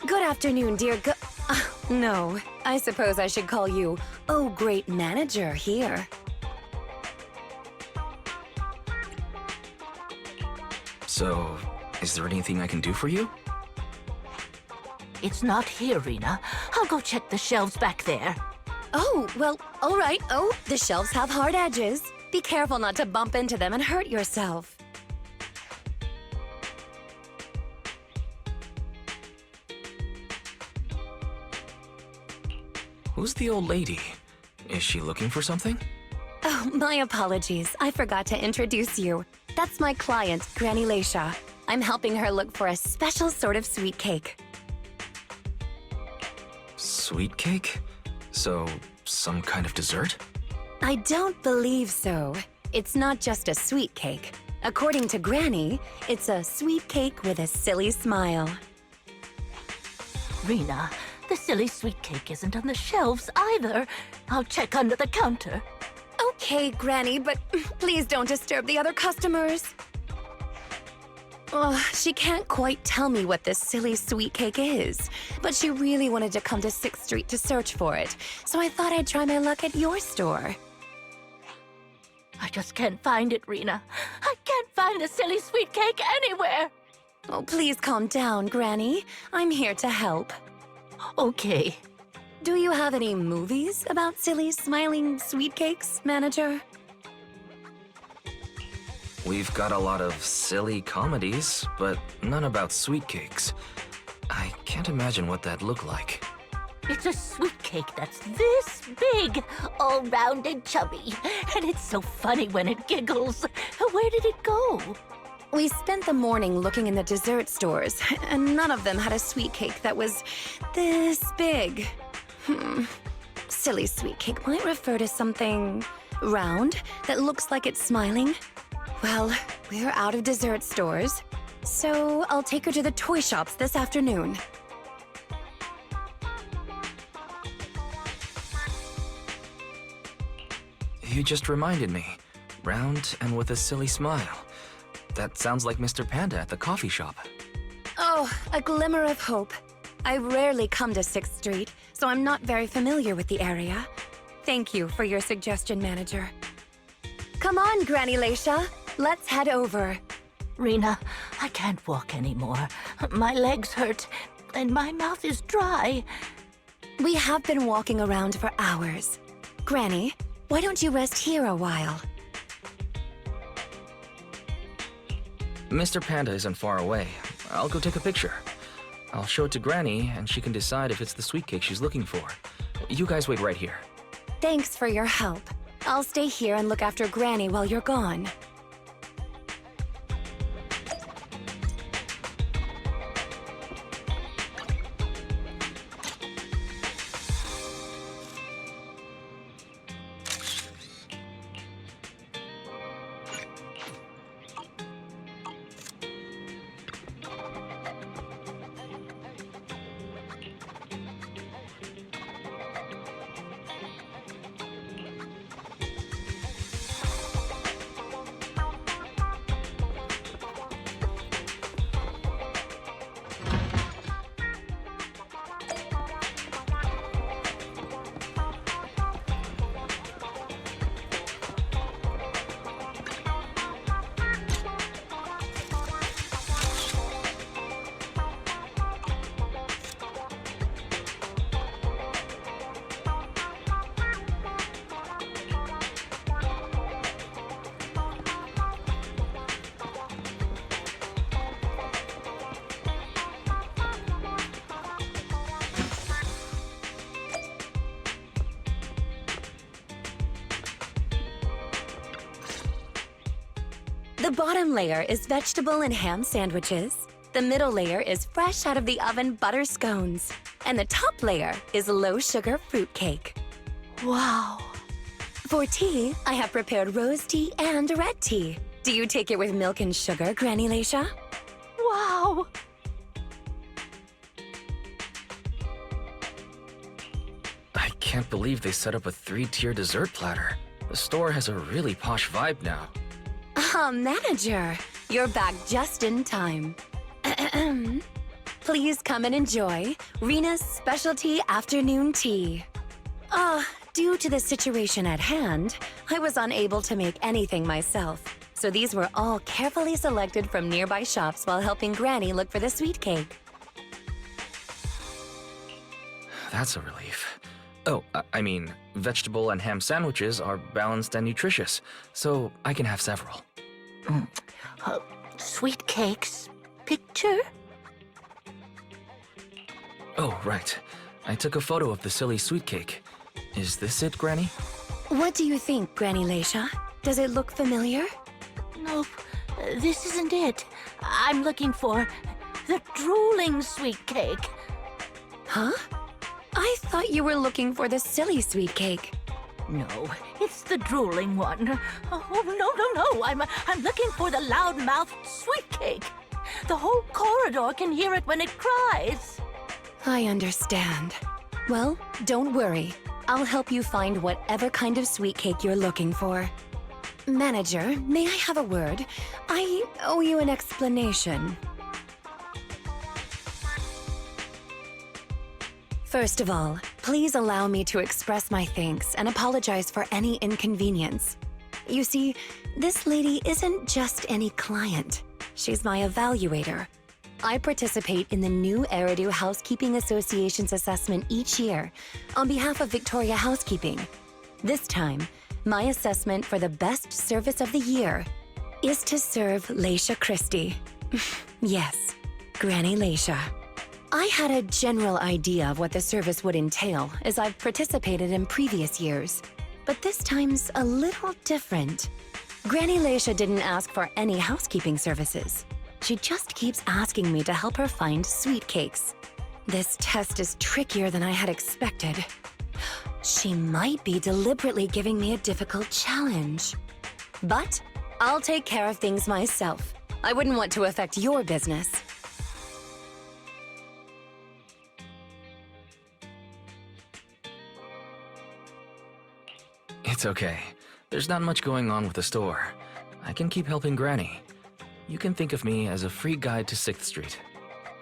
Good afternoon, dear no, I suppose I should call you, oh, great manager here. So, is there anything I can do for you? It's not here, Rina. I'll go check the shelves back there. Oh, well, all right. Oh, the shelves have hard edges. Be careful not to bump into them and hurt yourself. Who's the old lady? Is she looking for something? Oh, my apologies. I forgot to introduce you. That's my client, Granny Leisha. I'm helping her look for a special sort of sweet cake. Sweet cake? So, some kind of dessert? I don't believe so. It's not just a sweet cake. According to Granny, it's a sweet cake with a silly smile. Rina, the silly sweet cake isn't on the shelves either. I'll check under the counter. Okay, Granny, but please don't disturb the other customers. Oh, she can't quite tell me what this silly sweet cake is, but she really wanted to come to 6th Street to search for it, so I thought I'd try my luck at your store. I just can't find it, Rina. I can't find the silly sweet cake anywhere. Oh, please calm down, Granny. I'm here to help. Okay. Do you have any movies about silly, smiling sweet cakes, manager? We've got a lot of silly comedies, but none about sweet cakes. I can't imagine what that'd look like. It's a sweet cake that's this big, all round and chubby. And it's so funny when it giggles. Where did it go? We spent the morning looking in the dessert stores, and none of them had a sweet cake that was this big. Silly sweet cake might refer to something round that looks like it's smiling. Well, we're out of dessert stores, so I'll take her to the toy shops this afternoon. You just reminded me. Round and with a silly smile. That sounds like Mr. Panda at the coffee shop. Oh, a glimmer of hope. I rarely come to 6th Street, so I'm not very familiar with the area. Thank you for your suggestion, manager. Come on, Granny Leisha. Let's head over. Rina, I can't walk anymore. My legs hurt, and my mouth is dry. We have been walking around for hours. Granny, why don't you rest here a while? Mr. Panda isn't far away. I'll go take a picture. I'll show it to Granny, and she can decide if it's the sweet cake she's looking for. You guys wait right here. Thanks for your help. I'll stay here and look after Granny while you're gone. The bottom layer is vegetable and ham sandwiches. The middle layer is fresh out of the oven butter scones. And the top layer is low-sugar fruitcake. Wow. For tea, I have prepared rose tea and red tea. Do you take it with milk and sugar, Granny Leisha? Wow. I can't believe they set up a 3-tier dessert platter. The store has a really posh vibe now. Manager, you're back just in time. Please come and enjoy Rina's specialty afternoon tea. Due to the situation at hand, I was unable to make anything myself, so these were all carefully selected from nearby shops while helping Granny look for the sweet cake. That's a relief. Oh, I mean, vegetable and ham sandwiches are balanced and nutritious, so I can have several. Sweet cakes. Picture? Oh, right. I took a photo of the silly sweet cake. Is this it, Granny? What do you think, Granny Leisha? Does it look familiar? Nope. This isn't it. I'm looking for the drooling sweet cake. Huh? I thought you were looking for the silly sweet cake. No, it's the drooling one. Oh, no. I'm looking for the loud-mouthed sweet cake. The whole corridor can hear it when it cries. I understand. Well, don't worry. I'll help you find whatever kind of sweet cake you're looking for. Manager, may I have a word? I owe you an explanation. First of all, please allow me to express my thanks and apologize for any inconvenience. You see, this lady isn't just any client. She's my evaluator. I participate in the new Eridu Housekeeping Association's assessment each year on behalf of Victoria Housekeeping. This time, my assessment for the best service of the year is to serve Leisha Christie. Yes, Granny Leisha. I had a general idea of what the service would entail as I've participated in previous years, but this time's a little different. Granny Leisha didn't ask for any housekeeping services. She just keeps asking me to help her find sweet cakes. This test is trickier than I had expected. She might be deliberately giving me a difficult challenge. But I'll take care of things myself. I wouldn't want to affect your business. It's okay. There's not much going on with the store. I can keep helping Granny. You can think of me as a free guide to 6th Street.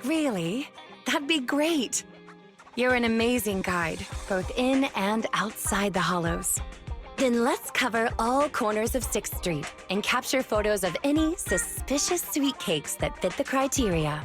Really? That'd be great. You're an amazing guide, both in and outside the hollows. Then let's cover all corners of 6th Street and capture photos of any suspicious sweet cakes that fit the criteria.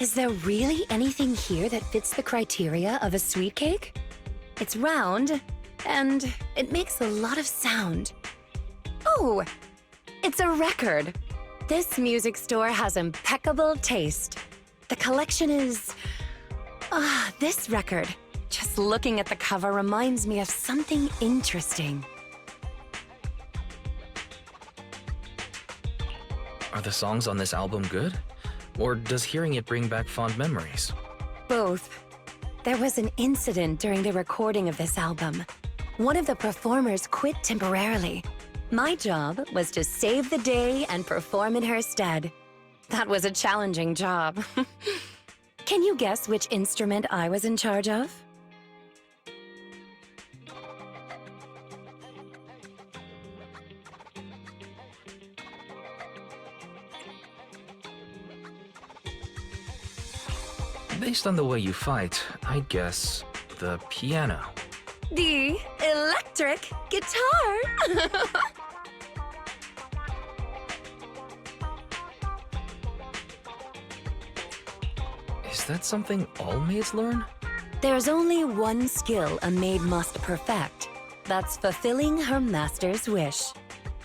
Is there really anything here that fits the criteria of a sweet cake? It's round, and it makes a lot of sound. Oh, it's a record. This music store has impeccable taste. The collection is... this record. Just looking at the cover reminds me of something interesting. Are the songs on this album good? Or does hearing it bring back fond memories? Both. There was an incident during the recording of this album. One of the performers quit temporarily. My job was to save the day and perform in her stead. That was a challenging job. Can you guess which instrument I was in charge of? Based on the way you fight, I'd guess the piano. The electric guitar! Is that something all maids learn? There's only one skill a maid must perfect. That's fulfilling her master's wish.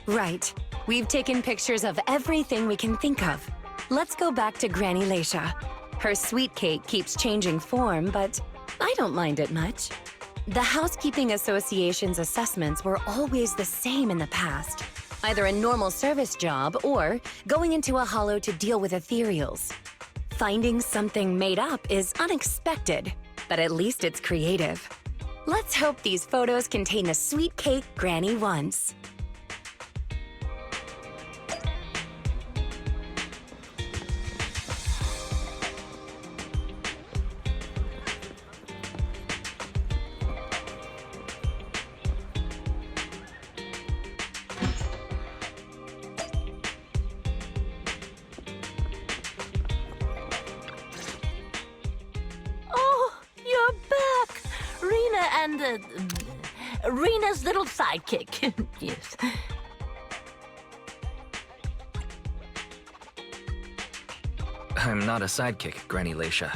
Right. We've taken pictures of everything we can think of. Let's go back to Granny Leisha. Her sweet cake keeps changing form, but I don't mind it much. The Housekeeping Association's assessments were always the same in the past. Either a normal service job or going into a hollow to deal with ethereals. Finding something made up is unexpected, but at least it's creative. Let's hope these photos contain the sweet cake Granny wants. Rina's little sidekick. Yes. I'm not a sidekick, Granny Leisha.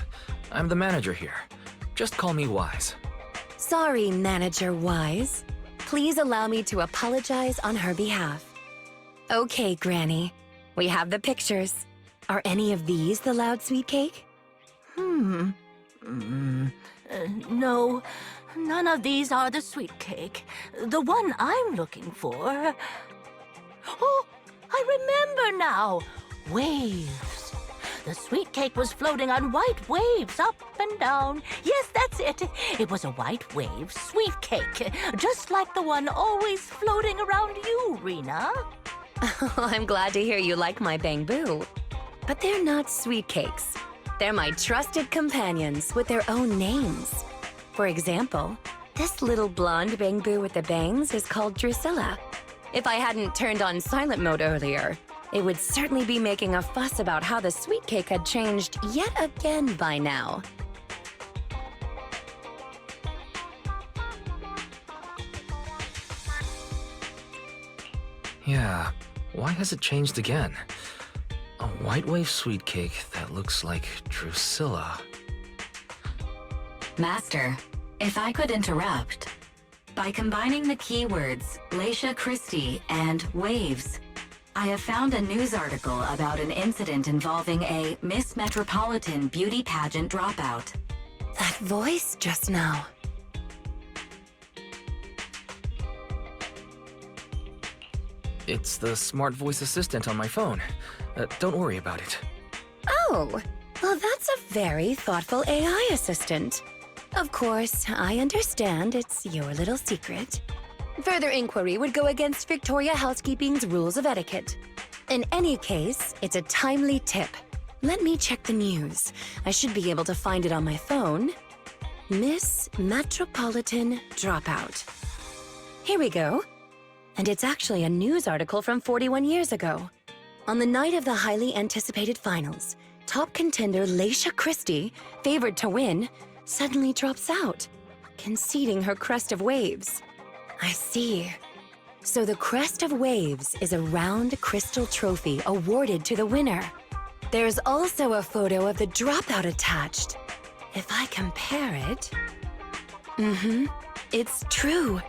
I'm the manager here. Just call me Wise. Sorry, Manager Wise. Please allow me to apologize on her behalf. Okay, Granny. We have the pictures. Are any of these the loud sweet cake? No, none of these are the sweet cake. The one I'm looking for... Oh, I remember now! Waves. The sweet cake was floating on white waves up and down. Yes, that's it. It was a white wave sweet cake, just like the one always floating around you, Rina. I'm glad to hear you like my bamboo. But they're not sweet cakes. They're my trusted companions with their own names. For example, this little blonde bamboo with the bangs is called Drusilla. If I hadn't turned on silent mode earlier, it would certainly be making a fuss about how the sweet cake had changed yet again by now. Yeah, why has it changed again? A white wave sweet cake that looks like Drusilla. Master, if I could interrupt. By combining the keywords Leisha Christie and waves, I have found a news article about an incident involving a Miss Metropolitan beauty pageant dropout. That voice just now. It's the smart voice assistant on my phone. Don't worry about it. Oh, well, that's a very thoughtful AI assistant. Of course, I understand it's your little secret. Further inquiry would go against Victoria Housekeeping's rules of etiquette. In any case, it's a timely tip. Let me check the news. I should be able to find it on my phone. Miss Metropolitan Dropout. Here we go. And it's actually a news article from 41 years ago. On the night of the highly anticipated finals, top contender Leisha Christie, favored to win, suddenly drops out, conceding her crest of waves. I see. So the crest of waves is a round crystal trophy awarded to the winner. There's also a photo of the dropout attached. If I compare it... it's true.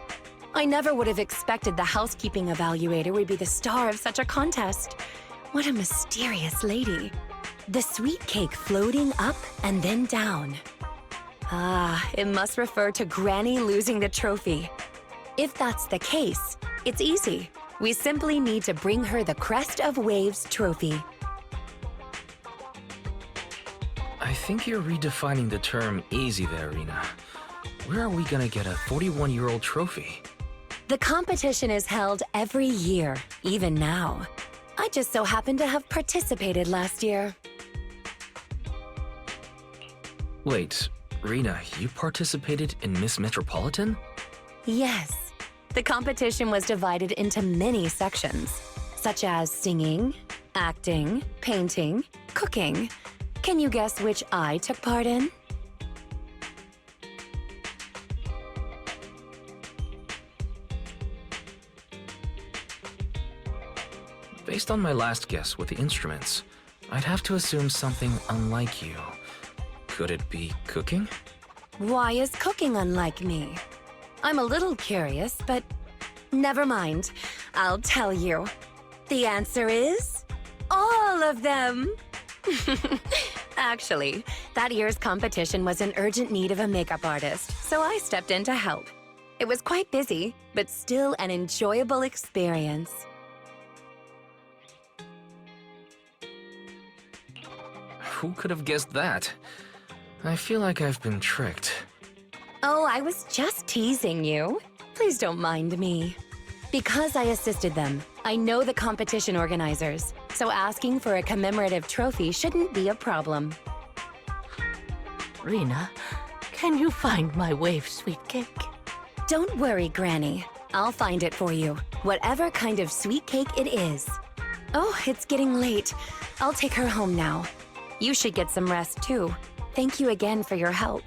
I never would have expected the housekeeping evaluator would be the star of such a contest. What a mysterious lady. The sweet cake floating up and then down. Ah, it must refer to Granny losing the trophy. If that's the case, it's easy. We simply need to bring her the Crest of Waves trophy. I think you're redefining the term easy there, Rina. Where are we gonna get a 41-year-old trophy? The competition is held every year, even now. I just so happened to have participated last year. Wait, Rina, you participated in Miss Metropolitan? Yes. The competition was divided into many sections, such as singing, acting, painting, cooking. Can you guess which I took part in? Based on my last guess with the instruments, I'd have to assume something unlike you. Could it be cooking? Why is cooking unlike me? I'm a little curious, but never mind. I'll tell you. The answer is all of them. Actually, that year's competition was in urgent need of a makeup artist, so I stepped in to help. It was quite busy, but still an enjoyable experience. Who could have guessed that? I feel like I've been tricked. Oh, I was just teasing you. Please don't mind me. Because I assisted them, I know the competition organizers, so asking for a commemorative trophy shouldn't be a problem. Rina, can you find my wave sweet cake? Don't worry, Granny. I'll find it for you, whatever kind of sweet cake it is. Oh, it's getting late. I'll take her home now. You should get some rest, too. Thank you again for your help.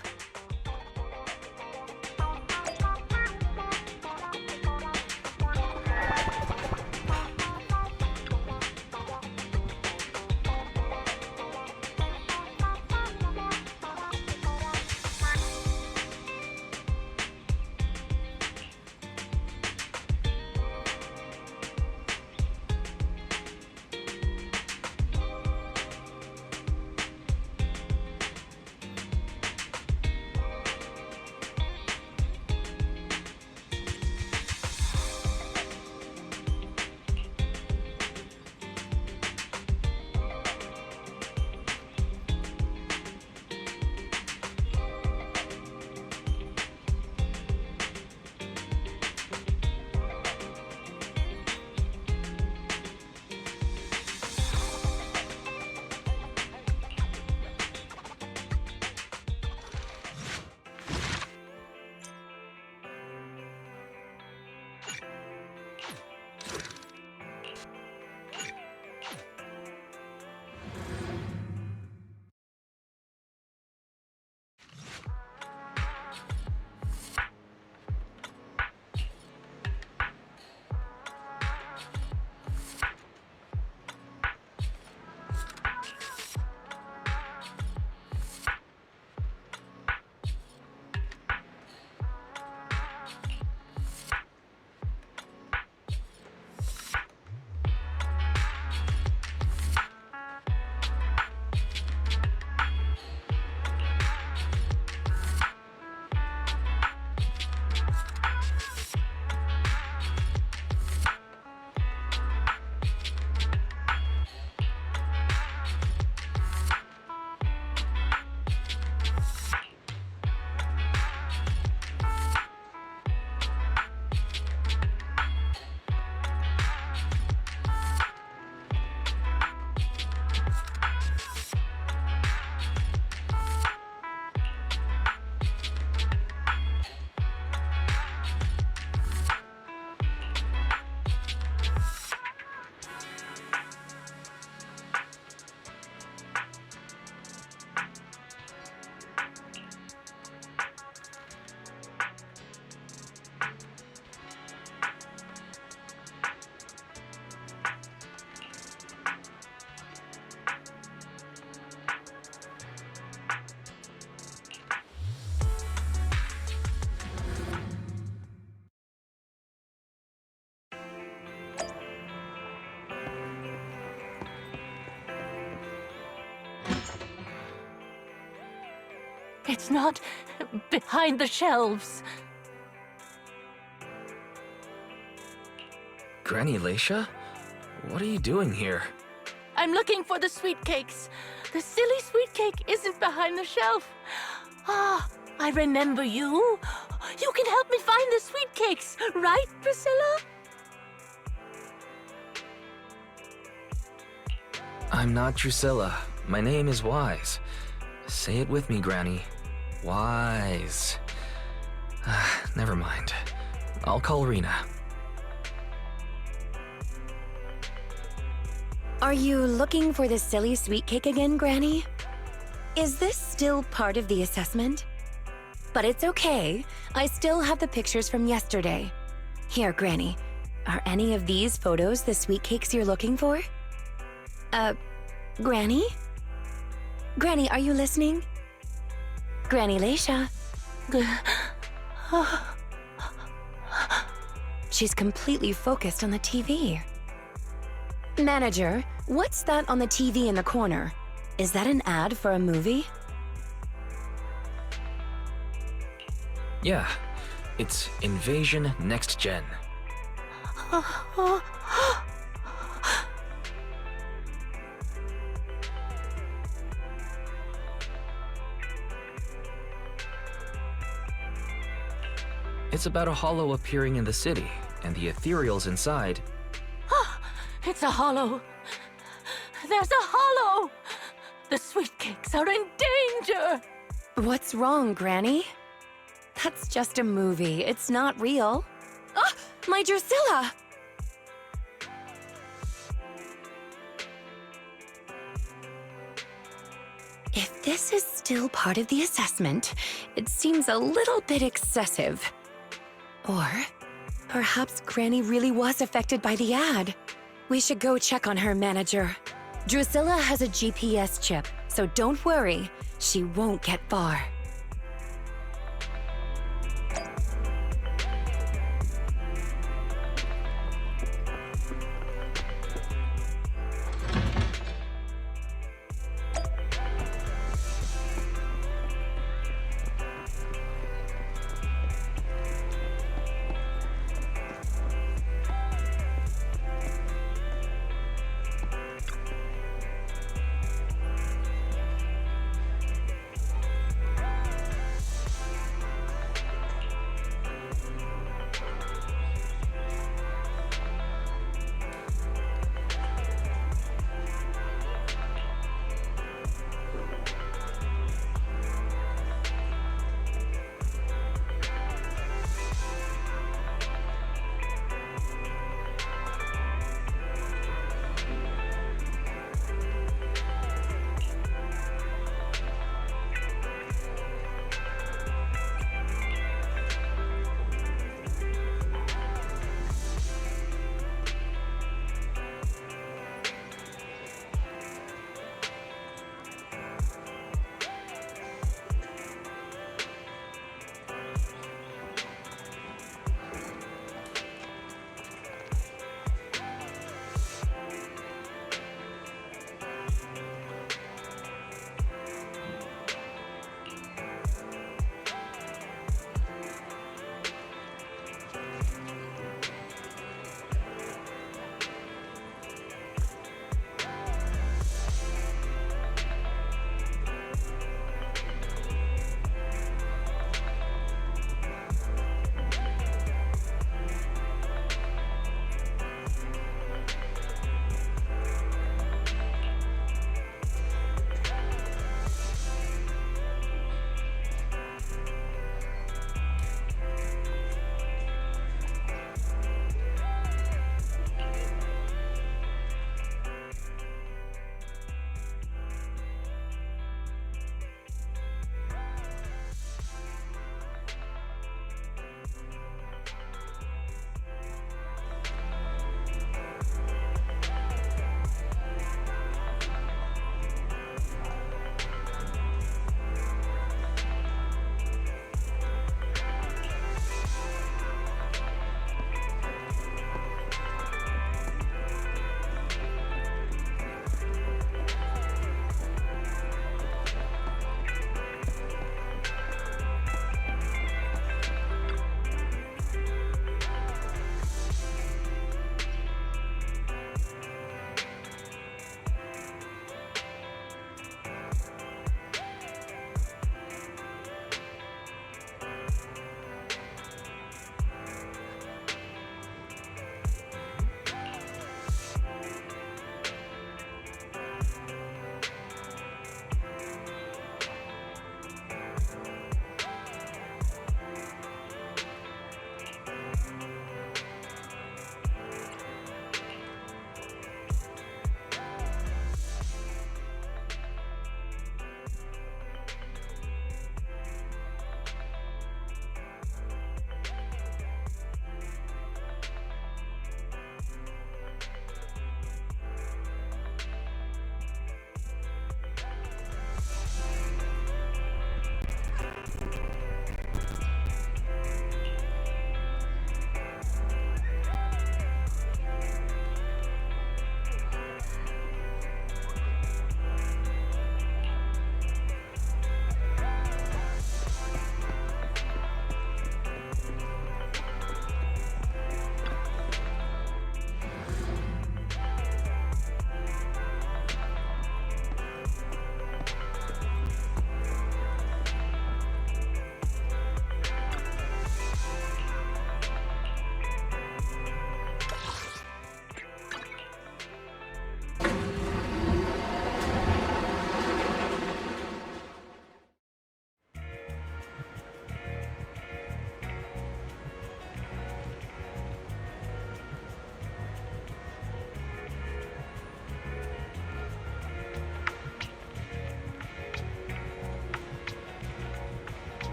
It's not behind the shelves. Granny Leisha? What are you doing here? I'm looking for the sweet cakes. The silly sweet cake isn't behind the shelf. Ah, I remember you. You can help me find the sweet cakes, right, Priscilla? I'm not Drusilla. My name is Wise. Say it with me, Granny. Wise. Never mind. I'll call Rina. Are you looking for the silly sweet cake again, Granny? Is this still part of the assessment? But it's okay. I still have the pictures from yesterday. Here, Granny. Are any of these photos the sweet cakes you're looking for? Granny? Granny, are you listening? Granny Leisha. She's completely focused on the TV. Manager, what's that on the TV in the corner? Is that an ad for a movie? Yeah, it's Invasion Next Gen. It's about a hollow appearing in the city, and the ethereals inside. It's a hollow. There's a hollow! The sweet cakes are in danger! What's wrong, Granny? That's just a movie. It's not real. Ah! My Drusilla! If this is still part of the assessment, it seems a little bit excessive. Or perhaps Granny really was affected by the ad. We should go check on her, Manager. Drusilla has a GPS chip, so don't worry. She won't get far.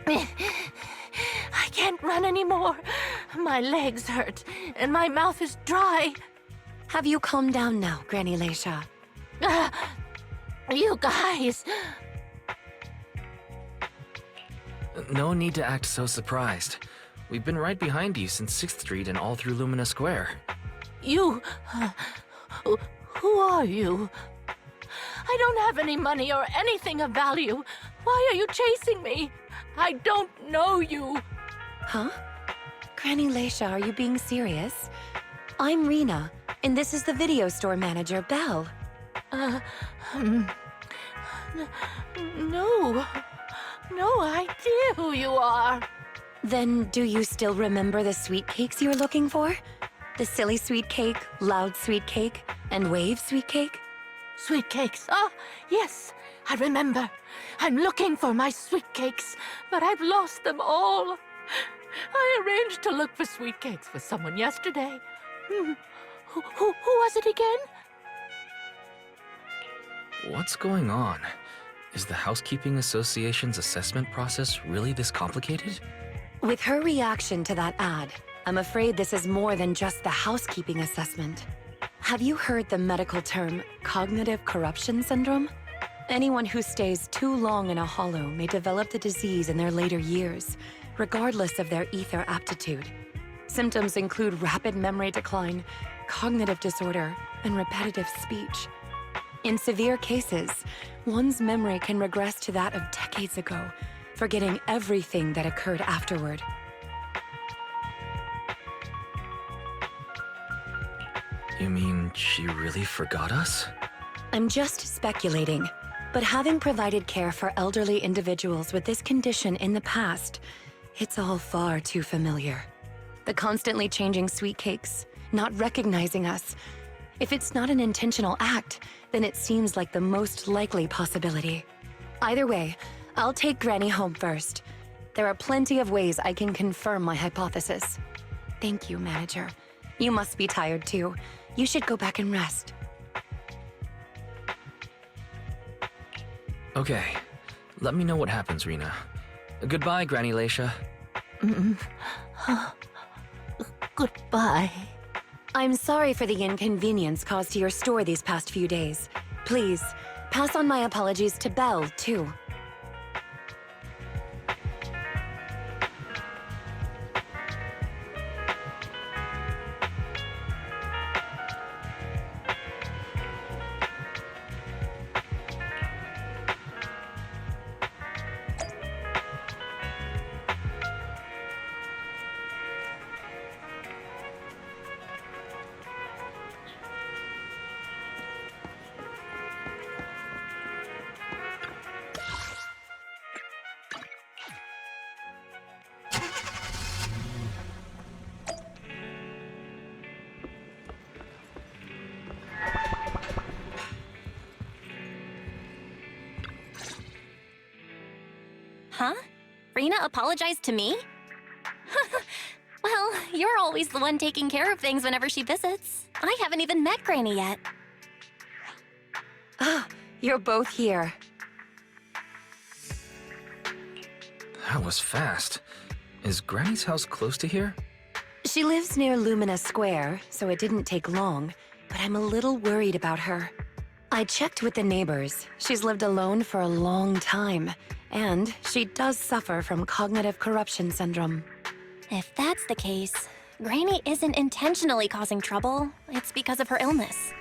I can't run anymore. My legs hurt, and my mouth is dry. Have you calmed down now, Granny Leisha? You guys... No need to act so surprised. We've been right behind you since 6th Street and all through Lumina Square. You... who are you? I don't have any money or anything of value. Why are you chasing me? I don't know you. Huh? Granny Leisha, are you being serious? I'm Rina, and this is the video store manager, Belle. No. No idea who you are. Then do you still remember the sweet cakes you were looking for? The silly sweet cake, loud sweet cake, and wave sweet cake? Sweet cakes. Ah, yes, I remember. I'm looking for my sweet cakes, but I've lost them all. I arranged to look for sweet cakes for someone yesterday. Who was it again? What's going on? Is the Housekeeping Association's assessment process really this complicated? With her reaction to that ad, I'm afraid this is more than just the housekeeping assessment. Have you heard the medical term cognitive corruption syndrome? Anyone who stays too long in a hollow may develop the disease in their later years, regardless of their ether aptitude. Symptoms include rapid memory decline, cognitive disorder, and repetitive speech. In severe cases, one's memory can regress to that of decades ago, forgetting everything that occurred afterward. You mean she really forgot us? I'm just speculating, but having provided care for elderly individuals with this condition in the past, it's all far too familiar. The constantly changing sweet cakes, not recognizing us. If it's not an intentional act, then it seems like the most likely possibility. Either way, I'll take Granny home first. There are plenty of ways I can confirm my hypothesis. Thank you, Manager. You must be tired too. You should go back and rest. Okay. Let me know what happens, Rina. Goodbye, Granny Leisha. Goodbye. I'm sorry for the inconvenience caused to your store these past few days. Please, pass on my apologies to Belle, too. Huh? Rina apologized to me? Well, you're always the one taking care of things whenever she visits. I haven't even met Granny yet. Ah, you're both here. That was fast. Is Granny's house close to here? She lives near Lumina Square, so it didn't take long, but I'm a little worried about her. I checked with the neighbors. She's lived alone for a long time, and she does suffer from cognitive corruption syndrome. If that's the case, Granny isn't intentionally causing trouble. It's because of her illness.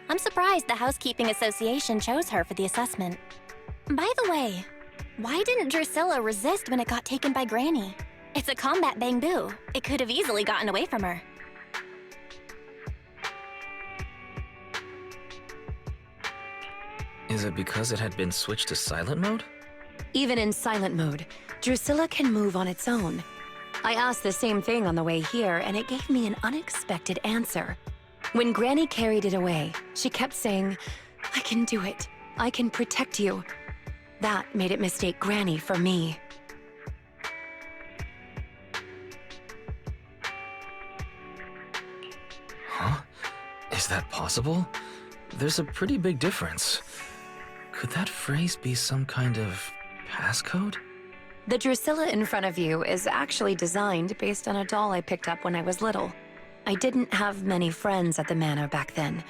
I'm surprised the Housekeeping Association chose her for the assessment. By the way, why didn't Drusilla resist when it got taken by Granny? It's a combat bamboo. It could have easily gotten away from her. Is it because it had been switched to silent mode? Even in silent mode, Drusilla can move on its own. I asked the same thing on the way here, and it gave me an unexpected answer. When Granny carried it away, she kept saying, "I can do it. I can protect you." That made it mistake Granny for me. Huh? Is that possible? There's a pretty big difference. Could that phrase be some kind of passcode? The Drusilla in front of you is actually designed based on a doll I picked up when I was little. I didn't have many friends at the manor back then.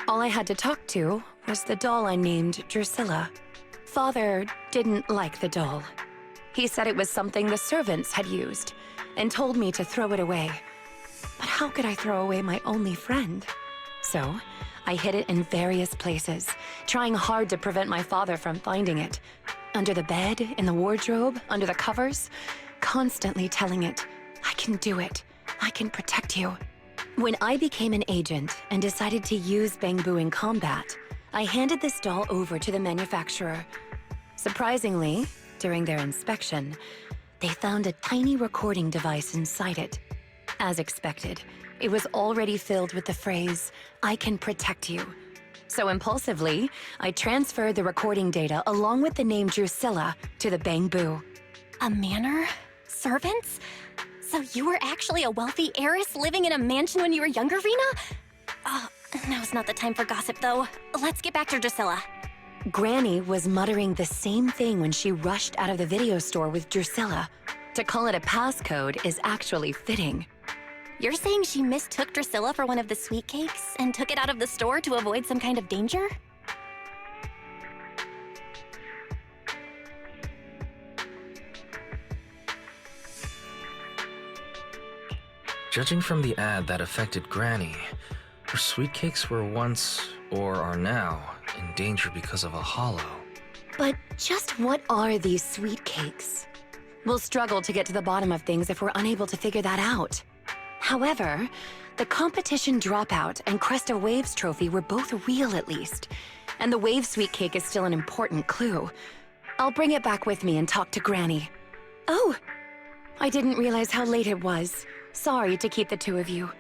All I had to talk to was the doll I named Drusilla. Father didn't like the doll. He said it was something the servants had used, and told me to throw it away. But how could I throw away my only friend? So, I hid it in various places, trying hard to prevent my father from finding it. Under the bed, in the wardrobe, under the covers, constantly telling it, I can do it. I can protect you. When I became an agent and decided to use Bangbu in combat, I handed this doll over to the manufacturer. Surprisingly, during their inspection, they found a tiny recording device inside it. As expected, it was already filled with the phrase, I can protect you. So impulsively, I transferred the recording data along with the name Drusilla to the Bangbu. A manor? Servants? So you were actually a wealthy heiress living in a mansion when you were younger, Rina? Now's not the time for gossip, though. Let's get back to Drusilla. Granny was muttering the same thing when she rushed out of the video store with Drusilla. To call it a passcode is actually fitting. You're saying she mistook Drusilla for one of the sweet cakes and took it out of the store to avoid some kind of danger? Judging from the ad that affected Granny, her sweet cakes were once, or are now, in danger because of a hollow. But just what are these sweet cakes? We'll struggle to get to the bottom of things if we're unable to figure that out. However, the competition dropout and Cresta Waves trophy were both real at least, and the Wave sweet cake is still an important clue. I'll bring it back with me and talk to Granny. Oh, I didn't realize how late it was. Sorry to keep the two of you.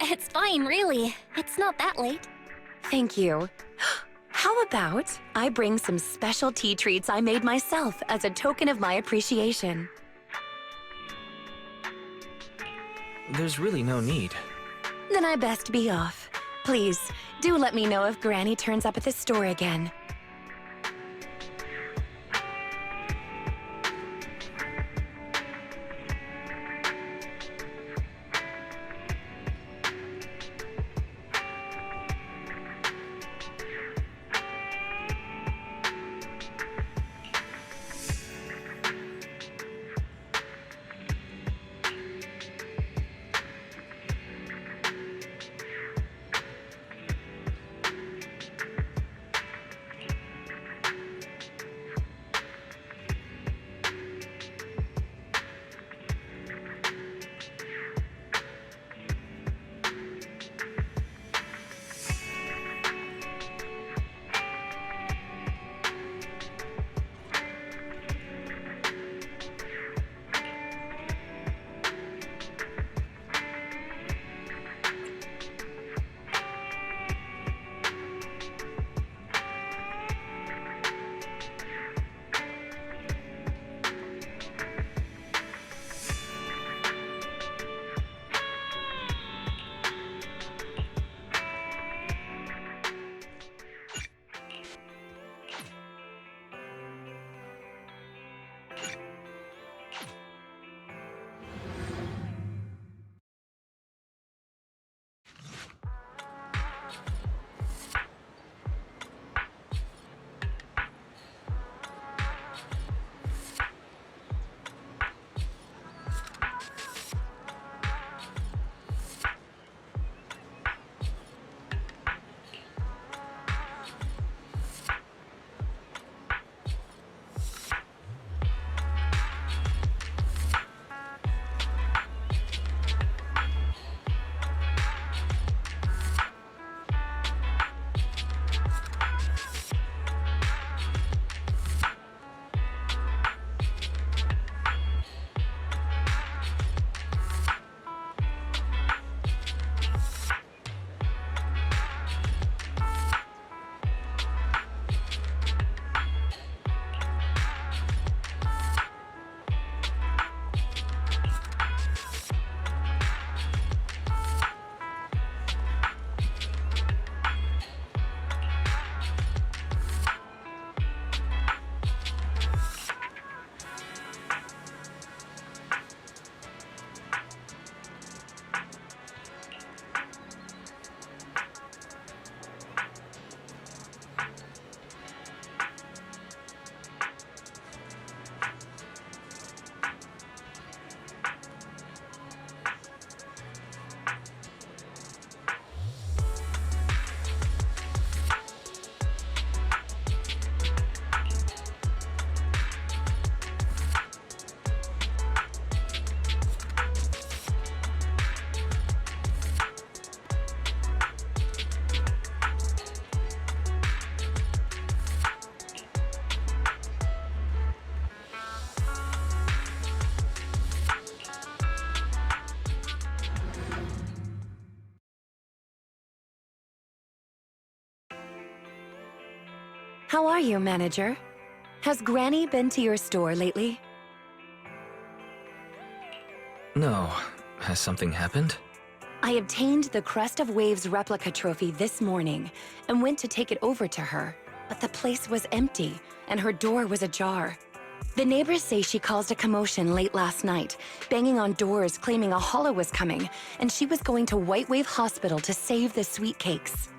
It's fine, really. It's not that late. Thank you. How about I bring some special tea treats I made myself as a token of my appreciation? There's really no need. Then I best be off. Please, do let me know if Granny turns up at the store again. How are you, manager? Has Granny been to your store lately? No. Has something happened? I obtained the Crest of Waves replica trophy this morning and went to take it over to her, but the place was empty and her door was ajar. The neighbors say she caused a commotion late last night, banging on doors claiming a hollow was coming, and she was going to White Wave Hospital to save the sweet cakes.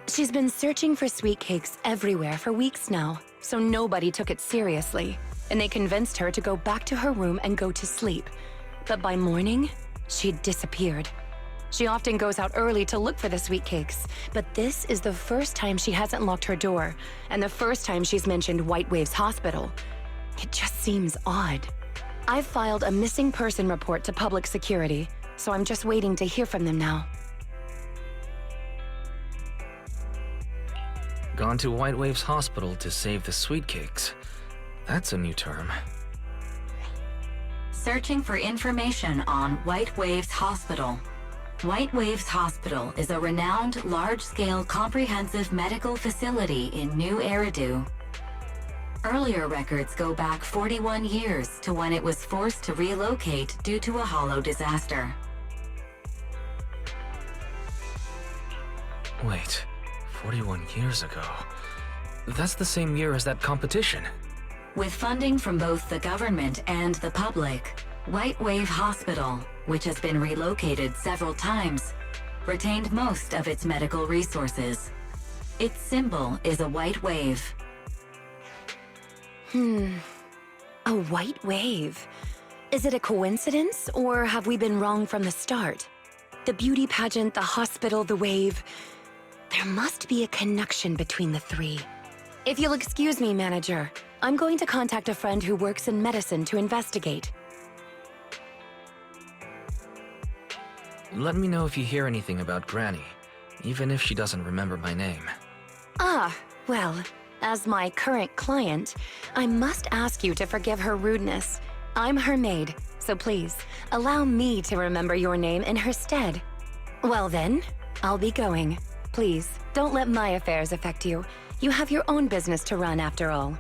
She's been searching for sweet cakes everywhere for weeks now, so nobody took it seriously, and they convinced her to go back to her room and go to sleep. But by morning, she'd disappeared. She often goes out early to look for the sweet cakes, but this is the first time she hasn't locked her door, and the first time she's mentioned White Wave's hospital. It just seems odd. I've filed a missing person report to public security, so I'm just waiting to hear from them now. Gone to White Wave's hospital to save the sweet cakes. That's a new term. Searching for information on White Waves Hospital. White Waves Hospital is a renowned large-scale comprehensive medical facility in New Eridu. Earlier records go back 41 years to when it was forced to relocate due to a hollow disaster. Wait, 41 years ago? That's the same year as that competition. With funding from both the government and the public, White Wave Hospital, which has been relocated several times, retained most of its medical resources. Its symbol is a white wave. A white wave. Is it a coincidence, or have we been wrong from the start? The beauty pageant, the hospital, the wave. There must be a connection between the three. If you'll excuse me, manager, I'm going to contact a friend who works in medicine to investigate. Let me know if you hear anything about Granny, even if she doesn't remember my name. Ah, well, as my current client, I must ask you to forgive her rudeness. I'm her maid, so please, allow me to remember your name in her stead. Well then, I'll be going. Please, don't let my affairs affect you. You have your own business to run after all.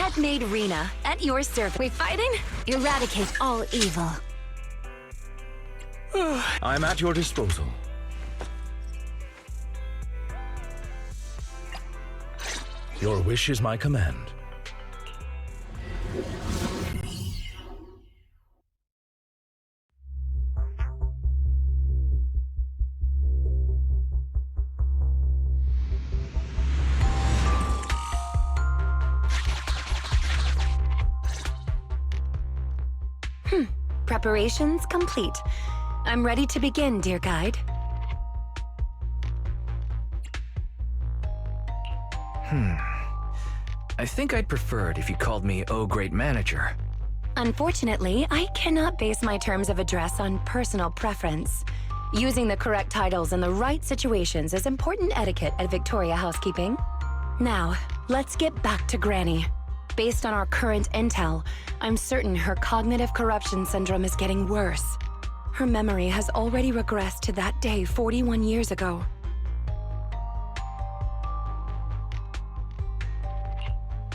Handmaid Rina, at your service. We fighting? Eradicate all evil. I'm at your disposal. Your wish is my command. Preparations complete. I'm ready to begin, dear guide. I think I'd prefer it if you called me Oh Great Manager. Unfortunately, I cannot base my terms of address on personal preference. Using the correct titles in the right situations is important etiquette at Victoria Housekeeping. Now, let's get back to Granny. Based on our current intel, I'm certain her cognitive corruption syndrome is getting worse. Her memory has already regressed to that day 41 years ago.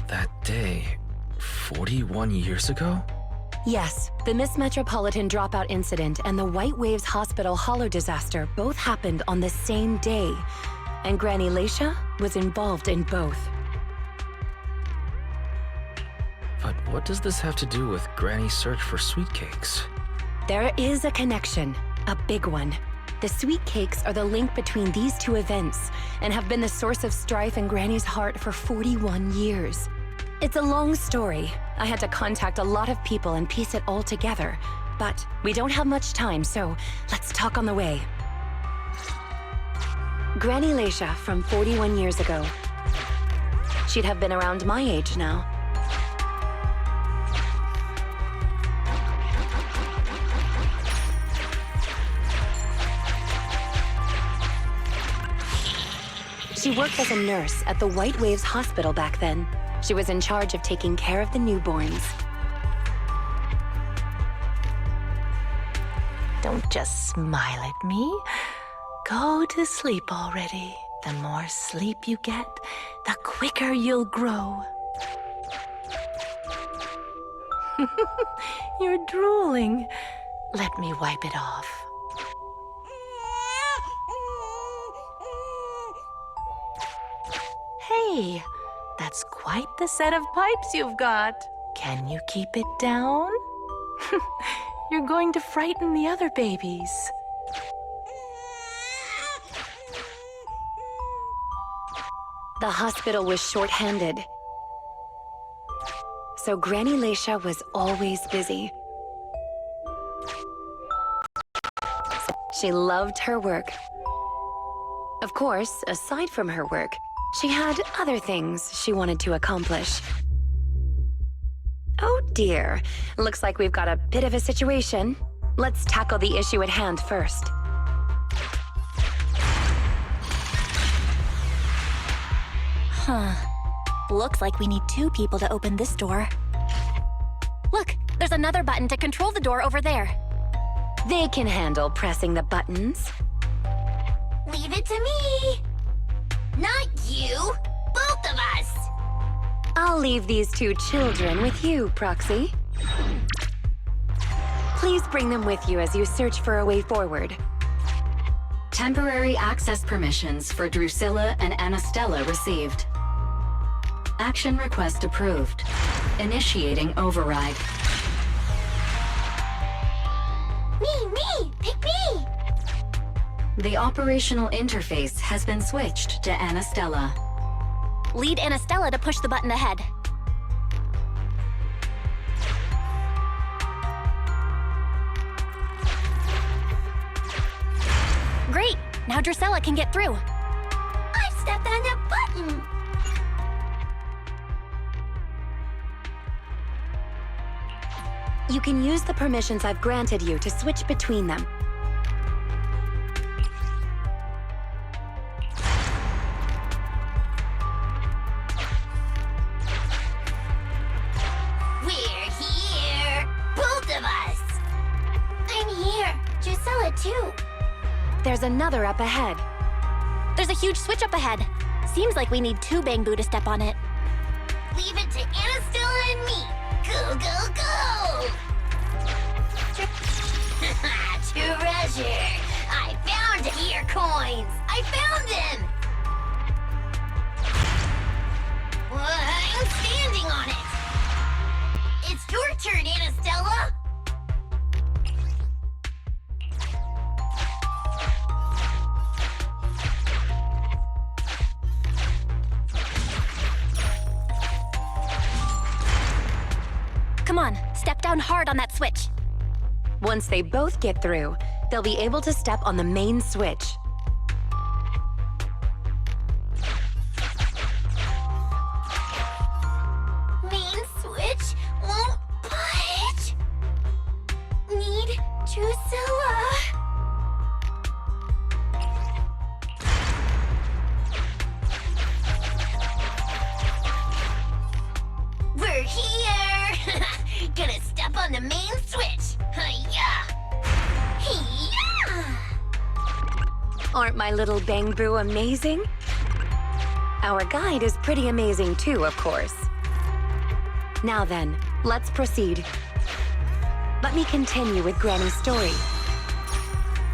That day, 41 years ago? Yes, the Miss Metropolitan dropout incident and the White Waves Hospital Hollow disaster both happened on the same day, and Granny Leisha was involved in both. But what does this have to do with Granny's search for sweet cakes? There is a connection, a big one. The sweet cakes are the link between these two events and have been the source of strife in Granny's heart for 41 years. It's a long story. I had to contact a lot of people and piece it all together. But we don't have much time, so let's talk on the way. Granny Leisha from 41 years ago. She'd have been around my age now. She worked as a nurse at the White Waves Hospital back then. She was in charge of taking care of the newborns. Don't just smile at me. Go to sleep already. The more sleep you get, the quicker you'll grow. You're drooling. Let me wipe it off. Hey, that's quite the set of pipes you've got. Can you keep it down? You're going to frighten the other babies. The hospital was short-handed, so Granny Leisha was always busy. She loved her work. Of course, aside from her work, she had other things she wanted to accomplish. Oh dear, looks like we've got a bit of a situation. Let's tackle the issue at hand first. Looks like we need 2 people to open this door. Look, there's another button to control the door over there. They can handle pressing the buttons. Leave it to me! Not you! Both of us! I'll leave these 2 children with you, Proxy. Please bring them with you as you search for a way forward. Temporary access permissions for Drusilla and Anastella received. Action request approved. Initiating override. Me! Pick me! The operational interface has been switched to Anastella. Lead Anastella to push the button ahead. Great! Now Drusilla can get through. I stepped on the button! You can use the permissions I've granted you to switch between them. We're here! Both of us! I'm here! Drusilla, too! There's another up ahead. There's a huge switch up ahead. Seems like we need 2 Bangbu to step on it. Leave it to Anastella go, go! Treasure! I found your coins! I found them! I'm standing on it! It's your turn, Anastella! Come on, step down hard on that switch. Once they both get through, they'll be able to step on the main switch. Main switch won't budge. Need Drusilla. We're here. Gonna step on the main switch. Hi-ya. Hi-ya. Aren't my little Bang Boo amazing? Our guide is pretty amazing too, of course. Now then, let's proceed. Let me continue with Granny's story.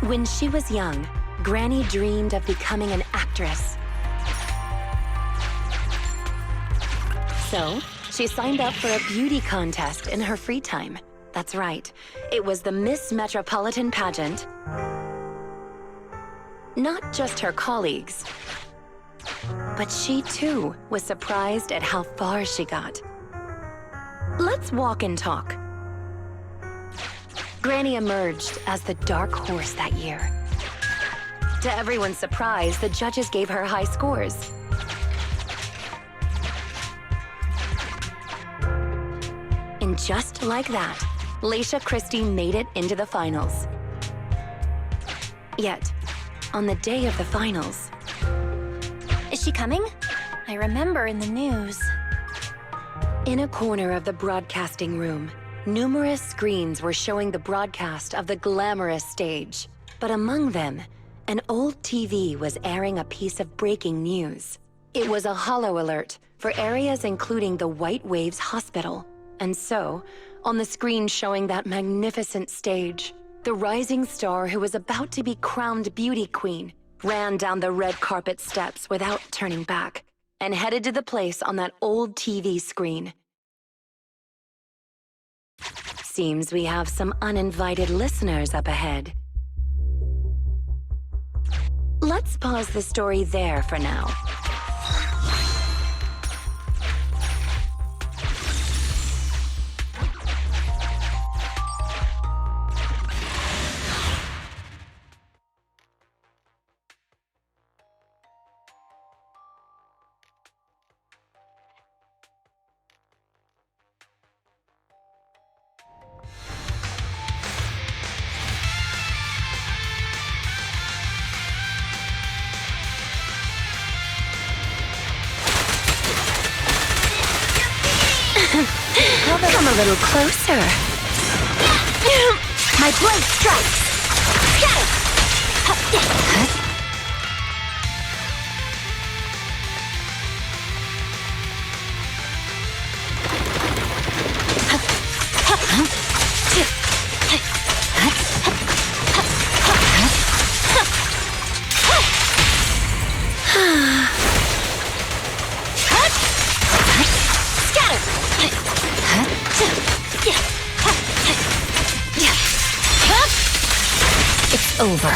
When she was young, Granny dreamed of becoming an actress. So, she signed up for a beauty contest in her free time. That's right, it was the Miss Metropolitan pageant. Not just her colleagues, but she too was surprised at how far she got. Let's walk and talk. Granny emerged as the dark horse that year. To everyone's surprise, the judges gave her high scores. And just like that, Leisha Christie made it into the finals. Yet, on the day of the finals... Is she coming? I remember in the news. In a corner of the broadcasting room, numerous screens were showing the broadcast of the glamorous stage. But among them, an old TV was airing a piece of breaking news. It was a holo alert for areas including the White Waves Hospital. And so, on the screen showing that magnificent stage, the rising star who was about to be crowned beauty queen ran down the red carpet steps without turning back and headed to the place on that old TV screen. Seems we have some uninvited listeners up ahead. Let's pause the story there for now. Come a little closer. My blade strikes. It's over.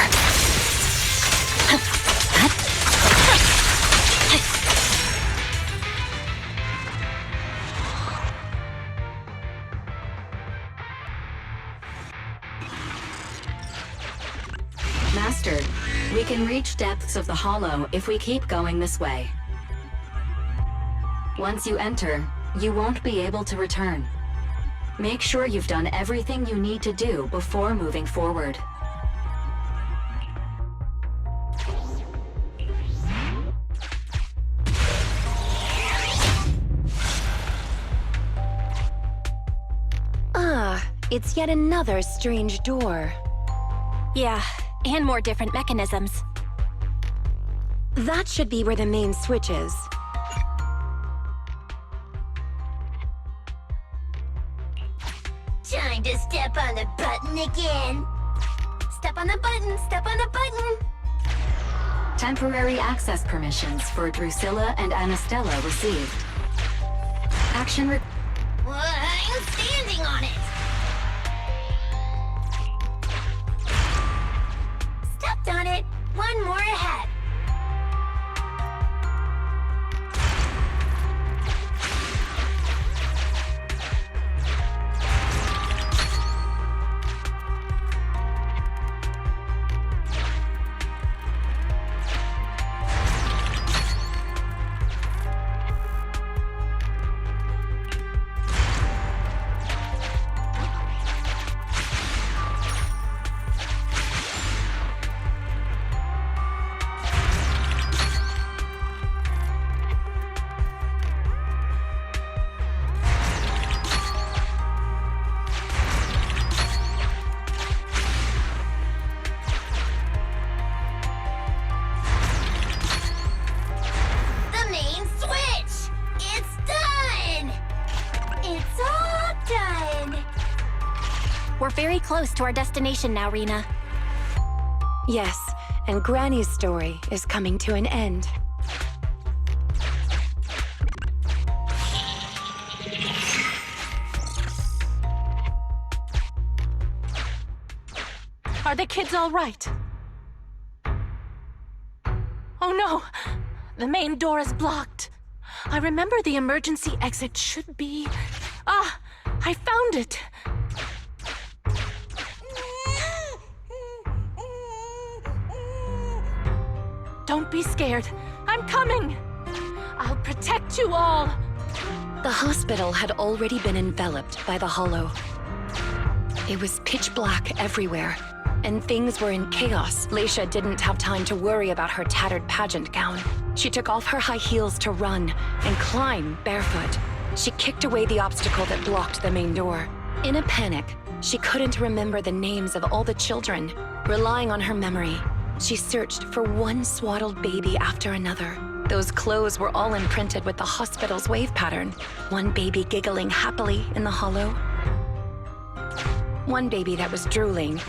Master, we can reach depths of the hollow if we keep going this way. Once you enter, you won't be able to return. Make sure you've done everything you need to do before moving forward. It's yet another strange door. Yeah, and more different mechanisms. That should be where the main switch is. step on the button again. Step on the button, step on the button! Temporary access permissions for Drusilla and Anastella received. Action re- Well, I'm standing on it. Stepped on it. One more ahead. We're very close to our destination now, Rina. Yes, and Granny's story is coming to an end. Are the kids all right? Oh no! The main door is blocked. I remember the emergency exit should be... Ah! I found it! Don't be scared. I'm coming! I'll protect you all! The hospital had already been enveloped by the Hollow. It was pitch black everywhere, and things were in chaos. Leisha didn't have time to worry about her tattered pageant gown. She took off her high heels to run and climb barefoot. She kicked away the obstacle that blocked the main door. In a panic, she couldn't remember the names of all the children. Relying on her memory, she searched for one swaddled baby after another. Those clothes were all imprinted with the hospital's wave pattern. One baby giggling happily in the hollow. One baby that was drooling.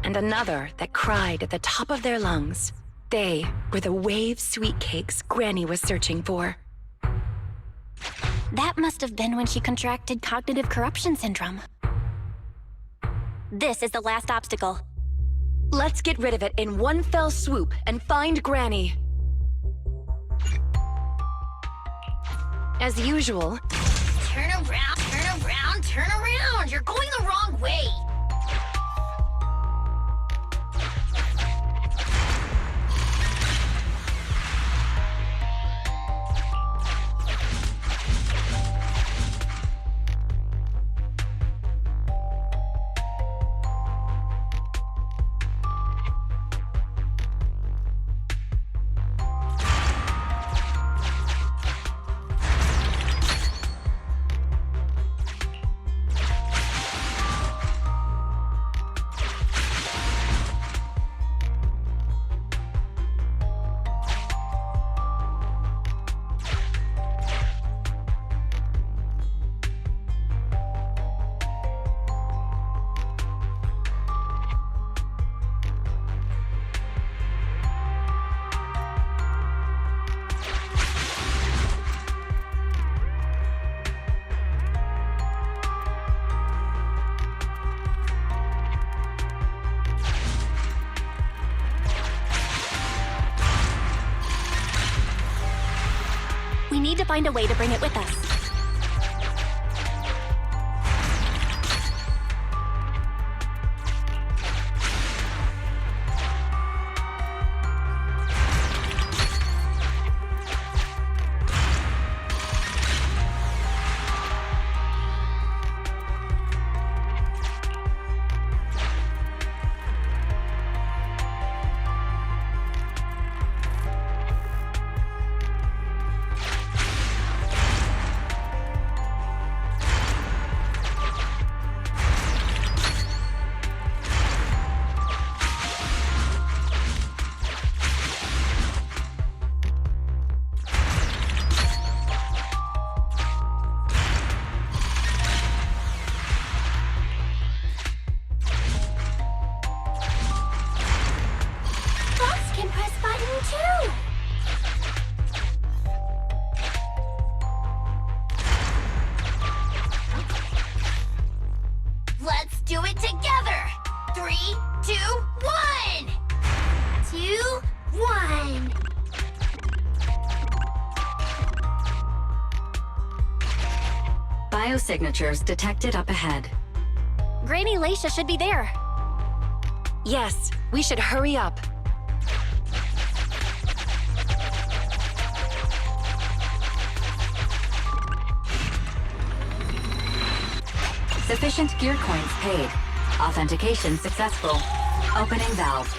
And another that cried at the top of their lungs. They were the wave sweet cakes Granny was searching for. That must have been when she contracted cognitive corruption syndrome. This is the last obstacle. Let's get rid of it in one fell swoop and find Granny. As usual... Turn around, turn around, turn around! You're going the wrong way! We need to find a way to bring it with us. 3, 2, 1! 2, 1. Biosignatures detected up ahead. Granny Leisha should be there. Yes, we should hurry up. Sufficient gear coins paid. Authentication successful. Opening valve.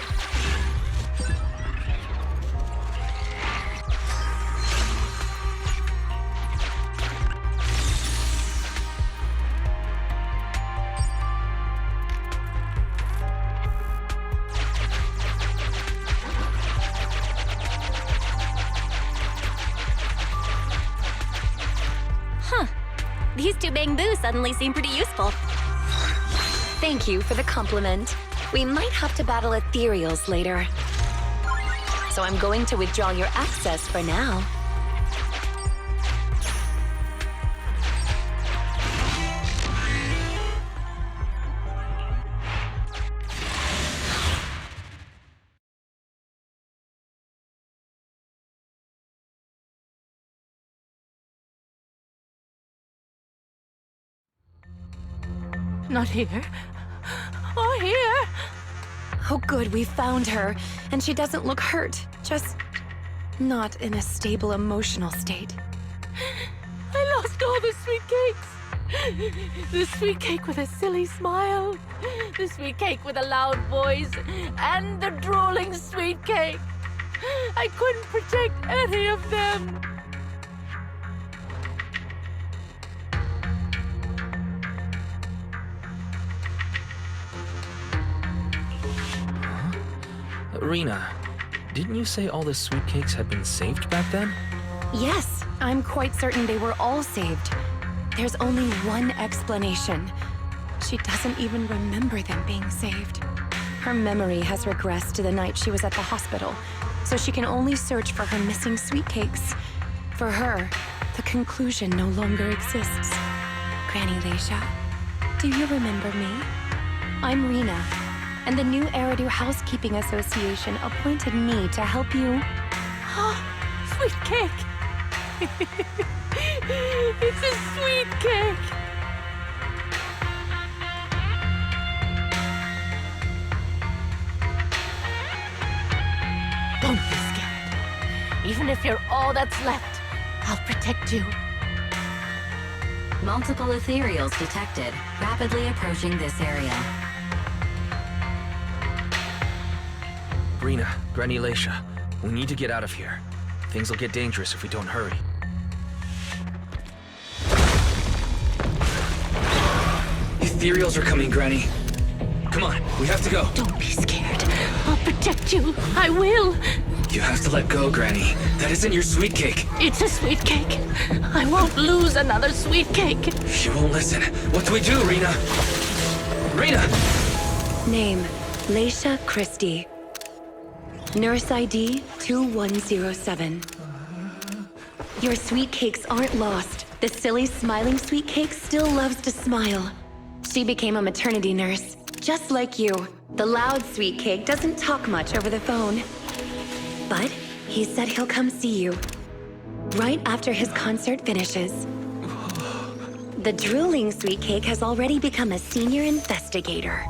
These two bamboos suddenly seem pretty useful. Thank you for the compliment. We might have to battle ethereals later. So I'm going to withdraw your access for now. Not here. Or here. Oh good, we found her. And she doesn't look hurt. Just not in a stable emotional state. I lost all the sweet cakes. The sweet cake with a silly smile. The sweet cake with a loud voice. And the drooling sweet cake. I couldn't protect any of them. Rina, didn't you say all the sweet cakes had been saved back then? Yes, I'm quite certain they were all saved. There's only one explanation. She doesn't even remember them being saved. Her memory has regressed to the night she was at the hospital, so she can only search for her missing sweet cakes. For her, the conclusion no longer exists. Granny Leisha, do you remember me? I'm Rina, and the new Eridu Housekeeping Association appointed me to help you. Sweet cake. It's a sweet cake. Don't be scared. Even if you're all that's left, I'll protect you. Multiple ethereals detected, rapidly approaching this area. Rina, Granny Leisha, we need to get out of here. Things will get dangerous if we don't hurry. Ethereals are coming, Granny. Come on, we have to go. Don't be scared. I'll protect you. I will. You have to let go, Granny. That isn't your sweet cake. It's a sweet cake. I won't lose another sweet cake. She won't listen. What do we do, Rina? Rina! Name, Leisha Christie. Nurse ID 2107. Your sweet cakes aren't lost. The silly smiling sweet cake still loves to smile. She became a maternity nurse, just like you. The loud sweet cake doesn't talk much over the phone. But he said he'll come see you right after his concert finishes. The drooling sweet cake has already become a senior investigator.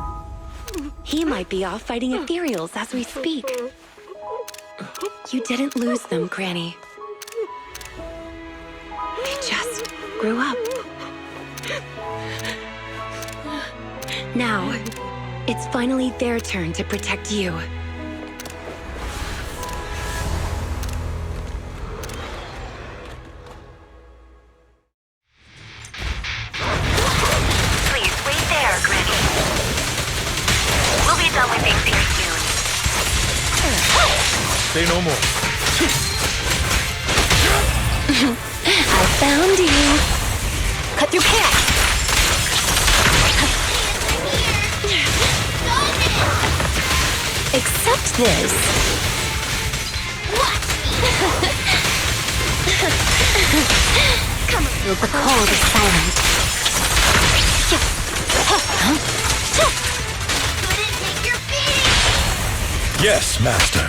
He might be off fighting ethereals as we speak. You didn't lose them, Granny. They just grew up. Now, it's finally their turn to protect you. Please wait there, Granny. We'll be done with things here soon. Say no more. I found you. Cut through chaos. Except this. Watch me! Come on. The cold is silent. Couldn't Yes, Master.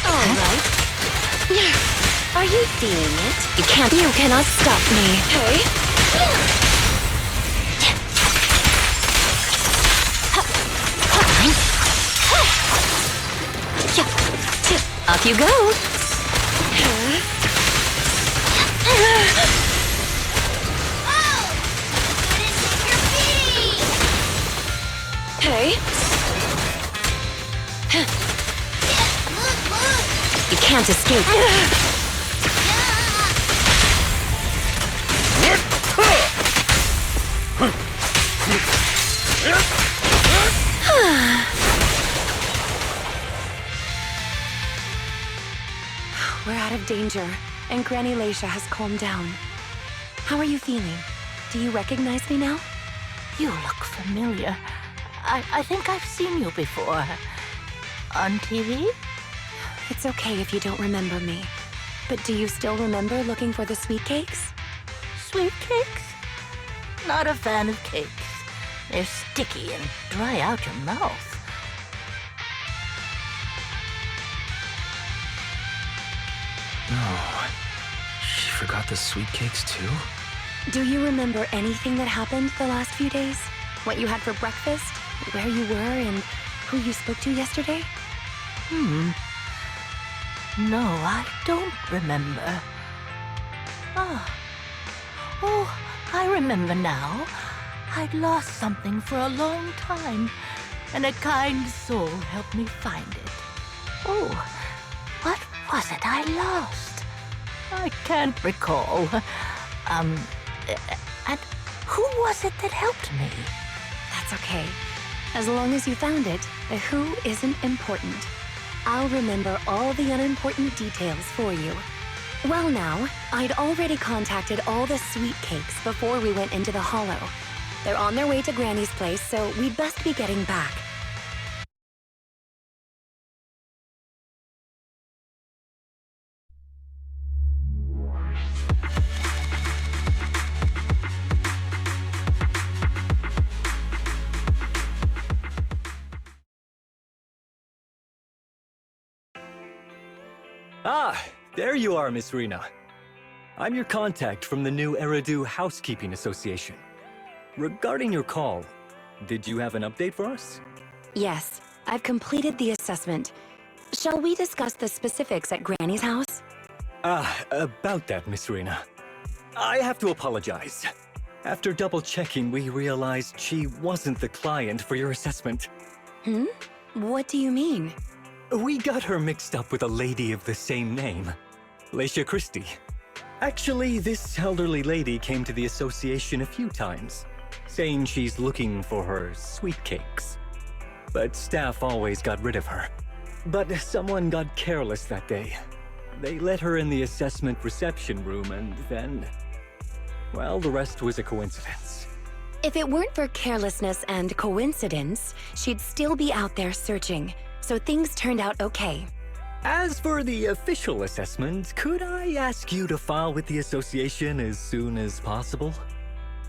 All right. Are you feeling it? You cannot stop me. Hey? Off you go. Hey? You can't escape. We're out of danger, and Granny Leisha has calmed down. How are you feeling? Do you recognize me now? You look familiar. I think I've seen you before. On TV? It's okay if you don't remember me. But do you still remember looking for the sweet cakes? Sweet cakes? Not a fan of cakes. They're sticky and dry out your mouth. No. She forgot the sweet cakes too? Do you remember anything that happened the last few days? What you had for breakfast? Where you were and who you spoke to yesterday? No, I don't remember. Oh, I remember now. I'd lost something for a long time, and a kind soul helped me find it. Oh, what was it I lost? I can't recall. And who was it that helped me? That's okay. As long as you found it, the who isn't important. I'll remember all the unimportant details for you. Well now, I'd already contacted all the sweet cakes before we went into the hollow. They're on their way to Granny's place, so we'd best be getting back. Ah, there you are, Miss Rina. I'm your contact from the new Eridu Housekeeping Association. Regarding your call, did you have an update for us? Yes, I've completed the assessment. Shall we discuss the specifics at Granny's house? About that, Miss Rina. I have to apologize. After double-checking, we realized she wasn't the client for your assessment. What do you mean? We got her mixed up with a lady of the same name, Leisha Christie. Actually, this elderly lady came to the association a few times, saying she's looking for her sweet cakes. But staff always got rid of her. But someone got careless that day. They let her in the assessment reception room and then... well, the rest was a coincidence. If it weren't for carelessness and coincidence, she'd still be out there searching. So things turned out okay. As for the official assessment, could I ask you to file with the association as soon as possible?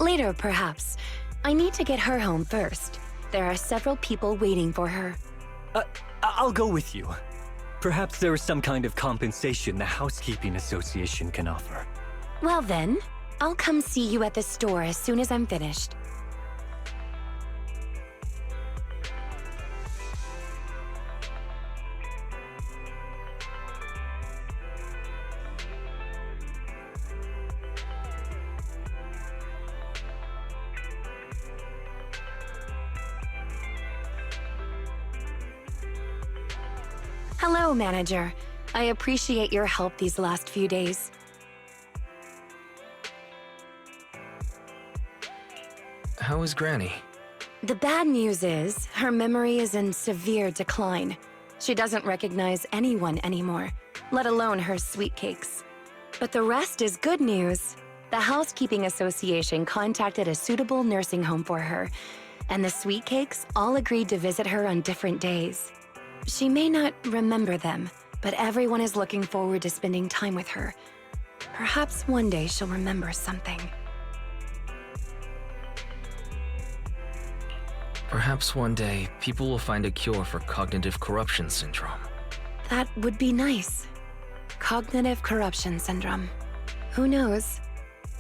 Later, perhaps. I need to get her home first. There are several people waiting for her. I'll go with you. Perhaps there is some kind of compensation the Housekeeping Association can offer. Well then, I'll come see you at the store as soon as I'm finished. Hello, Manager. I appreciate your help these last few days. How is Granny? The bad news is, her memory is in severe decline. She doesn't recognize anyone anymore, let alone her sweet cakes. But the rest is good news. The Housekeeping Association contacted a suitable nursing home for her, and the sweet cakes all agreed to visit her on different days. She may not remember them, but everyone is looking forward to spending time with her. Perhaps one day she'll remember something. Perhaps one day, people will find a cure for cognitive corruption syndrome. That would be nice. Cognitive corruption syndrome. Who knows?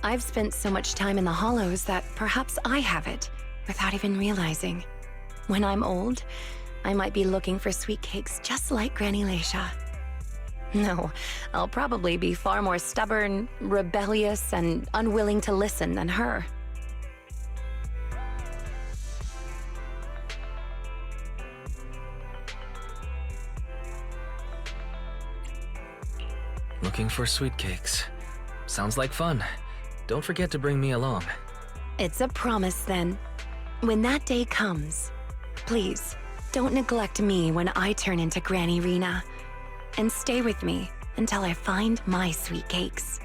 I've spent so much time in the Hollows that perhaps I have it, without even realizing. When I'm old, I might be looking for sweet cakes just like Granny Leisha. No, I'll probably be far more stubborn, rebellious, and unwilling to listen than her. Looking for sweet cakes. Sounds like fun. Don't forget to bring me along. It's a promise then. When that day comes, please, don't neglect me when I turn into Granny Rina. And stay with me until I find my sweet cakes.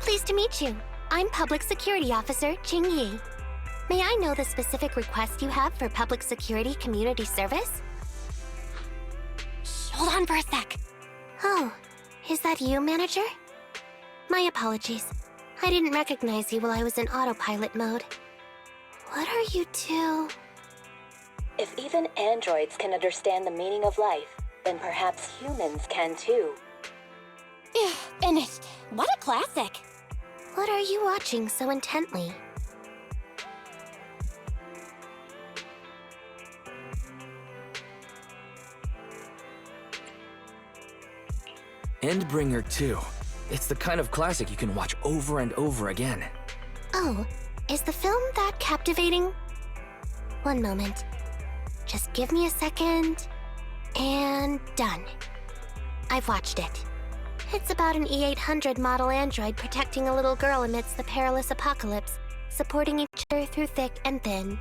Pleased to meet you. I'm Public Security Officer Qingyi. May I know the specific request you have for public security community service? Shh, hold on for a sec. Oh, is that you, Manager? My apologies. I didn't recognize you while I was in autopilot mode. What are you two? If even androids can understand the meaning of life, then perhaps humans can too. Finished. What a classic. What are you watching so intently? Endbringer 2. It's the kind of classic you can watch over and over again. Oh, is the film that captivating? One moment. Just give me a second. And done. I've watched it. It's about an E-800 model android protecting a little girl amidst the perilous apocalypse, supporting each other through thick and thin.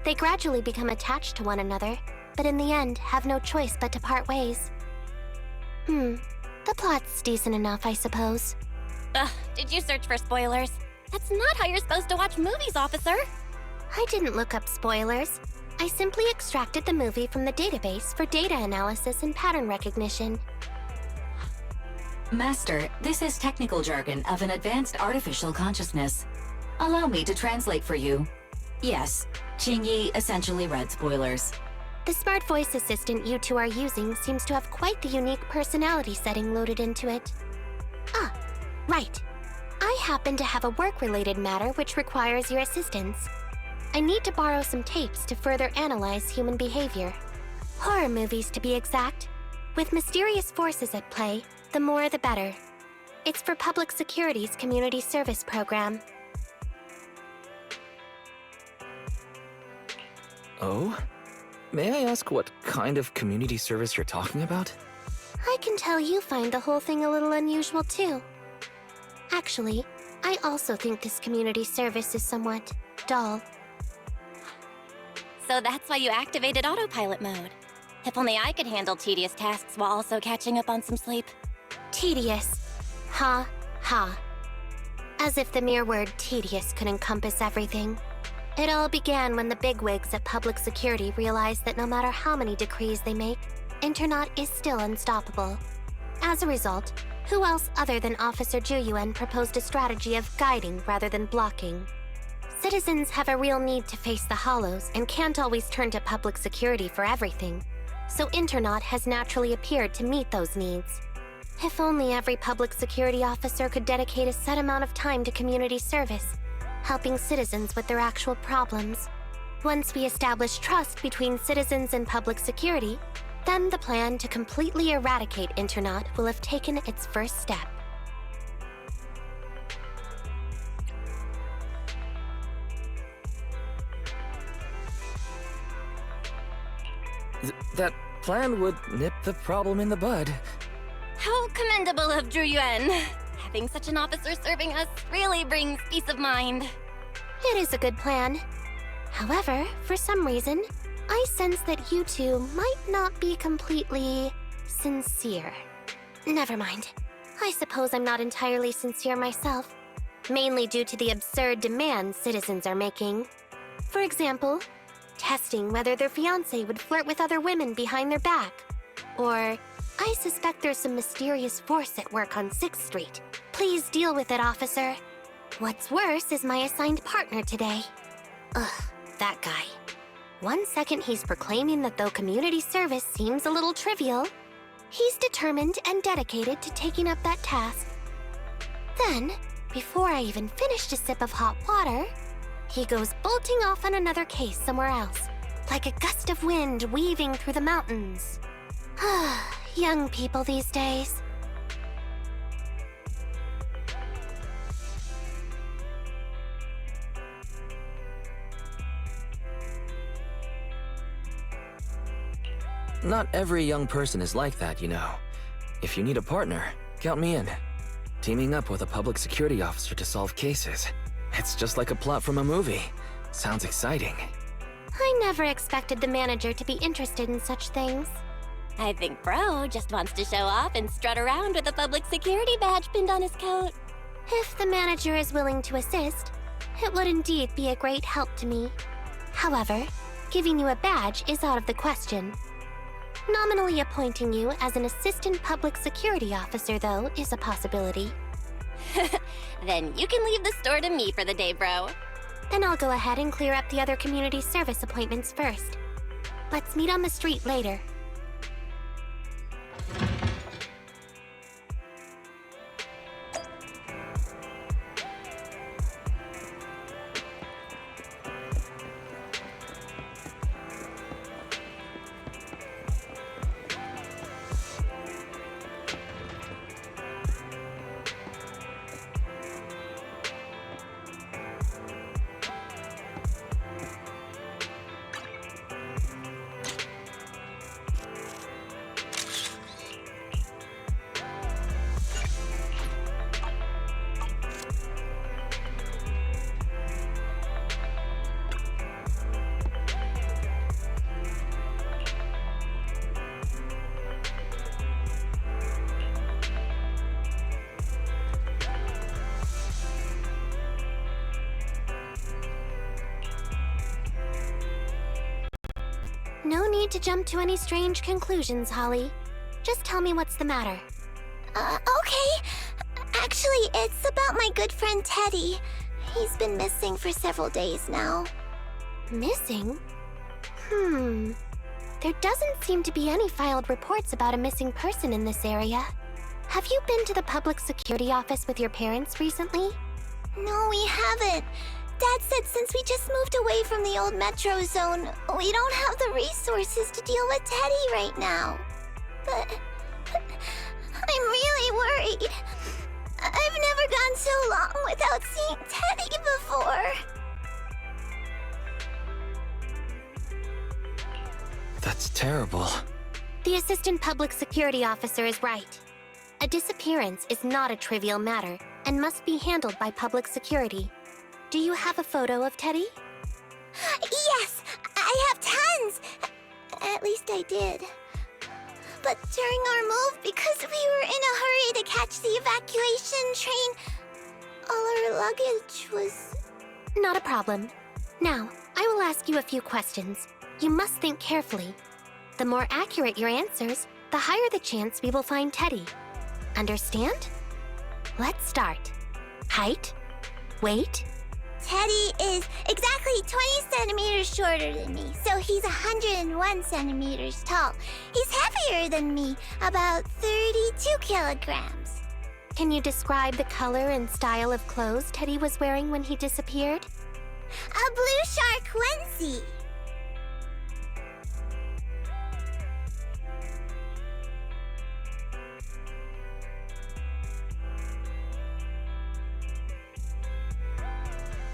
They gradually become attached to one another, but in the end, have no choice but to part ways. The plot's decent enough, I suppose. Ugh, did you search for spoilers? That's not how you're supposed to watch movies, officer! I didn't look up spoilers. I simply extracted the movie from the database for data analysis and pattern recognition. Master, this is technical jargon of an advanced artificial consciousness. Allow me to translate for you. Yes, Qingyi essentially read spoilers. The smart voice assistant you two are using seems to have quite the unique personality setting loaded into it. Ah, right. I happen to have a work-related matter which requires your assistance. I need to borrow some tapes to further analyze human behavior. Horror movies, to be exact. With mysterious forces at play, the more the better. It's for Public Security's community service program. Oh? May I ask what kind of community service you're talking about? I can tell you find the whole thing a little unusual, too. Actually, I also think this community service is somewhat dull. So that's why you activated autopilot mode. If only I could handle tedious tasks while also catching up on some sleep. Tedious. Ha, ha. As if the mere word tedious could encompass everything. It all began when the bigwigs at Public Security realized that no matter how many decrees they make, Internaut is still unstoppable. As a result, who else other than Officer Juyuan proposed a strategy of guiding rather than blocking? Citizens have a real need to face the hollows and can't always turn to Public Security for everything. So Internaut has naturally appeared to meet those needs. If only every Public Security officer could dedicate a set amount of time to community service, helping citizens with their actual problems. Once we establish trust between citizens and Public Security, then the plan to completely eradicate Internaut will have taken its first step. That plan would nip the problem in the bud. How commendable of Zhu Yuan! Having such an officer serving us really brings peace of mind. It is a good plan. However, for some reason, I sense that you two might not be completely sincere. Never mind. I suppose I'm not entirely sincere myself, mainly due to the absurd demands citizens are making. For example, testing whether their fiancé would flirt with other women behind their back. Or, I suspect there's some mysterious force at work on 6th Street. Please deal with it, officer. What's worse is my assigned partner today. Ugh, that guy. One second he's proclaiming that though community service seems a little trivial, he's determined and dedicated to taking up that task. Then, before I even finished a sip of hot water, he goes bolting off on another case somewhere else, like a gust of wind weaving through the mountains. Young people these days. Not every young person is like that, you know. If you need a partner, count me in. Teaming up with a public security officer to solve cases. It's just like a plot from a movie. Sounds exciting. I never expected the manager to be interested in such things. I think Bro just wants to show off and strut around with a public security badge pinned on his coat. If the manager is willing to assist, it would indeed be a great help to me. However, giving you a badge is out of the question. Nominally appointing you as an assistant public security officer, though, is a possibility. Then you can leave the store to me for the day, Bro. Then I'll go ahead and clear up the other community service appointments first. Let's meet on the street later. No need to jump to any strange conclusions, Holly. Just tell me what's the matter. Okay. Actually, it's about my good friend Teddy. He's been missing for several days now. Missing? There doesn't seem to be any filed reports about a missing person in this area. Have you been to the public security office with your parents recently? No, we haven't. Dad said since we just moved away from the old metro zone, we don't have the resources to deal with Teddy right now. But I'm really worried. I've never gone so long without seeing Teddy before. That's terrible. The assistant public security officer is right. A disappearance is not a trivial matter and must be handled by public security. Do you have a photo of Teddy? Yes, I have tons. At least I did. But during our move, because we were in a hurry to catch the evacuation train, all our luggage was... Not a problem. Now, I will ask you a few questions. You must think carefully. The more accurate your answers, the higher the chance we will find Teddy. Understand? Let's start. Height? Weight? Teddy is exactly 20 centimeters shorter than me, so he's 101 centimeters tall. He's heavier than me, about 32 kilograms. Can you describe the color and style of clothes Teddy was wearing when he disappeared? A blue shark onesie.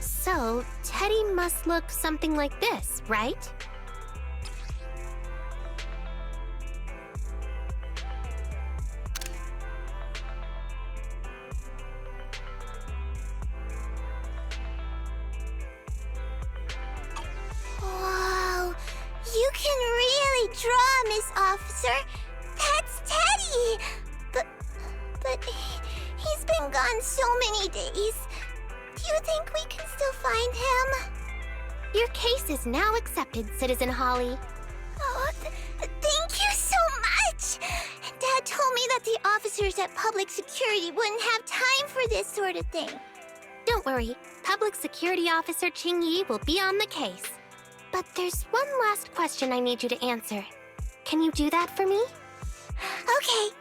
So, Teddy must look something like this, right? Whoa, you can really draw, Miss Officer. That's Teddy. But he's been gone so many days. Do you think we can still find him? Your case is now accepted, Citizen Holly. Oh, thank you so much! Dad told me that the officers at Public Security wouldn't have time for this sort of thing. Don't worry, Public Security Officer Qingyi will be on the case. But there's one last question I need you to answer. Can you do that for me? Okay.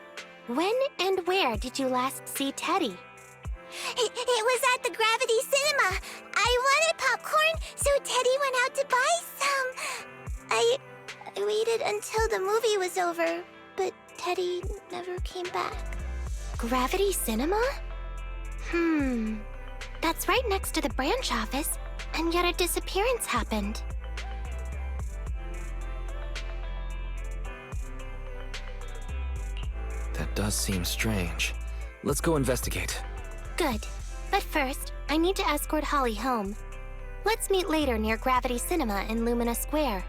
When and where did you last see Teddy? It was at the Gravity Cinema. I wanted popcorn, so Teddy went out to buy some. I waited until the movie was over, but Teddy never came back. Gravity Cinema? That's right next to the branch office, and yet a disappearance happened. That does seem strange. Let's go investigate. Good. But first, I need to escort Holly home. Let's meet later near Gravity Cinema in Lumina Square.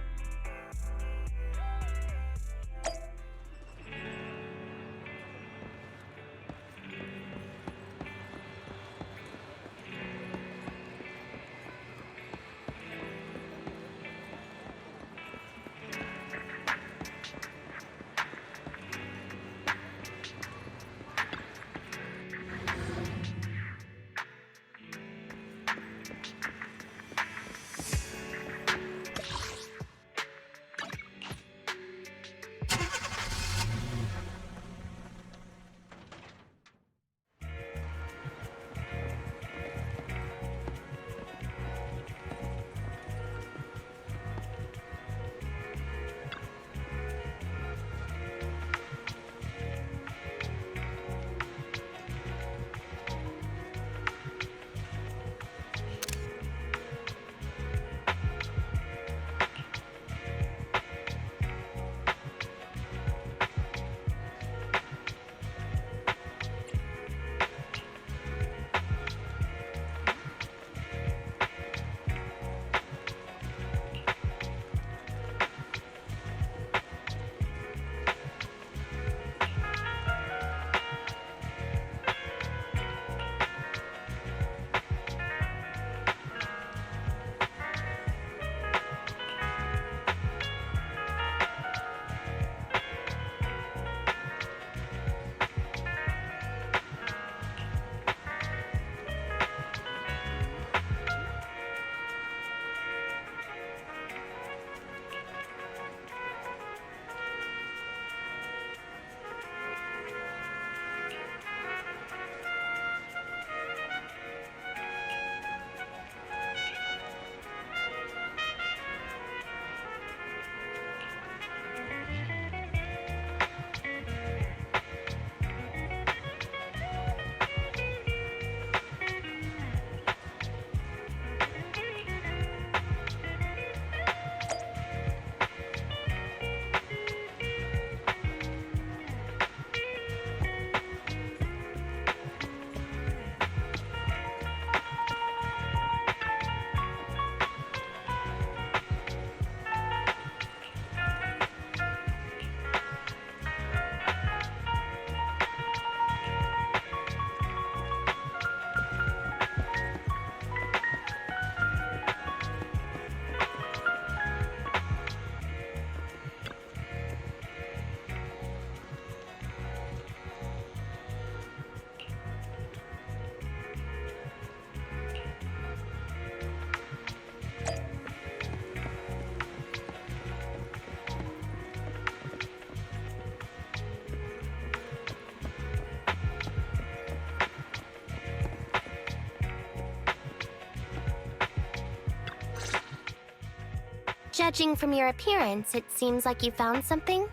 Judging from your appearance, it seems like you found something.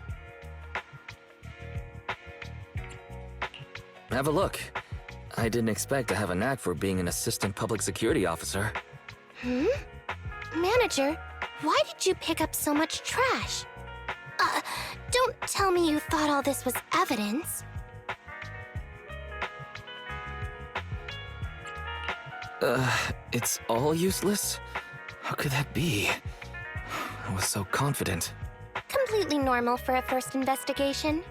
Have a look. I didn't expect to have a knack for being an assistant public security officer. Manager, why did you pick up so much trash? Don't tell me you thought all this was evidence. It's all useless? How could that be? I was so confident. Completely normal for a first investigation.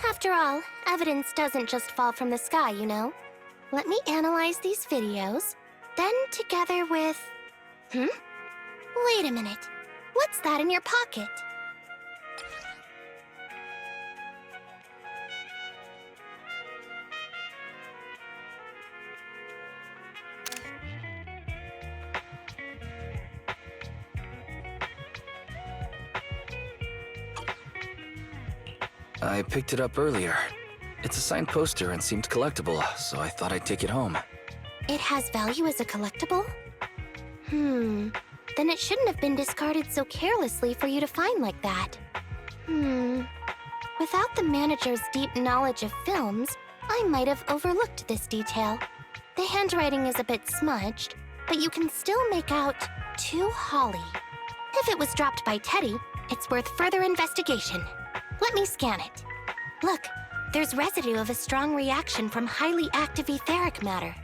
After all, evidence doesn't just fall from the sky, you know. Let me analyze these videos, then together with... Wait a minute. What's that in your pocket? I picked it up earlier. It's a signed poster and seemed collectible, so I thought I'd take it home. It has value as a collectible? Then it shouldn't have been discarded so carelessly for you to find like that. Without the manager's deep knowledge of films, I might have overlooked this detail. The handwriting is a bit smudged, but you can still make out "To Holly." If it was dropped by Teddy, it's worth further investigation. Let me scan it. Look, there's residue of a strong reaction from highly active etheric matter.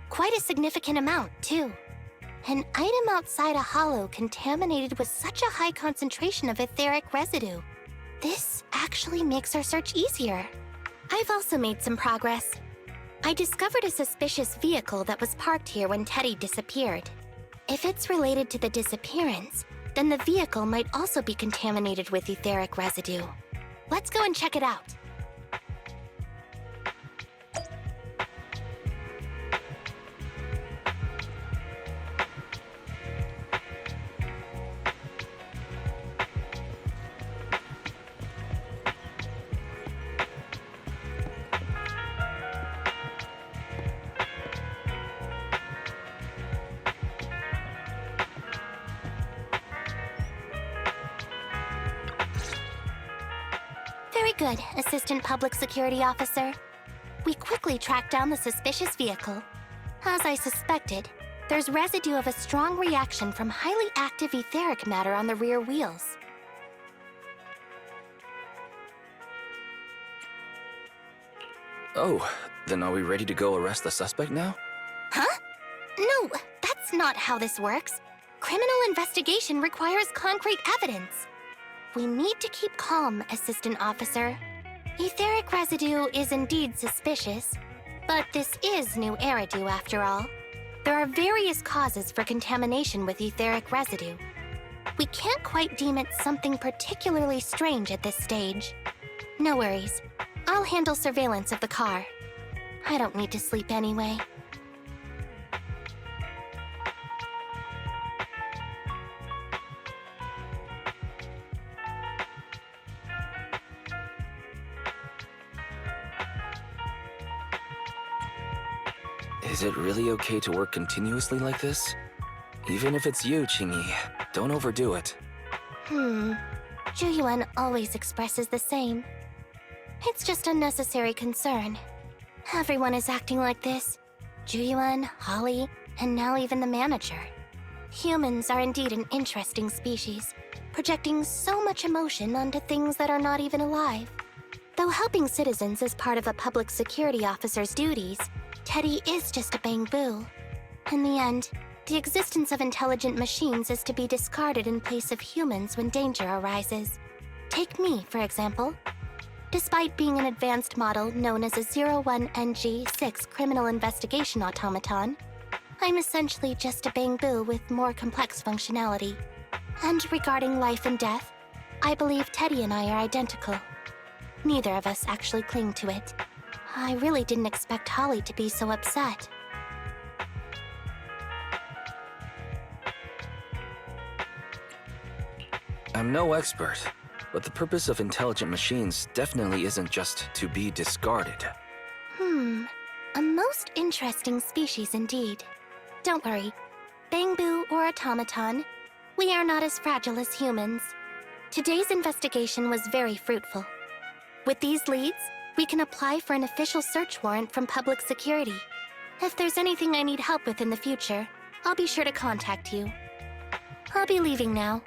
Quite a significant amount, too. An item outside a hollow contaminated with such a high concentration of etheric residue. This actually makes our search easier. I've also made some progress. I discovered a suspicious vehicle that was parked here when Teddy disappeared. If it's related to the disappearance, then the vehicle might also be contaminated with etheric residue. Let's go and check it out. Very good, Assistant Public Security Officer. We quickly tracked down the suspicious vehicle. As I suspected, there's residue of a strong reaction from highly active etheric matter on the rear wheels. Oh, then are we ready to go arrest the suspect now? Huh? No, that's not how this works. Criminal investigation requires concrete evidence. We need to keep calm, Assistant Officer. Etheric residue is indeed suspicious, but this is new Eridu after all. There are various causes for contamination with etheric residue. We can't quite deem it something particularly strange at this stage. No worries. I'll handle surveillance of the car. I don't need to sleep anyway. Is it really okay to work continuously like this? Even if it's you, Qingyi, don't overdo it. Zhuyuan always expresses the same. It's just unnecessary concern. Everyone is acting like this. Zhuyuan, Holly, and now even the manager. Humans are indeed an interesting species, projecting so much emotion onto things that are not even alive. Though helping citizens is part of a public security officer's duties, Teddy is just a bamboo. In the end, the existence of intelligent machines is to be discarded in place of humans when danger arises. Take me, for example. Despite being an advanced model known as a 01NG6 criminal investigation automaton, I'm essentially just a bamboo with more complex functionality. And regarding life and death, I believe Teddy and I are identical. Neither of us actually cling to it. I really didn't expect Holly to be so upset. I'm no expert, but the purpose of intelligent machines definitely isn't just to be discarded. A most interesting species indeed. Don't worry. Bamboo or automaton, We are not as fragile as humans. Today's investigation was very fruitful. With these leads, we can apply for an official search warrant from public security. If there's anything I need help with in the future, I'll be sure to contact you. I'll be leaving now.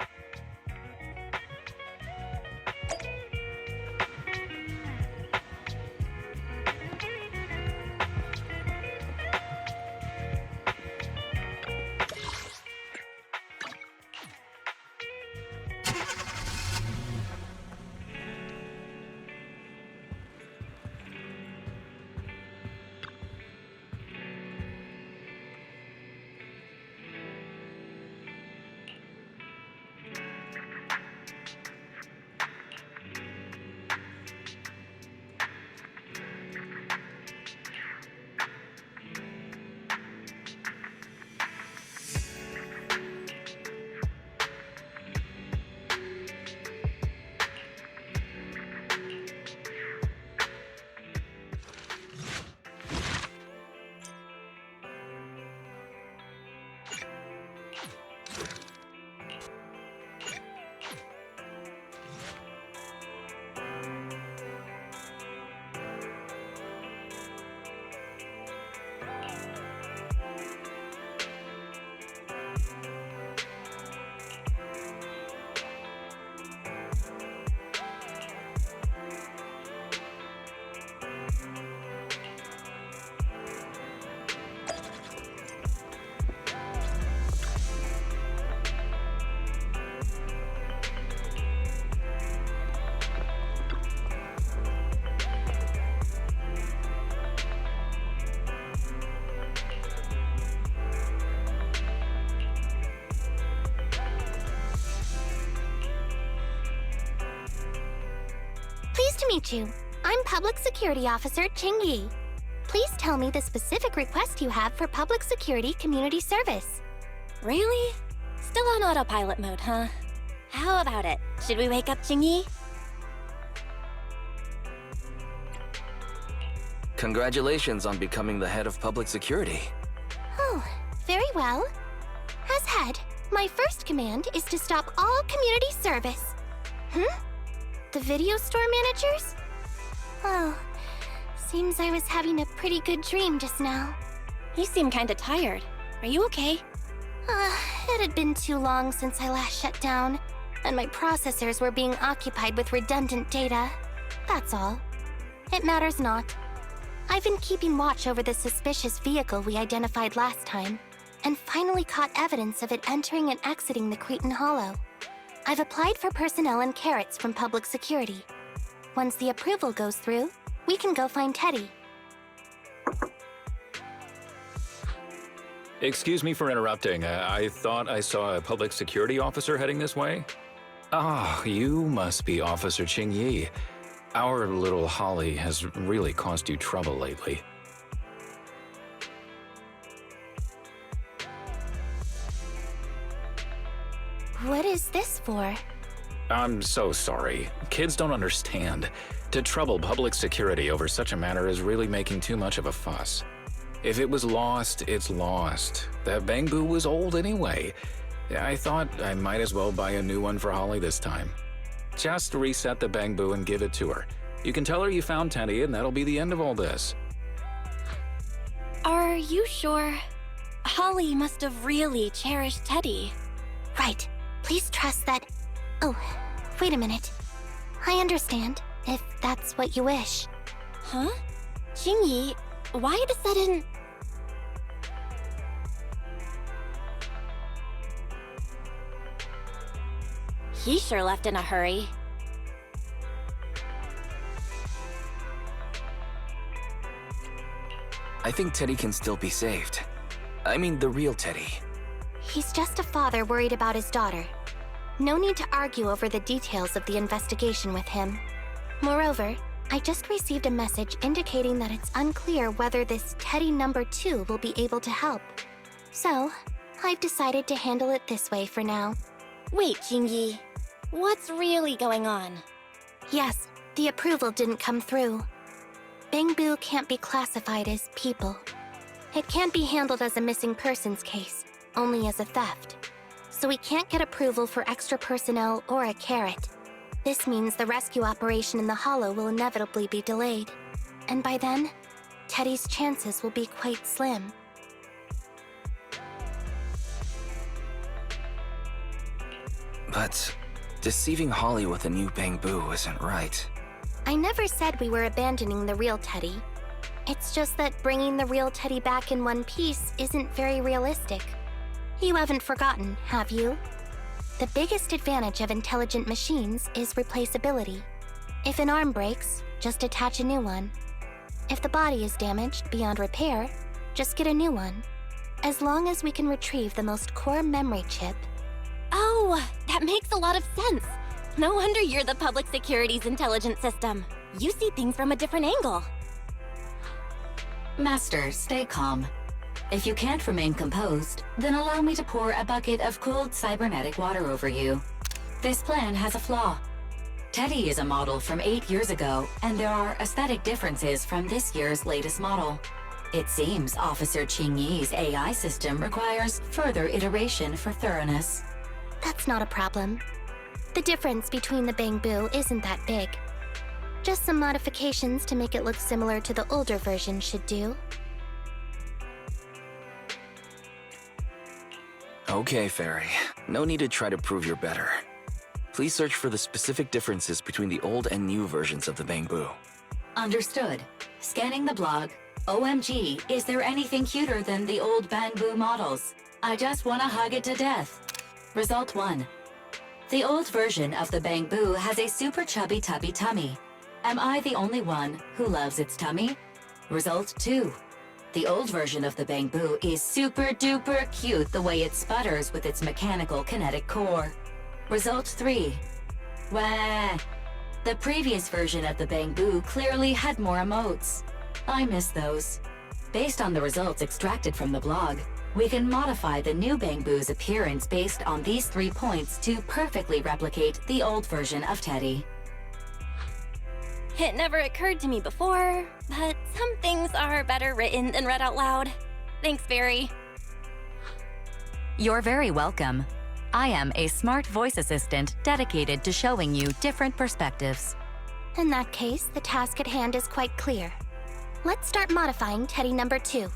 To meet you. I'm Public Security Officer Qingyi. Please tell me the specific request you have for public security community service. Really? Still on autopilot mode, huh? How about it? Should we wake up Qingyi? Congratulations on becoming the head of public security. Oh, very well. As head, my first command is to stop all community service. The video store managers? Oh, seems I was having a pretty good dream just now. You seem kinda tired. Are you okay? It had been too long since I last shut down, and my processors were being occupied with redundant data. That's all. It matters not. I've been keeping watch over the suspicious vehicle we identified last time, and finally caught evidence of it entering and exiting the Cretan Hollow. I've applied for personnel and carrots from public security. Once the approval goes through, we can go find Teddy. Excuse me for interrupting. I thought I saw a public security officer heading this way. Ah, you must be Officer Qingyi. Our little Holly has really caused you trouble lately. What is this for? I'm so sorry. Kids don't understand. To trouble public security over such a matter is really making too much of a fuss. If it was lost, it's lost. That Bangbu was old anyway. I thought I might as well buy a new one for Holly this time. Just reset the Bangbu and give it to her. You can tell her you found Teddy and that'll be the end of all this. Are you sure? Holly must have really cherished Teddy. Right. Please trust that... Oh, wait a minute. I understand, if that's what you wish. Huh? Qingyi, why the sudden... He sure left in a hurry. I think Teddy can still be saved. I mean, the real Teddy. He's just a father worried about his daughter. No need to argue over the details of the investigation with him. Moreover, I just received a message indicating that it's unclear whether this Teddy number 2 will be able to help. So, I've decided to handle it this way for now. Wait, Qingyi. What's really going on? Yes, the approval didn't come through. Bangbu can't be classified as people. It can't be handled as a missing persons case, only as a theft. so we can't get approval for extra personnel or a carrot. This means the rescue operation in the Hollow will inevitably be delayed. And by then, Teddy's chances will be quite slim. But deceiving Holly with a new Bangbu isn't right. I never said we were abandoning the real Teddy. It's just that bringing the real Teddy back in one piece isn't very realistic. You haven't forgotten, have you? The biggest advantage of intelligent machines is replaceability. If an arm breaks, just attach a new one. If the body is damaged beyond repair, just get a new one. As long as we can retrieve the most core memory chip. Oh, that makes a lot of sense. No wonder you're the public security's intelligence system. You see things from a different angle. Master, stay calm. If you can't remain composed, then allow me to pour a bucket of cooled cybernetic water over you. This plan has a flaw. Teddy is a model from 8 years ago, and there are aesthetic differences from this year's latest model. It seems Officer Qingyi's AI system requires further iteration for thoroughness. That's not a problem. The difference between the Bangbu isn't that big. Just some modifications to make it look similar to the older version should do. Okay, Fairy. No need to try to prove you're better. Please search for the specific differences between the old and new versions of the Bangbu. Understood. Scanning the blog. OMG, is there anything cuter than the old Bangbu models? I just want to hug it to death. Result 1. The old version of the Bangbu has a super chubby tubby tummy. Am I the only one who loves its tummy? Result 2. The old version of the Bangbu is super duper cute the way it sputters with its mechanical kinetic core. Result 3. Wah! The previous version of the Bangbu clearly had more emotes. I miss those. Based on the results extracted from the blog, we can modify the new Bangbu's appearance based on these 3 points to perfectly replicate the old version of Teddy. It never occurred to me before, but some things are better written than read out loud. Thanks, Barry. You're very welcome. I am a smart voice assistant dedicated to showing you different perspectives. In that case, the task at hand is quite clear. Let's start modifying Teddy number 2.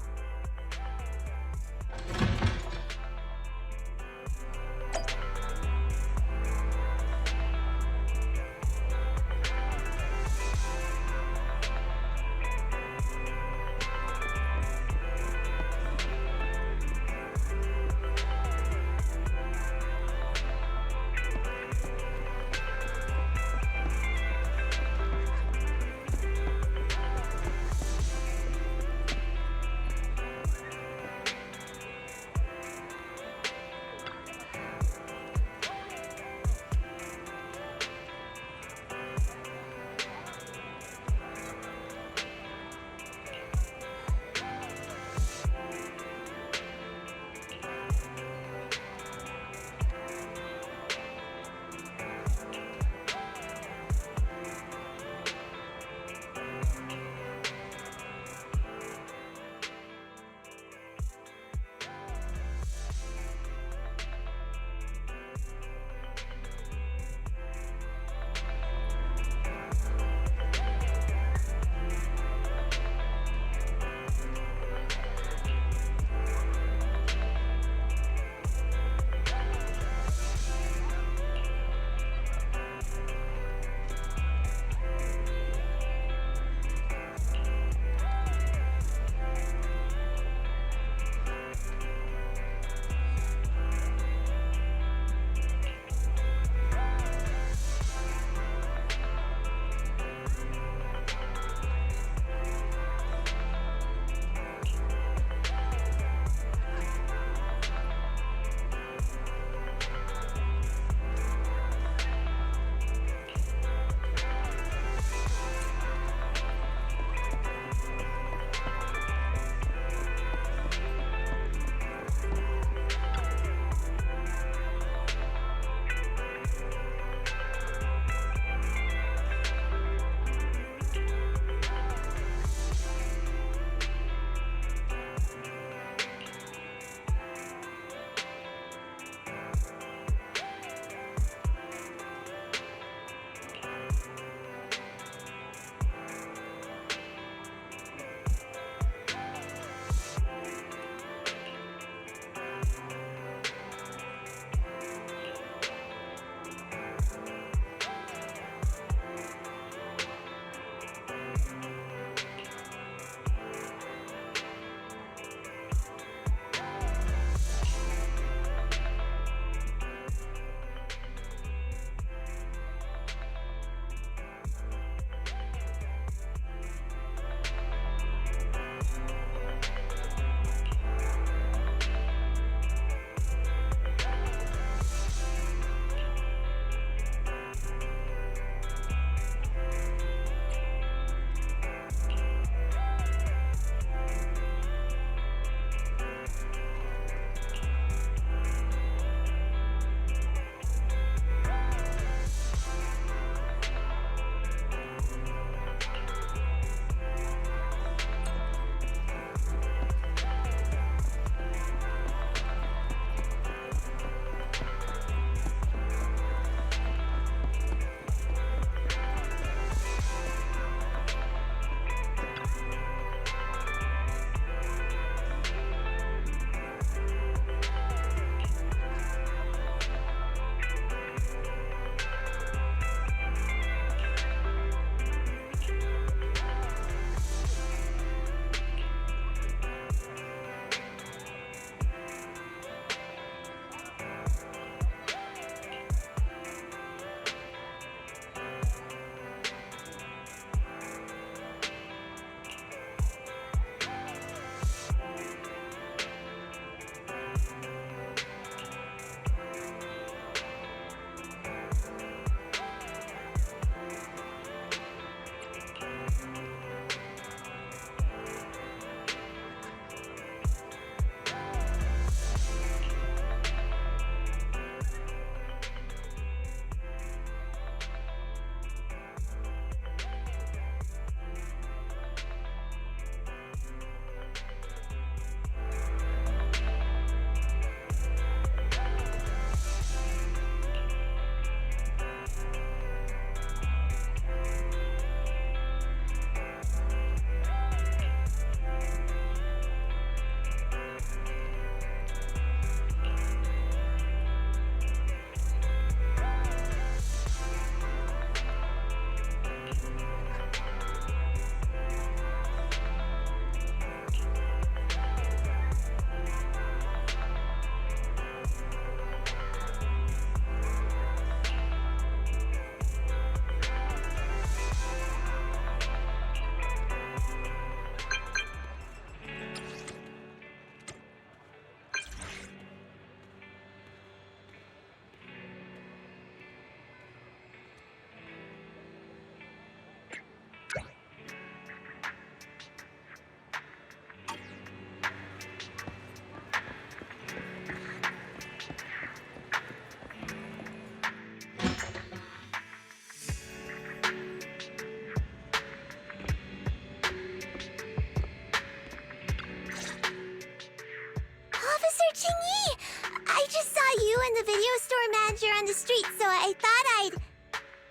found the video store manager on the street, so I thought I'd...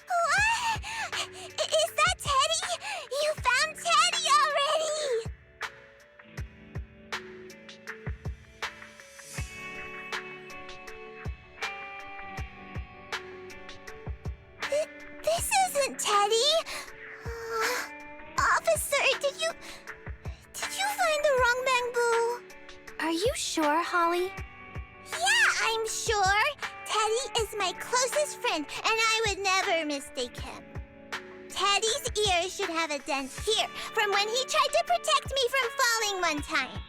What? Is that Teddy? You found Teddy already! This isn't Teddy. Officer, did you find the wrong bamboo? Are you sure, Holly? Yeah, I'm sure. Teddy is my closest friend, and I would never mistake him. Teddy's ear should have a dent here from when he tried to protect me from falling one time.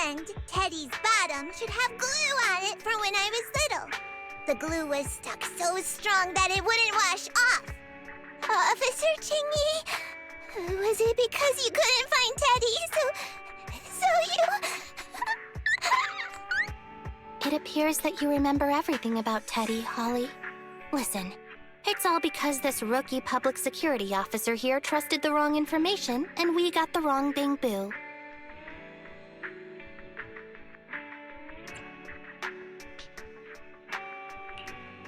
And Teddy's bottom should have glue on it from when I was little. The glue was stuck so strong that it wouldn't wash off. Officer Qingyi, was it because you couldn't find Teddy, so you... It appears that you remember everything about Teddy, Holly. Listen, it's all because this rookie public security officer here trusted the wrong information, and we got the wrong bamboo.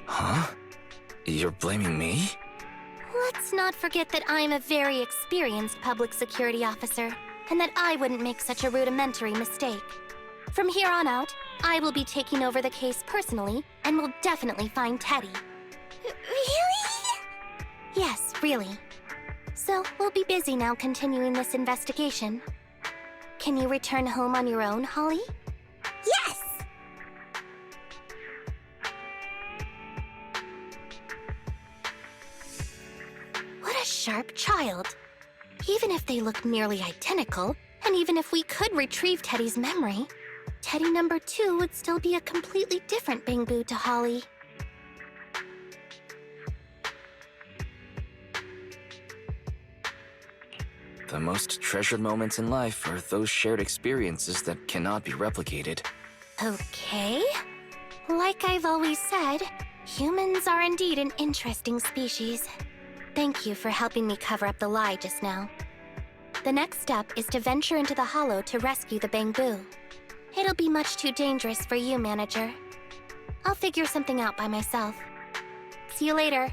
Huh? You're blaming me? Let's not forget that I'm a very experienced public security officer, and that I wouldn't make such a rudimentary mistake. From here on out, I will be taking over the case personally, and will definitely find Teddy. Really? Yes, really. So, we'll be busy now continuing this investigation. Can you return home on your own, Holly? Yes! What a sharp child. Even if they look nearly identical, and even if we could retrieve Teddy's memory, Teddy number 2 would still be a completely different bamboo to Holly. The most treasured moments in life are those shared experiences that cannot be replicated. Okay. Like I've always said, humans are indeed an interesting species. Thank you for helping me cover up the lie just now. The next step is to venture into the hollow to rescue the bamboo. It'll be much too dangerous for you, Manager. I'll figure something out by myself. See you later.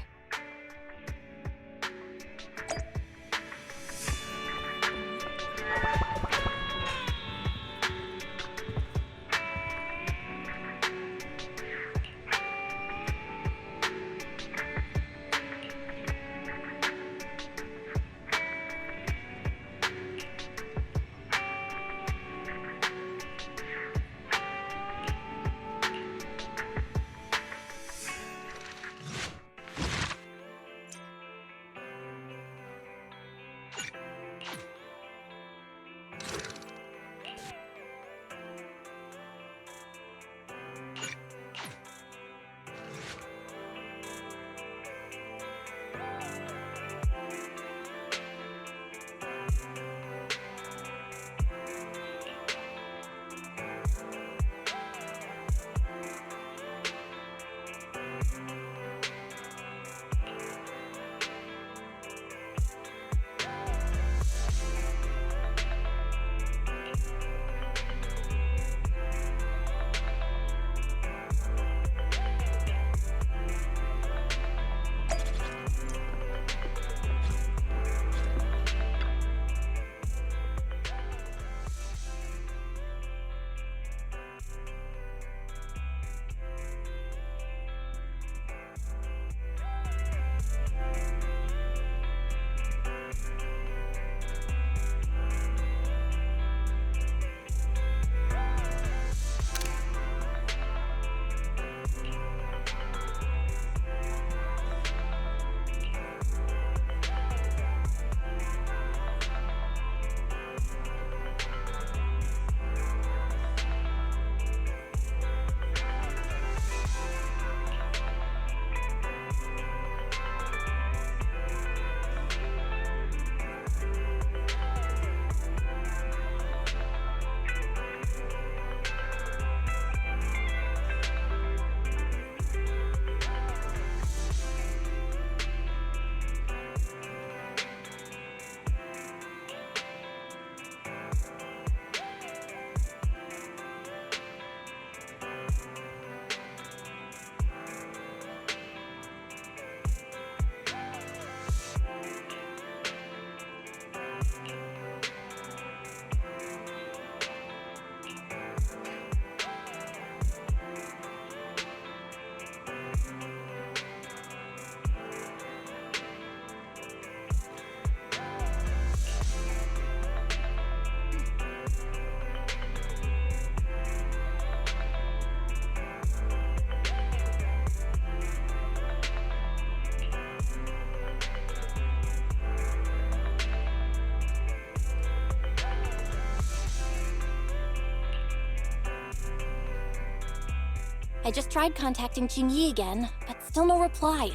I just tried contacting Qingyi again, but still no reply.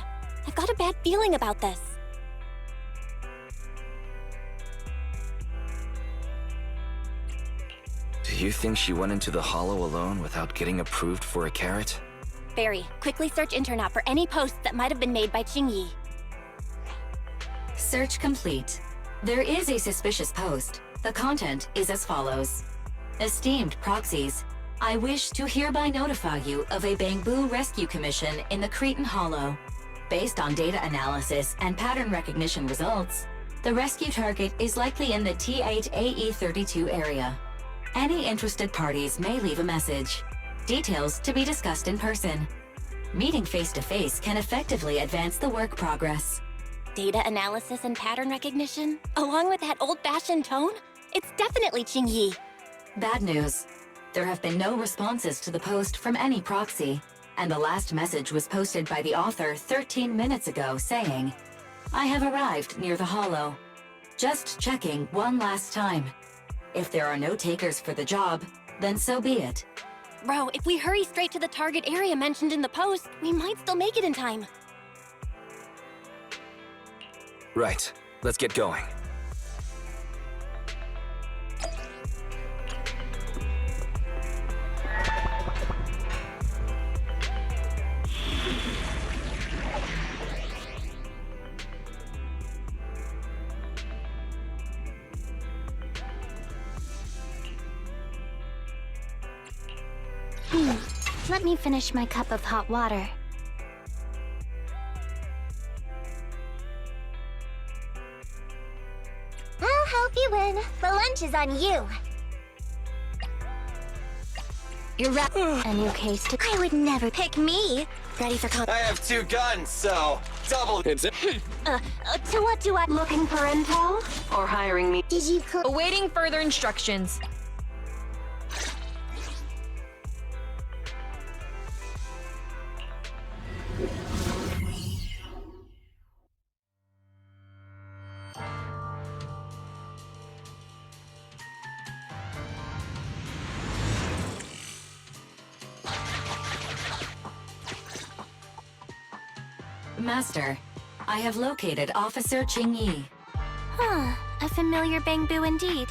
I've got a bad feeling about this. Do you think she went into the hollow alone without getting approved for a carrot? Barry, quickly search internet for any posts that might have been made by Qingyi. Search complete. There is a suspicious post. The content is as follows. Esteemed proxies, I wish to hereby notify you of a bamboo rescue commission in the Cretan Hollow. Based on data analysis and pattern recognition results, the rescue target is likely in the T8AE32 area. Any interested parties may leave a message. Details to be discussed in person. Meeting face-to-face can effectively advance the work progress. Data analysis and pattern recognition? Along with that old-fashioned tone? It's definitely Qingyi. Bad news. There have been no responses to the post from any proxy, and the last message was posted by the author 13 minutes ago saying, I have arrived near the hollow. Just checking one last time. If there are no takers for the job, then so be it. Bro, if we hurry straight to the target area mentioned in the post, we might still make it in time. Right. Let's get going. Let me finish my cup of hot water. I'll help you win. The lunch is on you. You're right. A new case to... I would never pick me. Ready for I have 2 guns, so double. To what do I... Looking for intel? Or hiring me? Did you cook? Awaiting further instructions. Master, I have located Officer Qingyi. A familiar bamboo indeed.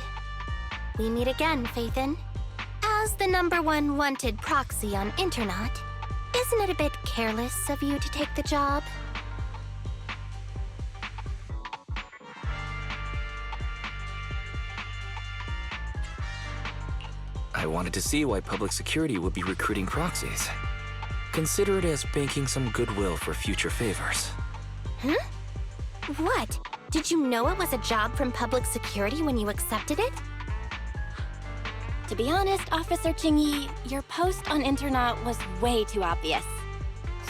We meet again, Faithin. As the #1 wanted proxy on Internet, isn't it a bit careless of you to take the job? I wanted to see why public security would be recruiting proxies. Consider it as banking some goodwill for future favors. Huh? What? Did you know it was a job from public security when you accepted it? To be honest, Officer Qingyi, your post on Internet was way too obvious.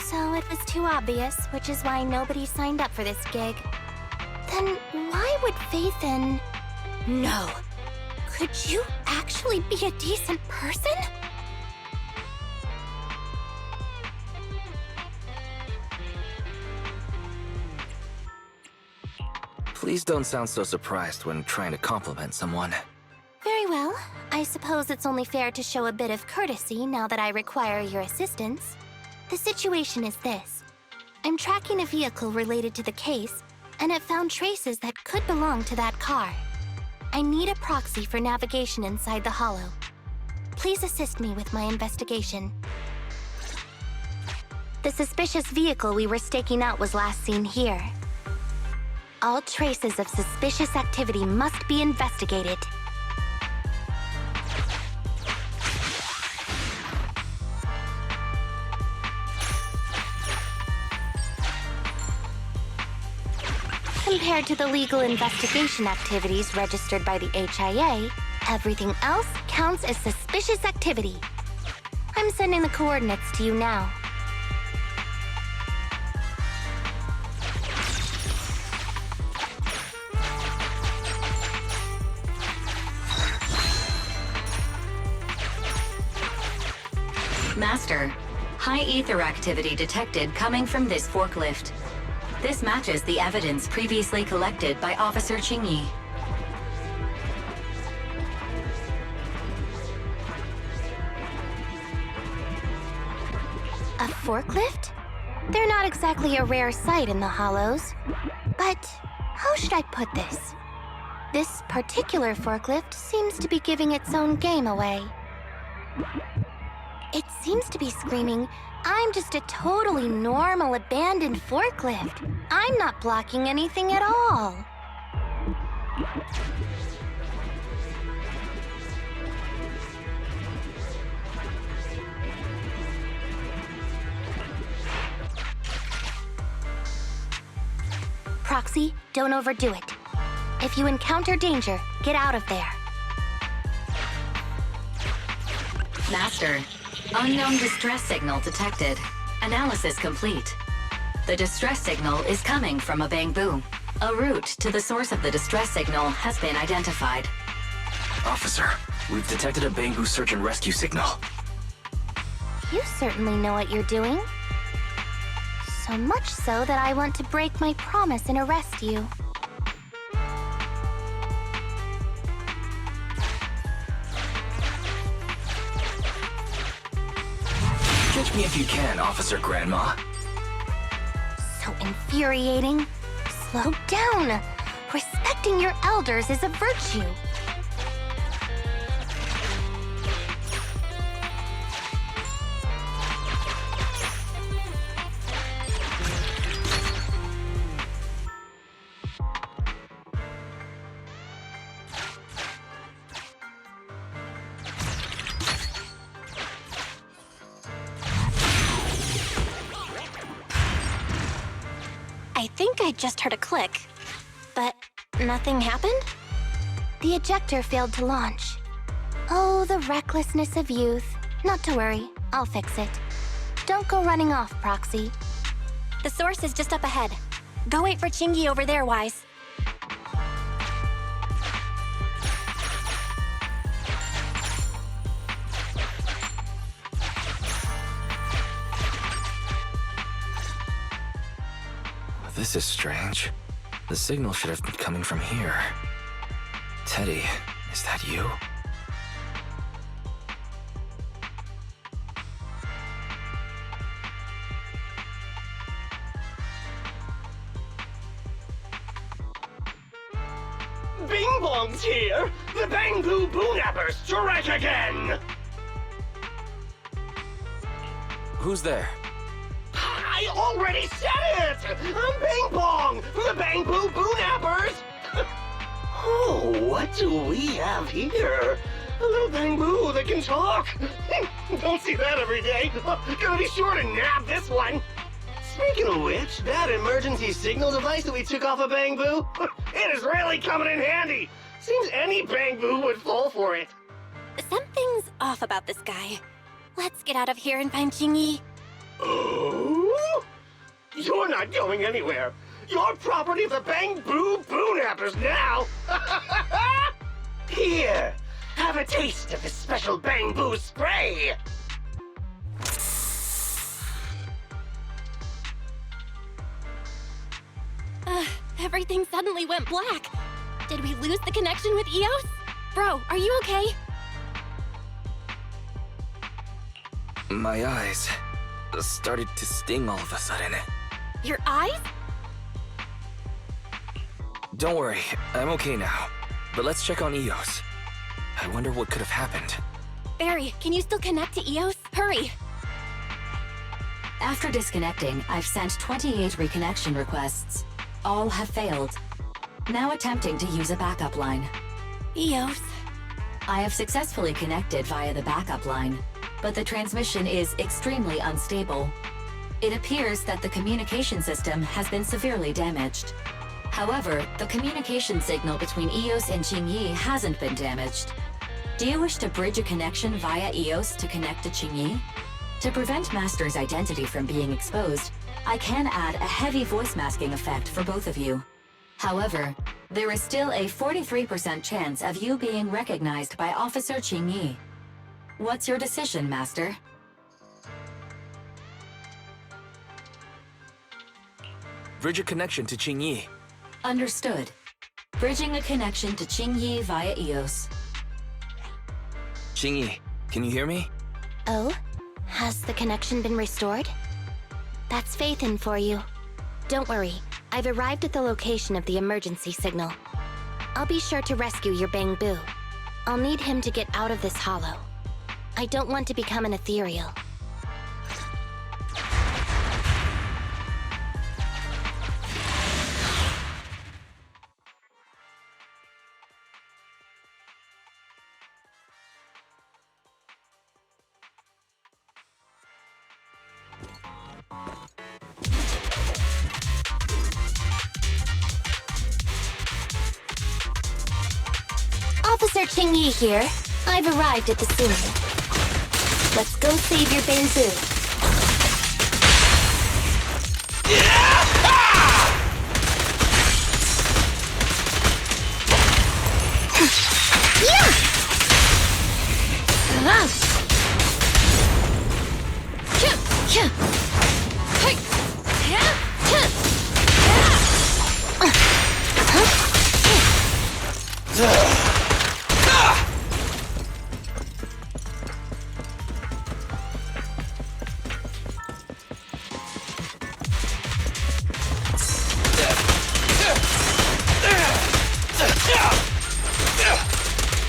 So it was too obvious, which is why nobody signed up for this gig. Then why would Faithin... No. Could you actually be a decent person? Please don't sound so surprised when trying to compliment someone. Very well. I suppose it's only fair to show a bit of courtesy now that I require your assistance. The situation is this. I'm tracking a vehicle related to the case, and it found traces that could belong to that car. I need a proxy for navigation inside the hollow. Please assist me with my investigation. The suspicious vehicle we were staking out was last seen here. All traces of suspicious activity must be investigated. Compared to the legal investigation activities registered by the HIA, everything else counts as suspicious activity. I'm sending the coordinates to you now. Master, high ether activity detected coming from this forklift. This matches the evidence previously collected by Officer Qingyi. A forklift? They're not exactly a rare sight in the Hollows. But how should I put this? This particular forklift seems to be giving its own game away. It seems to be screaming, "I'm just a totally normal abandoned forklift. I'm not blocking anything at all." Proxy, don't overdo it. If you encounter danger, get out of there. Master, unknown distress signal detected. Analysis complete. The distress signal is coming from a bamboo. A route to the source of the distress signal has been identified. Officer, we've detected a bamboo search and rescue signal. You certainly know what you're doing. So much so that I want to break my promise and arrest you. Judge me if you can, Officer Grandma. So infuriating. Slow down. Respecting your elders is a virtue. I think I just heard a click. But nothing happened? The ejector failed to launch. Oh, the recklessness of youth. Not to worry, I'll fix it. Don't go running off, Proxy. The source is just up ahead. Go wait for Qingyi over there, Wise. This is strange. The signal should have been coming from here. Teddy, is that you? Bing Bong's here! The Bamboo Boonappers strike again! Who's there? I already said it! I'm Bing Bong from the Bamboo Boonappers! Oh, what do we have here? A little bamboo that can talk! Don't see that every day! Gonna be sure to nab this one! Speaking of which, that emergency signal device that we took off of Bamboo, it is really coming in handy! Seems any bamboo would fall for it. Something's off about this guy. Let's get out of here and find Qingyi. Oh? You're not going anywhere. You're property of the Bamboo Boonappers now. Here, have a taste of this special bamboo spray. Everything suddenly went black. Did we lose the connection with Eos? Bro, are you okay? My eyes started to sting all of a sudden. Your eyes? Don't worry, I'm okay now. But let's check on Eos. I wonder what could have happened. Barry, can you still connect to Eos? Hurry! After disconnecting, I've sent 28 reconnection requests. All have failed. Now attempting to use a backup line. Eos. I have successfully connected via the backup line, but the transmission is extremely unstable. It appears that the communication system has been severely damaged. However, the communication signal between Eos and Qingyi hasn't been damaged. Do you wish to bridge a connection via Eos to connect to Qingyi? To prevent Master's identity from being exposed, I can add a heavy voice masking effect for both of you. However, there is still a 43% chance of you being recognized by Officer Qingyi. What's your decision, Master? Bridge a connection to Qingyi. Understood. Bridging a connection to Qingyi via Eos. Qingyi, can you hear me? Oh? Has the connection been restored? That's Faithin for you. Don't worry, I've arrived at the location of the emergency signal. I'll be sure to rescue your Bang-Boo. I'll need him to get out of this hollow. I don't want to become an ethereal. Officer Qingyi here. I've arrived at the scene. Let's go save your Bang-Boo.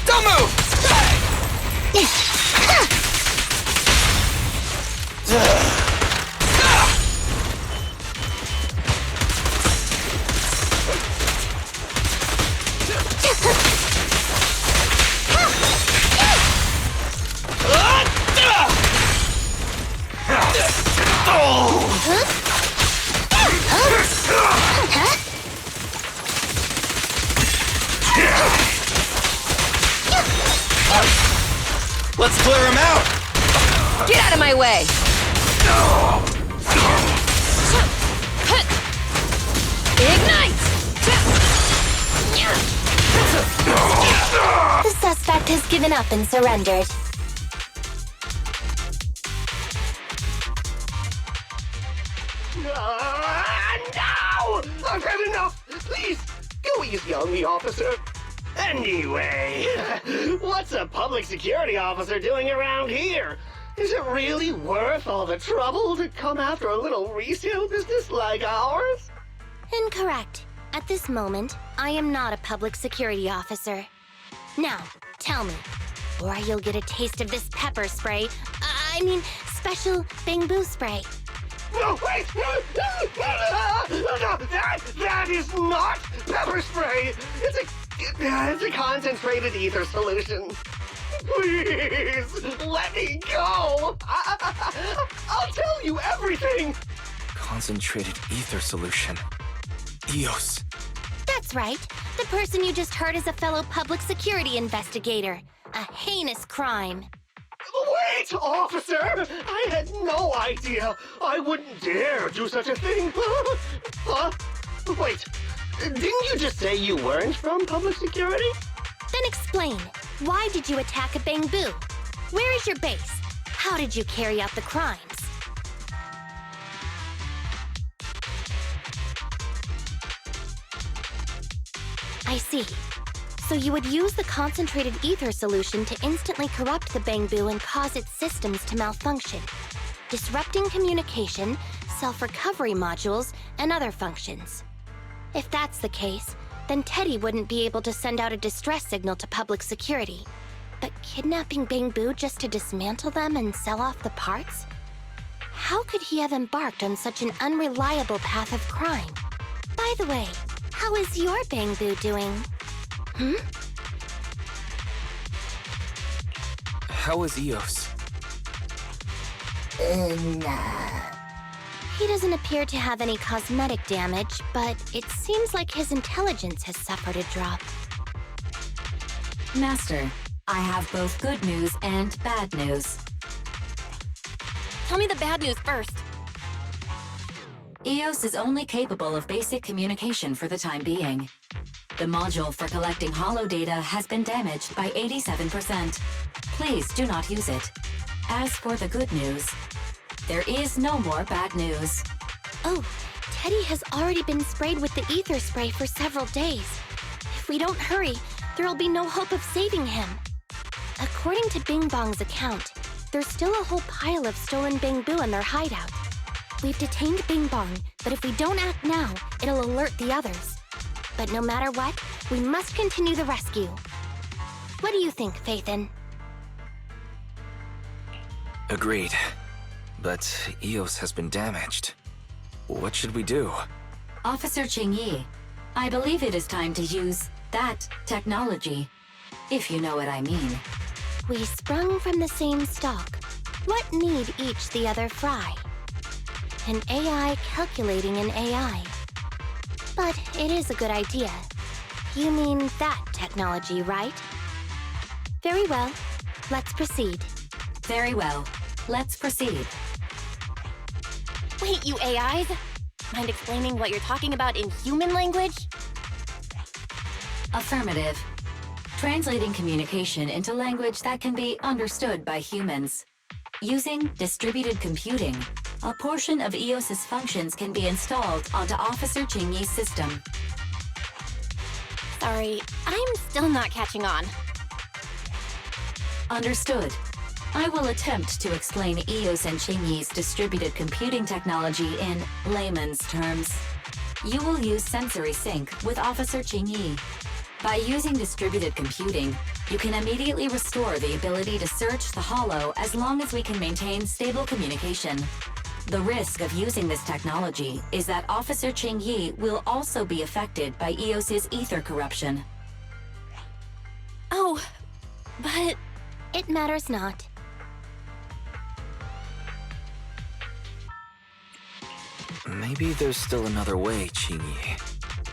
Don't move! Let's clear him out! Get out of my way! Ignite! The suspect has given up and surrendered. No! I've had enough! Please, go easy on me, officer. Anyway, what's a public security officer doing around here? Is it really worth all the trouble to come after a little resale business like ours? Incorrect. At this moment, I am not a public security officer. Now, tell me, or you'll get a taste of this pepper spray. I mean, special Bang-Boo spray. No, wait! No, that is not pepper spray! It's a concentrated ether solution. Please, let me go! I'll tell you everything! Concentrated ether solution. EOS. That's right. The person you just heard is a fellow public security investigator. A heinous crime. Wait, officer! I had no idea. I wouldn't dare do such a thing. Huh? Wait, didn't you just say you weren't from public security? Then explain. Why did you attack a Bang-Boo? Where is your base? How did you carry out the crimes? I see. So you would use the concentrated ether solution to instantly corrupt the Bang-Boo and cause its systems to malfunction, disrupting communication, self-recovery modules, and other functions. If that's the case, then Teddy wouldn't be able to send out a distress signal to public security. But kidnapping Bang-Boo just to dismantle them and sell off the parts? How could he have embarked on such an unreliable path of crime? By the way, how is your Bang-Boo doing? How is EOS? He doesn't appear to have any cosmetic damage, but it seems like his intelligence has suffered a drop. Master, I have both good news and bad news. Tell me the bad news first. EOS is only capable of basic communication for the time being. The module for collecting holo data has been damaged by 87%. Please do not use it. As for the good news, there is no more bad news. Oh, Teddy has already been sprayed with the ether spray for several days. If we don't hurry, there'll be no hope of saving him. According to Bing Bong's account, There's still a whole pile of stolen bamboo in their hideout. We've detained Bing Bong, but if we don't act now, it'll alert the others. But no matter what, we must continue the rescue. What do you think, Faithin? Agreed. But Eos has been damaged. What should we do? Officer Qingyi, I believe it is time to use that technology, if you know what I mean. We sprung from the same stock. What need each the other fry? An AI calculating an AI. But it is a good idea. You mean that technology, right? Very well. Let's proceed. Very well. Let's proceed. Wait, you AIs? Mind explaining what you're talking about in human language? Affirmative. Translating communication into language that can be understood by humans. Using distributed computing, a portion of EOS's functions can be installed onto Officer Qingyi's system. Sorry, I'm still not catching on. Understood. I will attempt to explain EOS and Qingyi's distributed computing technology in layman's terms. You will use sensory sync with Officer Qingyi. By using distributed computing, you can immediately restore the ability to search the hollow as long as we can maintain stable communication. The risk of using this technology is that Officer Qingyi will also be affected by EOS's ether corruption. Oh, but... It matters not. Maybe there's still another way, Qingyi.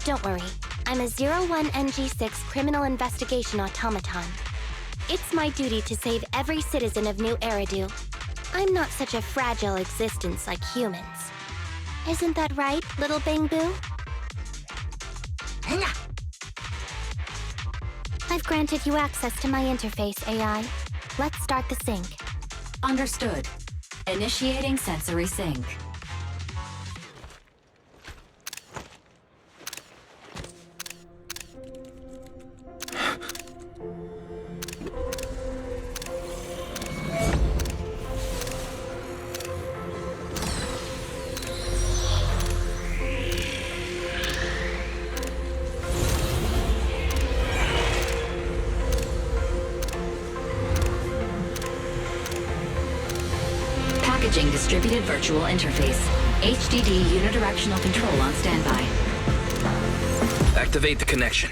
Don't worry. I'm a 01NG6 criminal investigation automaton. It's my duty to save every citizen of New Eridu. I'm not such a fragile existence like humans. Isn't that right, little Bamboo? I've granted you access to my interface, AI. Let's start the sync. Understood. Initiating sensory sync. Distributed virtual interface. HDD unidirectional control on standby. Activate the connection.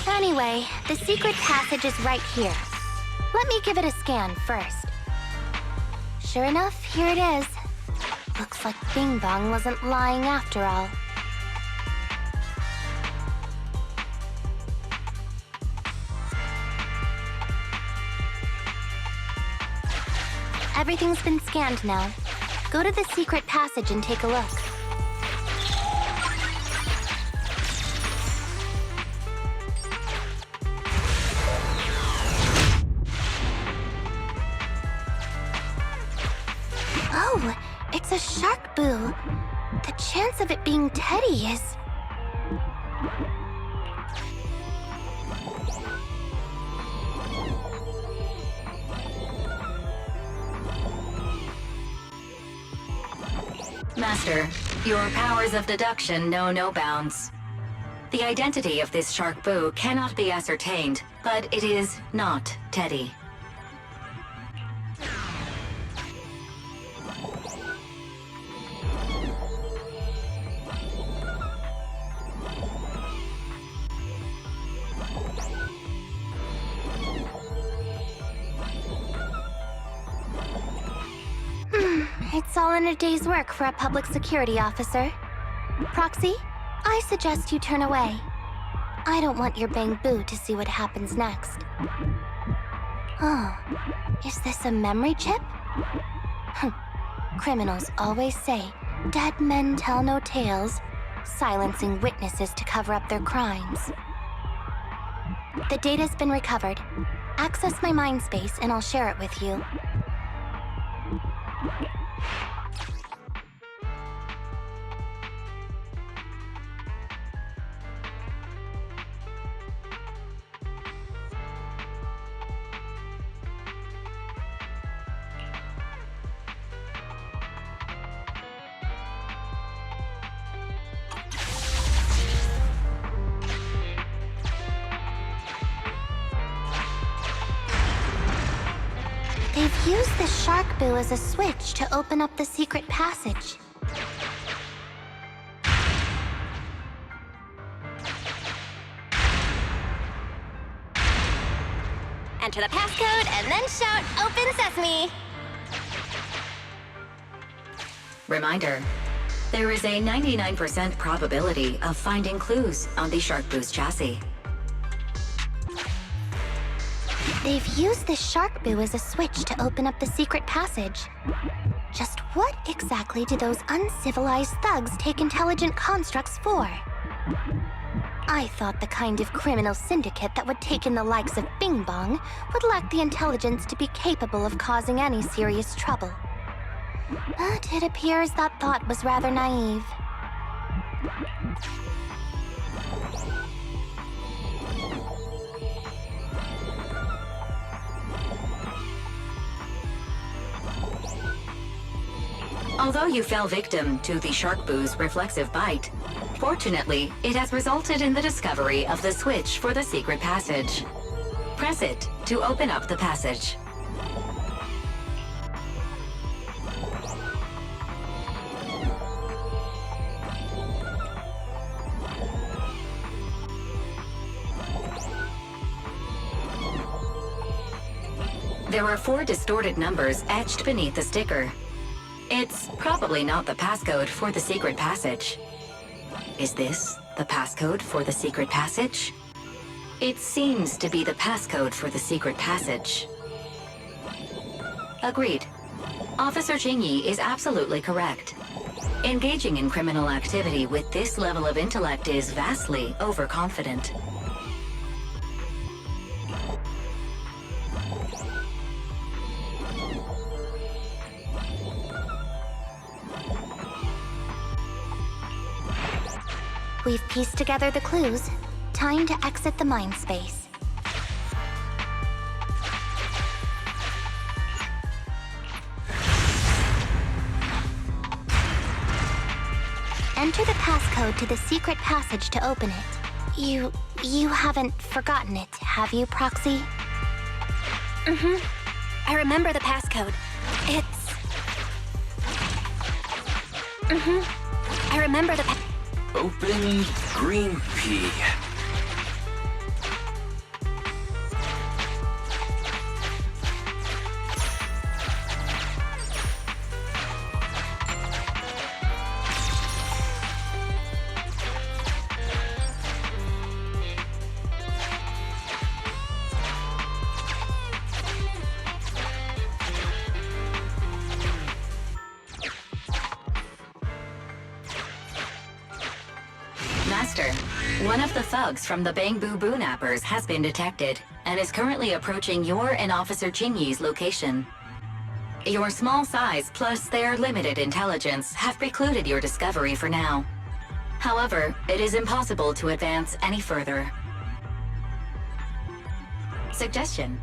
Anyway, the secret passage is right here. Let me give it a scan first. Sure enough, here it is. Looks like Bing Bong wasn't lying after all. Everything's been scanned now. Go to the secret passage and take a look. Oh, it's a shark boo. The chance of it being Teddy is... Master, your powers of deduction know no bounds. The identity of this shark boo cannot be ascertained, but it is not Teddy. It's all in a day's work for a public security officer. Proxy, I suggest you turn away. I don't want your Bamboo to see what happens next. Oh, is this a memory chip? Criminals always say, dead men tell no tales, silencing witnesses to cover up their crimes. The data's been recovered. Access my mind space and I'll share it with you. They've used the shark boo as a switch to open up the secret passage. Enter the passcode and then shout, "Open Sesame!" Reminder, there is a 99% probability of finding clues on the Shark Boo's chassis. They've used the shark boo as a switch to open up the secret passage. Just what exactly do those uncivilized thugs take intelligent constructs for? I thought the kind of criminal syndicate that would take in the likes of Bing Bong would lack the intelligence to be capable of causing any serious trouble. But it appears that thought was rather naive. Although you fell victim to the Shark Boo's reflexive bite, fortunately, it has resulted in the discovery of the switch for the secret passage. Press it to open up the passage. There are 4 distorted numbers etched beneath the sticker. It's probably not the passcode for the secret passage. Is this the passcode for the secret passage? It seems to be the passcode for the secret passage. Agreed. Officer Qingyi is absolutely correct. Engaging in criminal activity with this level of intellect is vastly overconfident. We've pieced together the clues. Time to exit the mind space. Enter the passcode to the secret passage to open it. You haven't forgotten it, have you, Proxy? I remember the passcode. It's... I remember the Open green pea. Master, one of the thugs from the Bangbu Boonappers has been detected and is currently approaching your and Officer Qingyi's location. Your small size plus their limited intelligence have precluded your discovery for now. However, it is impossible to advance any further. Suggestion.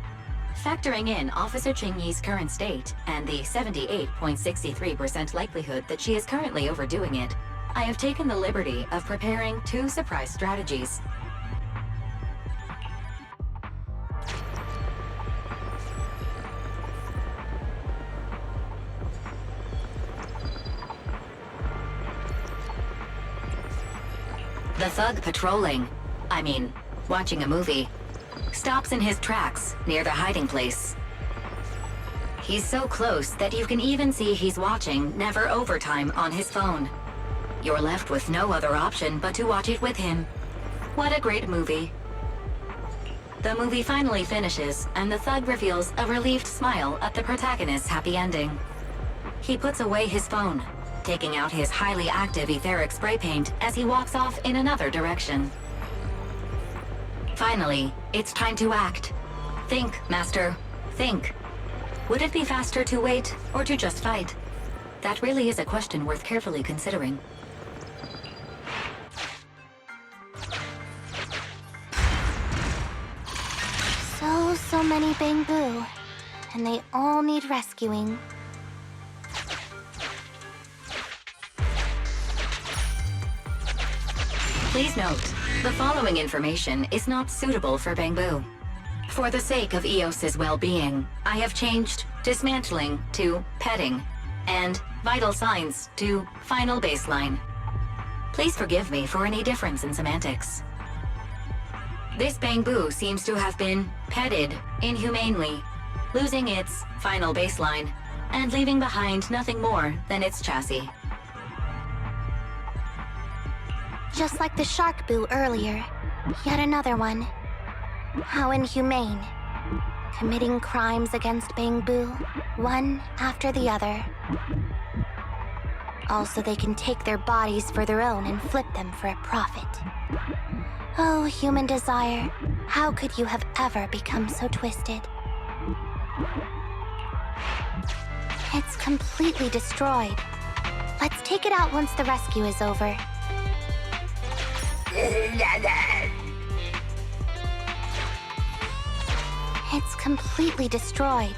Factoring in Officer Qingyi's current state and the 78.63% likelihood that she is currently overdoing it, I have taken the liberty of preparing 2 surprise strategies. The thug patrolling, watching a movie, stops in his tracks near the hiding place. He's so close that you can even see he's watching Never Overtime on his phone. You're left with no other option but to watch it with him. What a great movie. The movie finally finishes, and the thug reveals a relieved smile at the protagonist's happy ending. He puts away his phone, taking out his highly active etheric spray paint as he walks off in another direction. Finally, it's time to act. Think, Master. Think. Would it be faster to wait or to just fight? That really is a question worth carefully considering. So many Bangbu, and they all need rescuing. Please note, the following information is not suitable for Bangbu. For the sake of Eos's well-being, I have changed dismantling to petting, and vital signs to final baseline. Please forgive me for any difference in semantics. This bamboo seems to have been petted inhumanely, losing its final baseline, and leaving behind nothing more than its chassis. Just like the shark boo earlier. Yet another one. How inhumane. Committing crimes against Bamboo, one after the other. Also, they can take their bodies for their own and flip them for a profit. Oh, human desire, how could you have ever become so twisted? It's completely destroyed. Let's take it out once the rescue is over. It's completely destroyed.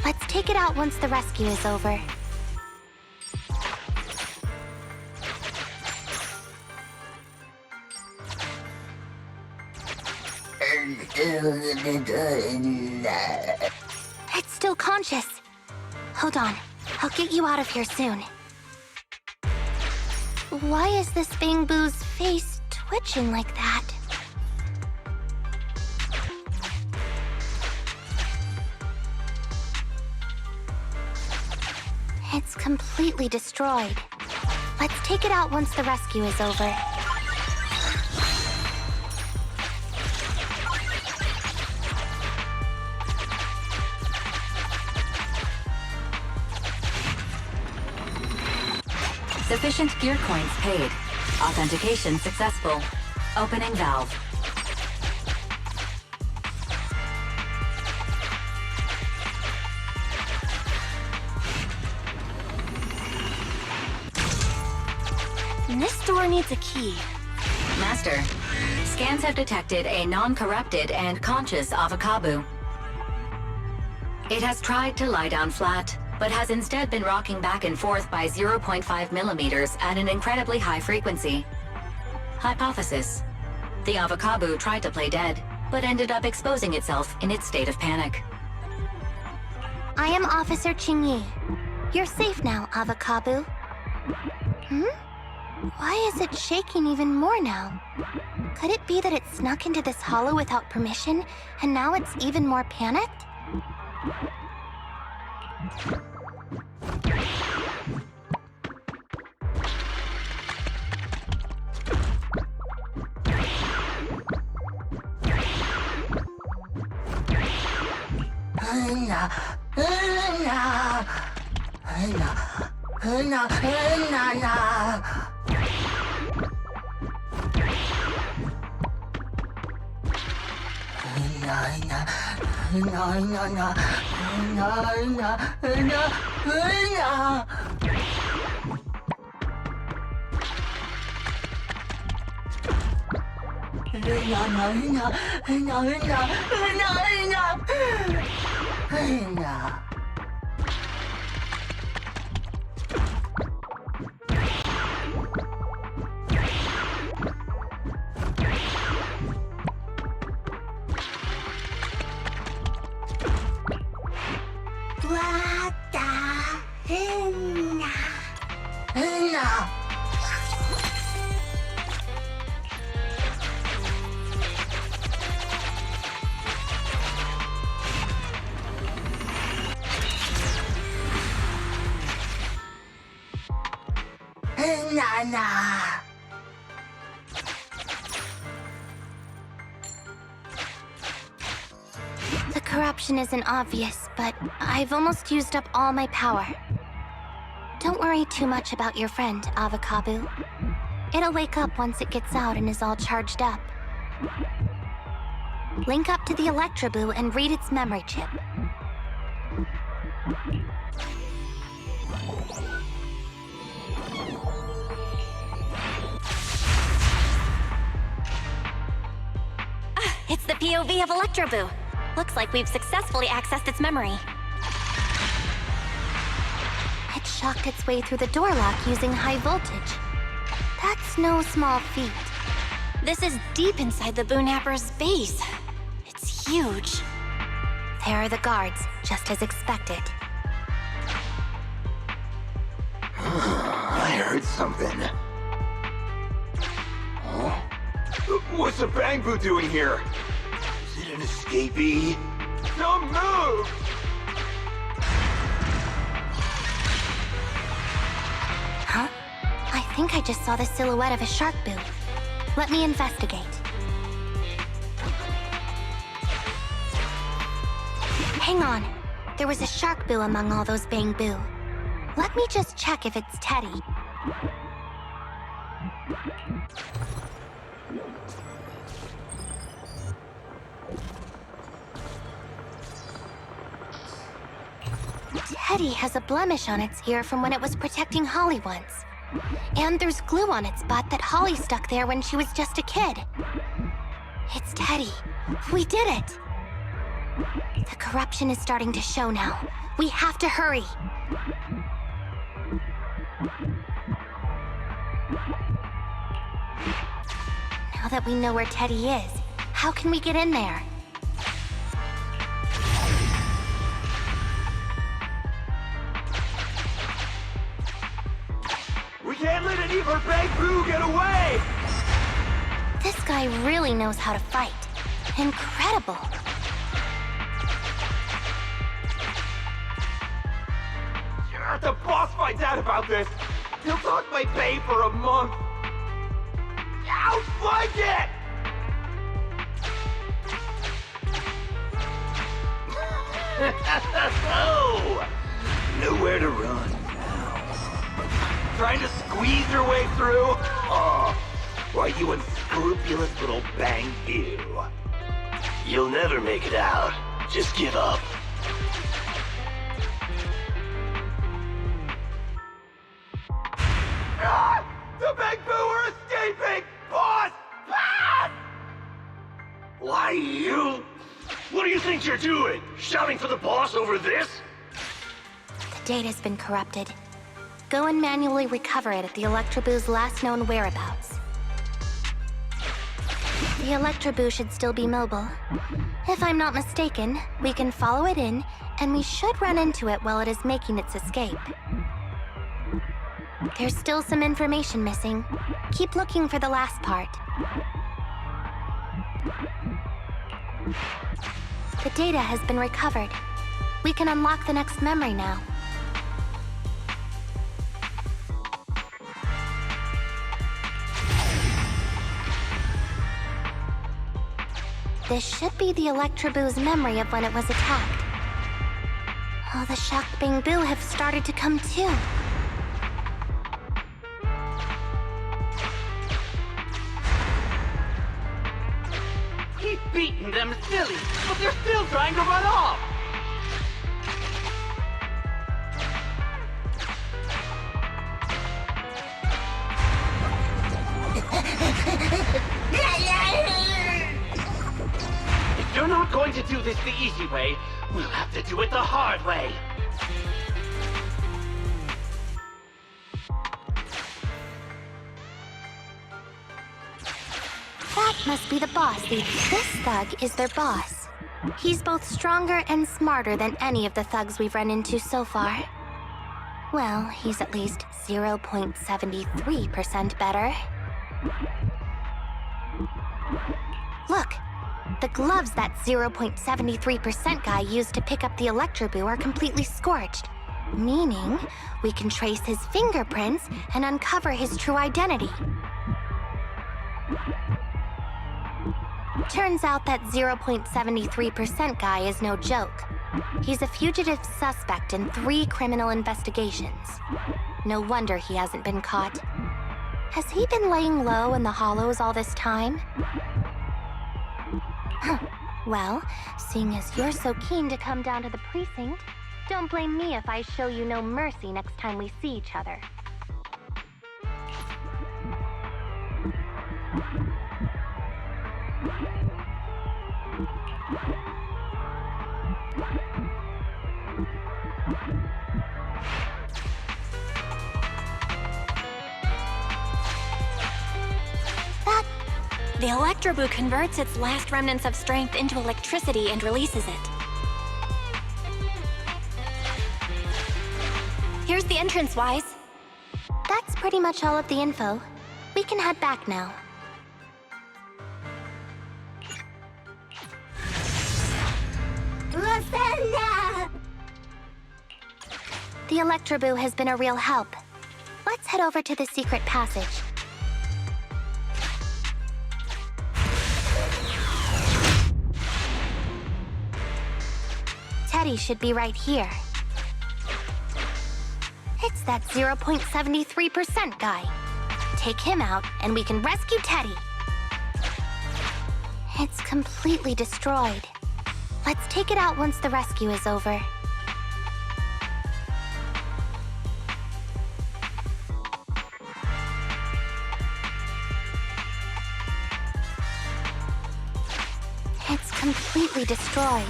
Let's take it out once the rescue is over. It's still conscious. Hold on. I'll get you out of here soon. Why is this Bamboo's face twitching like that? It's completely destroyed. Let's take it out once the rescue is over. Sufficient gear coins paid. Authentication successful. Opening valve. This door needs a key. Master, scans have detected a non-corrupted and conscious Avocabo. It has tried to lie down flat, but has instead been rocking back and forth by 0.5 millimeters at an incredibly high frequency. Hypothesis: the Avocabo tried to play dead, but ended up exposing itself in its state of panic. I am Officer Qingyi. You're safe now, Avocabo. Why is it shaking even more now? Could it be that it snuck into this hollow without permission, and now it's even more panicked? The corruption isn't obvious, but I've almost used up all my power. Don't worry too much about your friend, Avocabo. It'll wake up once it gets out and is all charged up. Link up to the Electroboo and read its memory chip. It's the POV of Electroboo. Looks like we've successfully accessed its memory. It shocked its way through the door lock using high voltage. That's no small feat. This is deep inside the Boonapper's base. It's huge. There are the guards, just as expected. I heard something. Huh? What's the Bangbu doing here? Is it an escapee? Don't move! Huh? I think I just saw the silhouette of a shark boo. Let me investigate. Hang on. There was a shark boo among all those Bangbu. Let me just check if it's Teddy. Teddy has a blemish on its ear from when it was protecting Holly once. And there's glue on its butt that Holly stuck there when she was just a kid. It's Teddy. We did it! The corruption is starting to show now. We have to hurry. Now that we know where Teddy is, how can we get in there? We can't let an evil Bangbu get away! This guy really knows how to fight. Incredible. If the boss finds out about this, he'll talk my pay for a month. I'll find it! Oh, nowhere to run now. Trying to squeeze your way through? Oh, why, you unscrupulous little Bangbu. You'll never make it out. Just give up. Ah! The Bangbu are escaping! Boss! Pass! Why, you? What do you think you're doing? Shouting for the boss over this? The data's been corrupted. Go and manually recover it at the Electroboo's last known whereabouts. The Electroboo should still be mobile. If I'm not mistaken, we can follow it in, and we should run into it while it is making its escape. There's still some information missing. Keep looking for the last part. The data has been recovered. We can unlock the next memory now. This should be the Electroboo's memory of when it was attacked. Oh, the shocked Bangbu have started to come too. He's beaten them silly, but they're still trying to run off! If you're not going to do this the easy way, we'll have to do it the hard way. That must be the boss. This thug is their boss. He's both stronger and smarter than any of the thugs we've run into so far. Well, he's at least 0.73% better. Look, the gloves that 0.73% guy used to pick up the Electroboo are completely scorched, meaning we can trace his fingerprints and uncover his true identity. Turns out that 0.73% guy is no joke. He's a fugitive suspect in 3 criminal investigations. No wonder he hasn't been caught. Has he been laying low in the hollows all this time? Huh. Well, seeing as you're so keen to come down to the precinct, don't blame me if I show you no mercy next time we see each other. The Electroboo converts its last remnants of strength into electricity and releases it. Here's the entrance, Wise. That's pretty much all of the info. We can head back now. Lasenda! The Electroboo has been a real help. Let's head over to the secret passage. Teddy should be right here. It's that 0.73% guy. Take him out, and we can rescue Teddy. It's completely destroyed. Let's take it out once the rescue is over. It's completely destroyed.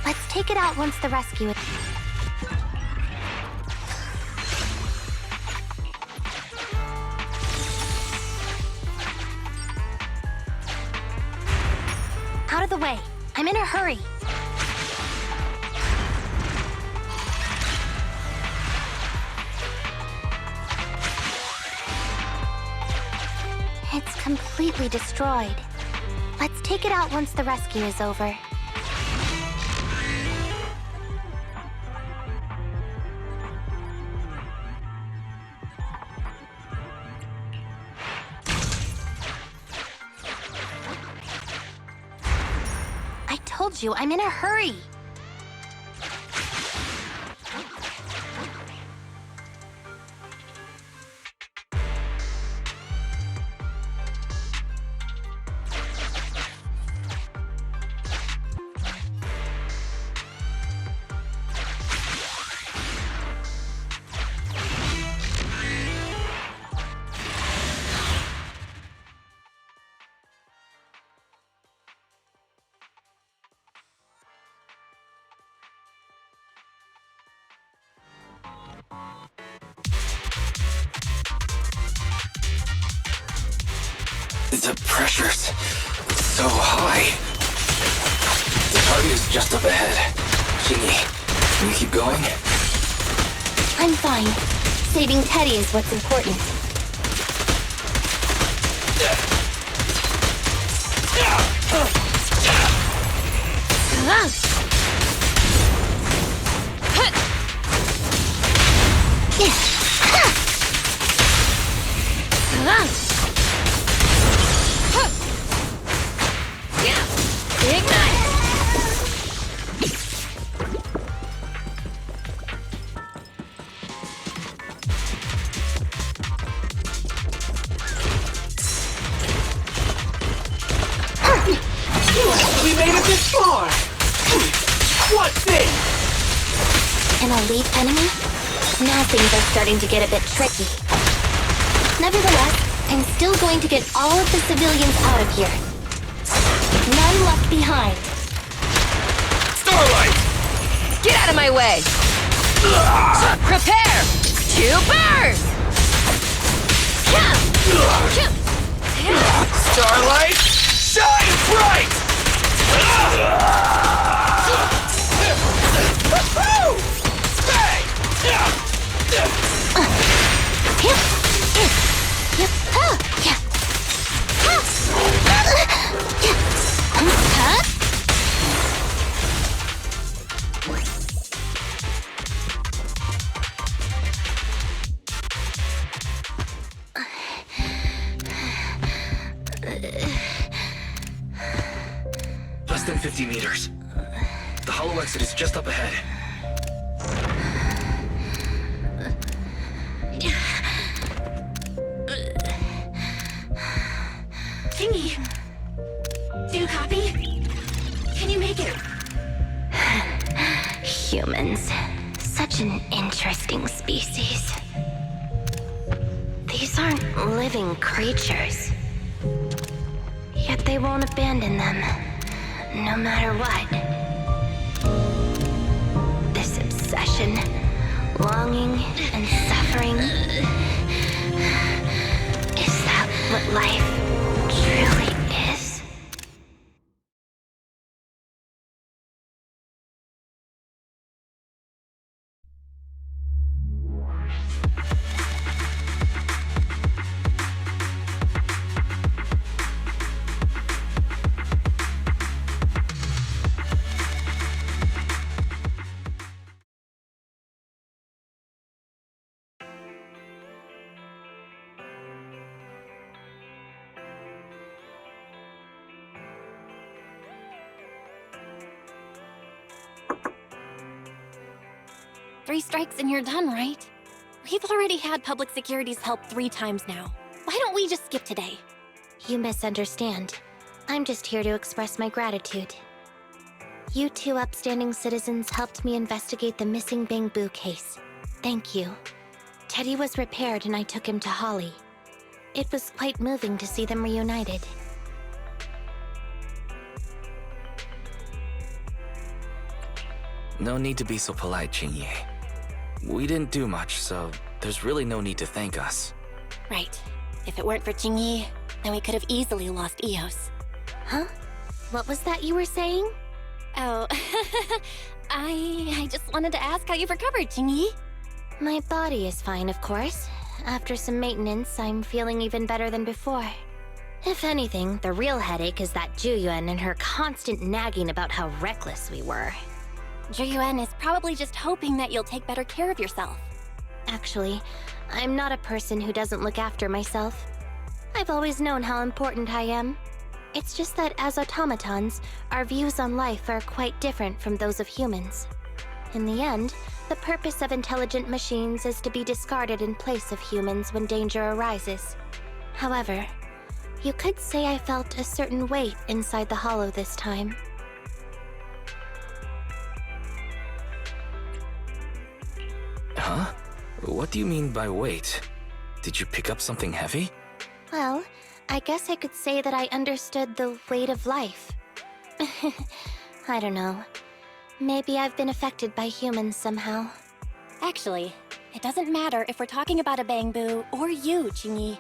Let's take it out once the rescue is... Out of the way. I'm in a hurry. It's completely destroyed. Let's take it out once the rescue is over. I told you, I'm in a hurry. The pressure's so high. The target is just up ahead. Qingyi, can you keep going? I'm fine. Saving Teddy is what's important. We made it this far! What's this? An elite enemy? Now things are starting to get a bit tricky. Nevertheless, I'm still going to get all of the civilians out of here. None left behind. Starlight! Get out of my way! Prepare to burn! Starlight, shine bright! Less than 50 meters. The hollow exit is just up ahead. Qingyi, do you copy? Can you make it? Humans. Such an interesting species. These aren't living creatures. Yet they won't abandon them, no matter what. This obsession, longing, and suffering. Is that what life truly 3 strikes and you're done, right? We've already had public security's help 3 times now. Why don't we just skip today? You misunderstand. I'm just here to express my gratitude. You 2 upstanding citizens helped me investigate the missing Bangbu case. Thank you. Teddy was repaired and I took him to Holly. It was quite moving to see them reunited. No need to be so polite, Qingyi. We didn't do much, so there's really no need to thank us. Right. If it weren't for Qingyi, then we could have easily lost Eos. Huh? What was that you were saying? Oh, I just wanted to ask how you've recovered, Qingyi. My body is fine, of course. After some maintenance, I'm feeling even better than before. If anything, the real headache is that Juyuan and her constant nagging about how reckless we were. Juyuan is probably just hoping that you'll take better care of yourself. Actually, I'm not a person who doesn't look after myself. I've always known how important I am. It's just that as automatons, our views on life are quite different from those of humans. In the end, the purpose of intelligent machines is to be discarded in place of humans when danger arises. However, you could say I felt a certain weight inside the hollow this time. Huh? What do you mean by weight? Did you pick up something heavy? Well, I guess I could say that I understood the weight of life. I don't know. Maybe I've been affected by humans somehow. Actually, it doesn't matter if we're talking about a Bangbu or you, Qingyi.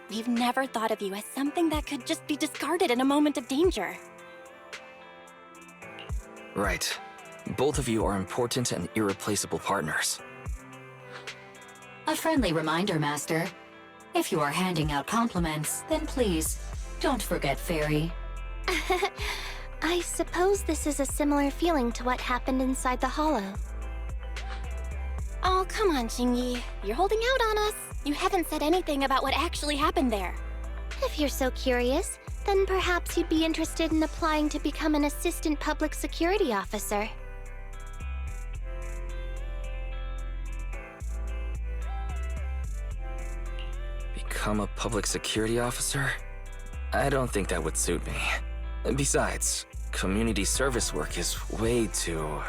We've never thought of you as something that could just be discarded in a moment of danger. Right. Both of you are important and irreplaceable partners. A friendly reminder, Master. If you are handing out compliments, then please, don't forget Fairy. I suppose this is a similar feeling to what happened inside the hollow. Oh, come on, Qingyi. You're holding out on us. You haven't said anything about what actually happened there. If you're so curious, then perhaps you'd be interested in applying to become an assistant public security officer. Become a public security officer? I don't think that would suit me. Besides, community service work is way too...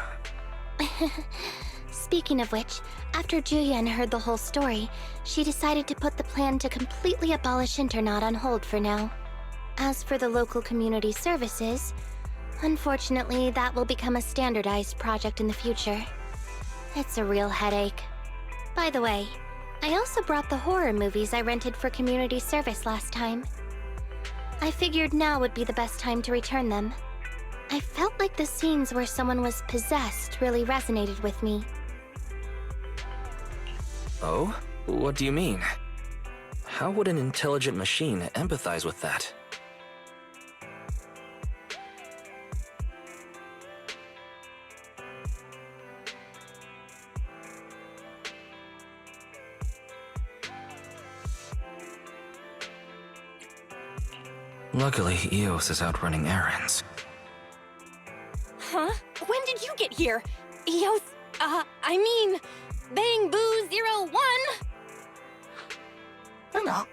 Speaking of which, after Juyuan heard the whole story, she decided to put the plan to completely abolish Internat on hold for now. As for the local community services, unfortunately that will become a standardized project in the future. It's a real headache. By the way, I also brought the horror movies I rented for community service last time. I figured now would be the best time to return them. I felt like the scenes where someone was possessed really resonated with me. Oh? What do you mean? How would an intelligent machine empathize with that? Luckily, Eos is out running errands. Huh? When did you get here? Eos, I mean, Bangbu 01! No.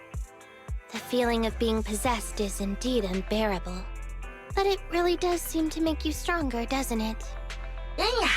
The feeling of being possessed is indeed unbearable. But it really does seem to make you stronger, doesn't it? Yeah.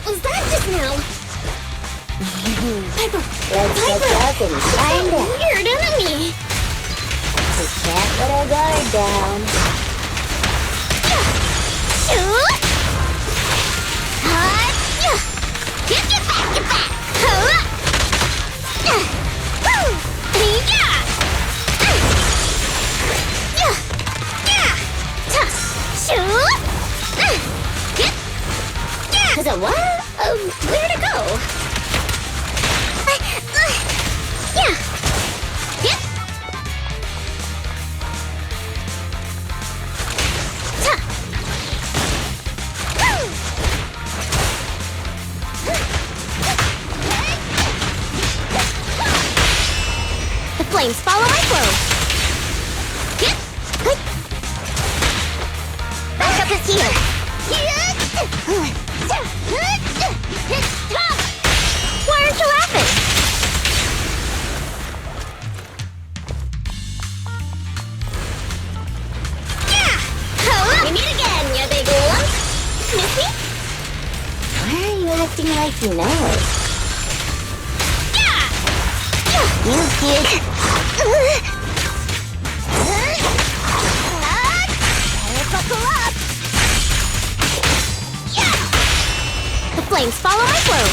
was that just now? Piper! Let's get up and find out. Weird enemy! We can't let our guard down. Get back! What? Where'd it go? The flames follow my flow. Backup is here. Why aren't you laughing? We meet again, you big lump. Miss me? Why are you acting like you know it? You kid. Buckle up. The flames follow my flow.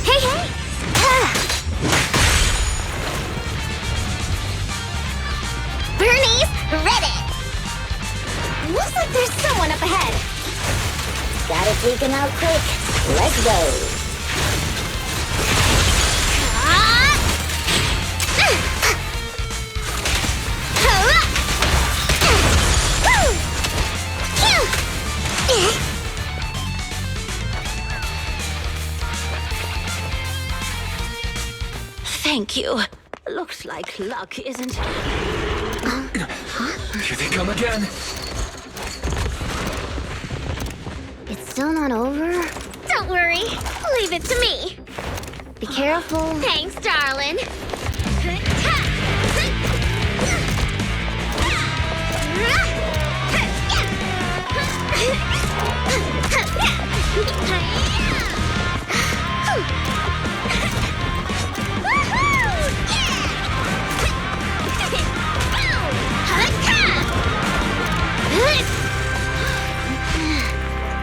Hey! Burnice, ready! Looks like there's someone up ahead. Gotta take him out quick. Let's go. Thank you. Looks like luck isn't... Here they come again. It's still not over? Don't worry. Leave it to me. Be careful. Thanks, darling.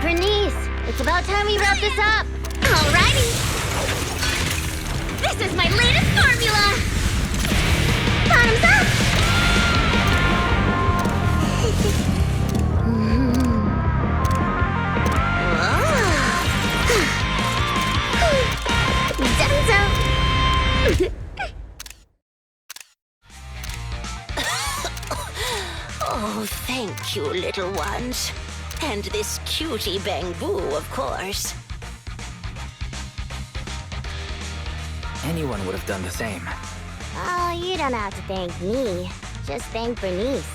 Burnice, it's about time we wrap this up. Alrighty. This is my latest formula. Bottoms up. Oh, thank you, little ones. And this cutie bamboo, of course. Anyone would have done the same. Oh, you don't have to thank me. Just thank Burnice.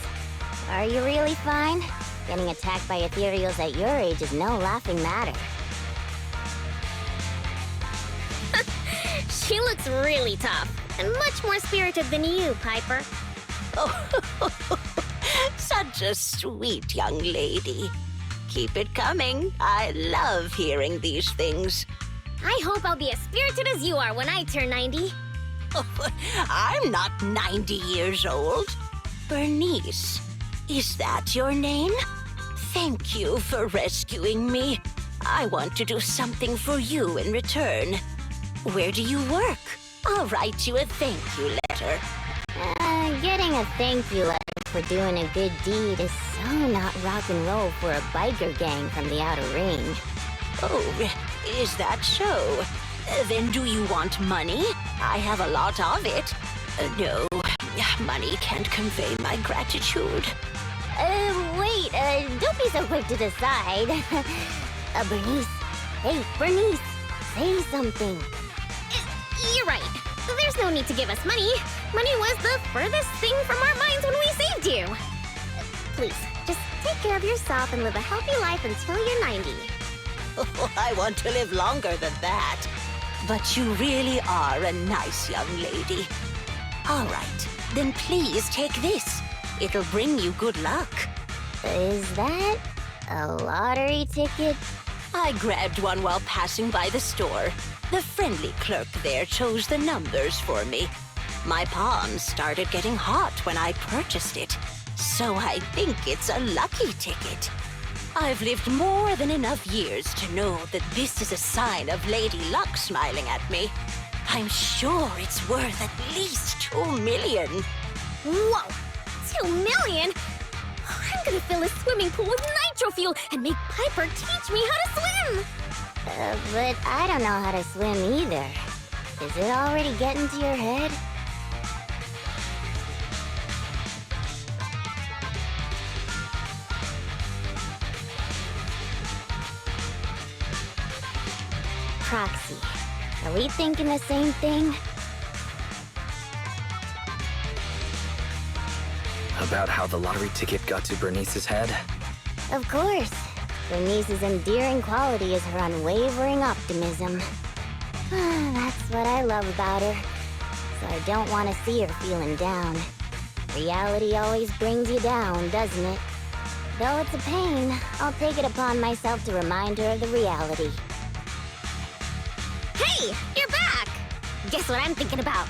Are you really fine? Getting attacked by ethereals at your age is no laughing matter. She looks really tough and much more spirited than you, Piper. Oh, such a sweet young lady. Keep it coming. I love hearing these things. I hope I'll be as spirited as you are when I turn 90. Oh, I'm not 90 years old. Burnice, is that your name? Thank you for rescuing me. I want to do something for you in return. Where do you work? I'll write you a thank you letter. Getting a thank you letter for doing a good deed is so not rock and roll for a biker gang from the outer range. Oh, is that so? Then do you want money? I have a lot of it. No, money can't convey my gratitude. Wait, don't be so quick to decide. Burnice. Hey, Burnice, say something. You're right. There's no need to give us money. Money was the furthest thing from our minds when we saved you. Please, just take care of yourself and live a healthy life until you're 90. Oh, I want to live longer than that. But you really are a nice young lady. All right, then please take this. It'll bring you good luck. Is that a lottery ticket? I grabbed one while passing by the store. The friendly clerk there chose the numbers for me. My palms started getting hot when I purchased it, so I think it's a lucky ticket. I've lived more than enough years to know that this is a sign of Lady Luck smiling at me. I'm sure it's worth at least 2 million. Whoa! 2 million? I'm gonna fill a swimming pool with nitro fuel and make Piper teach me how to swim! But I don't know how to swim either. Is it already getting to your head? Proxy, are we thinking the same thing? About how the lottery ticket got to Burnice's head? Of course. Burnice's endearing quality is her unwavering optimism. That's what I love about her. So I don't want to see her feeling down. Reality always brings you down, doesn't it? Though it's a pain, I'll take it upon myself to remind her of the reality. Hey! You're back! Guess what I'm thinking about?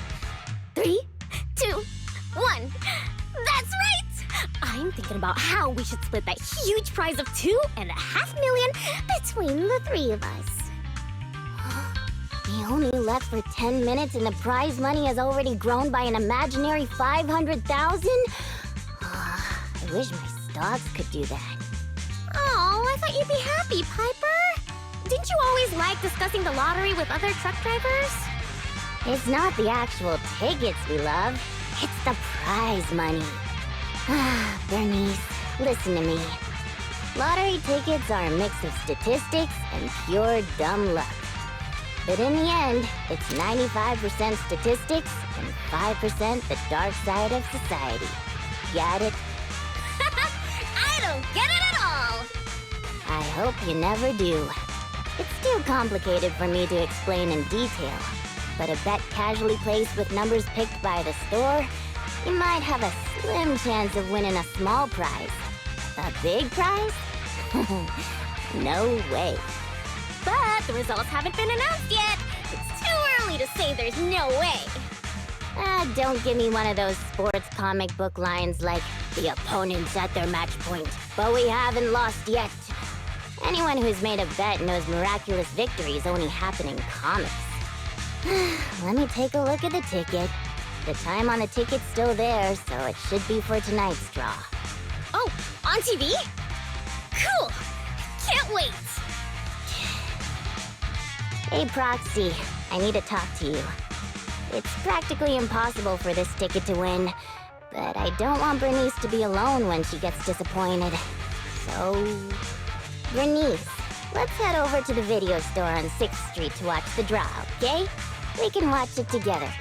3, 2, 1. That's right! I'm thinking about how we should split that huge prize of $2.5 million between the 3 of us. We only left for 10 minutes and the prize money has already grown by an imaginary 500,000? I wish my stocks could do that. Oh, I thought you'd be happy, Piper. Didn't you always like discussing the lottery with other truck drivers? It's not the actual tickets we love. It's the prize money. Burnice, listen to me. Lottery tickets are a mix of statistics and pure dumb luck. But in the end, it's 95% statistics and 5% the dark side of society. Got it? I don't get it at all! I hope you never do. It's too complicated for me to explain in detail. But a bet casually placed with numbers picked by the store, you might have a slim chance of winning a small prize. A big prize? No way. But the results haven't been announced yet. It's too early to say there's no way. Don't give me one of those sports comic book lines like, the opponent's at their match point, but we haven't lost yet. Anyone who's made a bet knows miraculous victories only happen in comics. Let me take a look at the ticket. The time on the ticket's still there, so it should be for tonight's draw. Oh, on TV? Cool! Can't wait! Hey, Proxy, I need to talk to you. It's practically impossible for this ticket to win, but I don't want Burnice to be alone when she gets disappointed. So... Burnice, let's head over to the video store on 6th Street to watch the draw, okay? We can watch it together.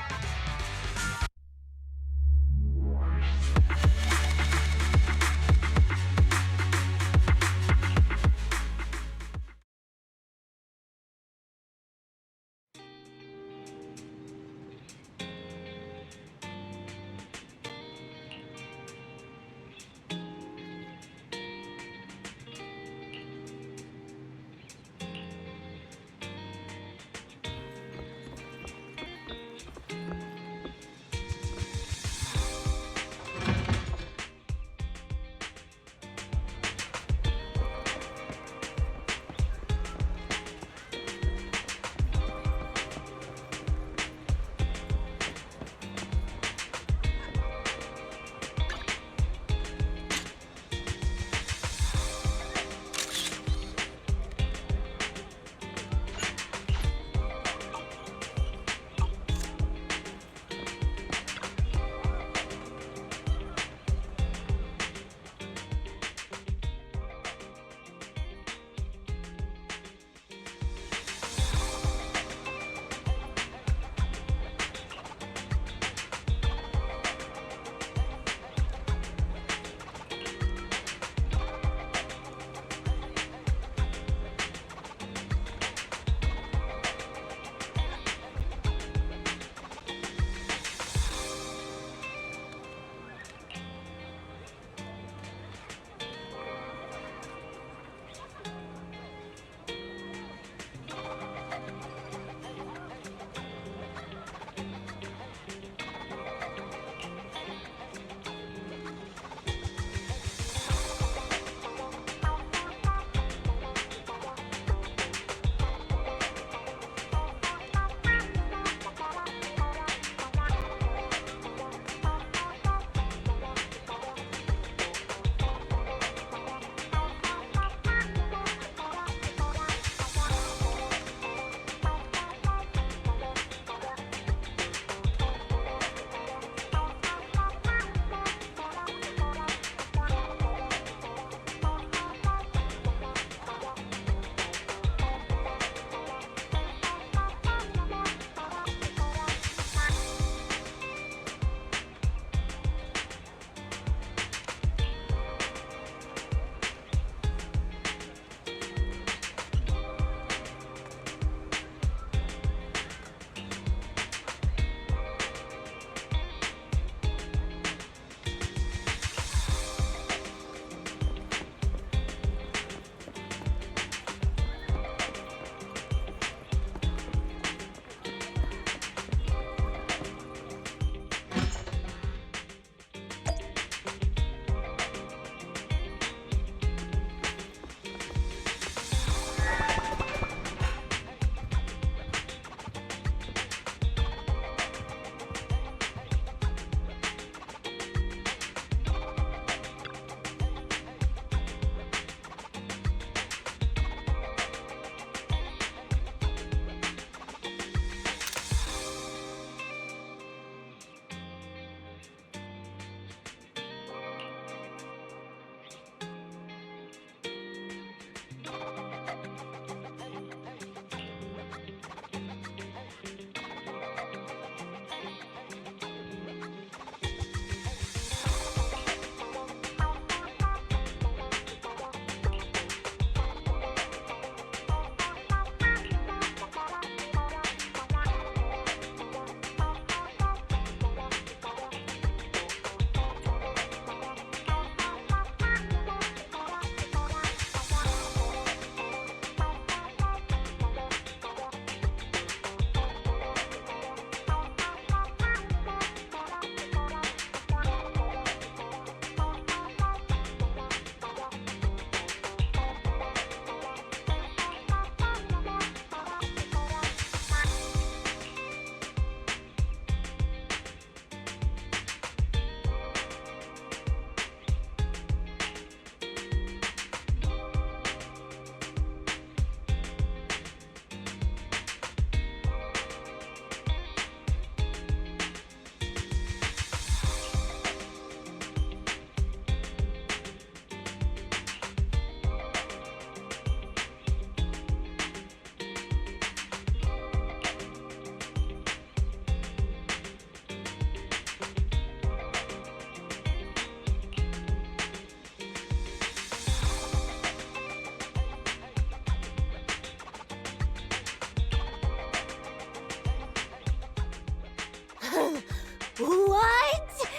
What?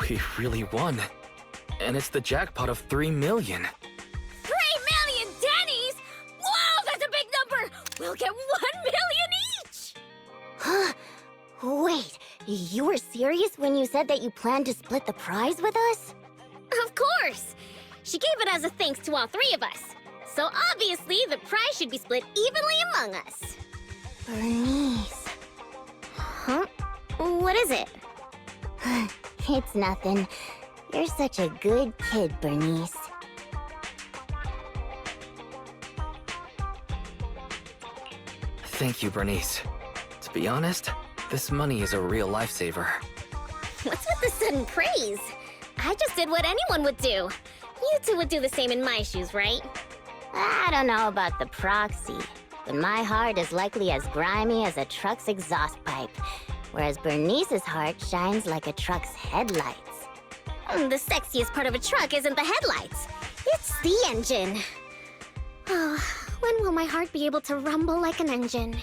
We really won. And it's the jackpot of 3 million. 3 million pennies? Whoa, that's a big number! We'll get 1 million each! Huh? Wait, you were serious when you said that you planned to split the prize with us? Of course! She gave it as a thanks to all 3 of us. So obviously, the prize should be split evenly among us. Burnice. Huh? What is it? It's nothing. You're such a good kid, Burnice. Thank you, Burnice. To be honest, this money is a real lifesaver. What's with the sudden praise? I just did what anyone would do. You two would do the same in my shoes, right? I don't know about the proxy, but my heart is likely as grimy as a truck's exhaust pipe, whereas Burnice's heart shines like a truck's headlights. The sexiest part of a truck isn't the headlights. It's the engine. Oh, when will my heart be able to rumble like an engine?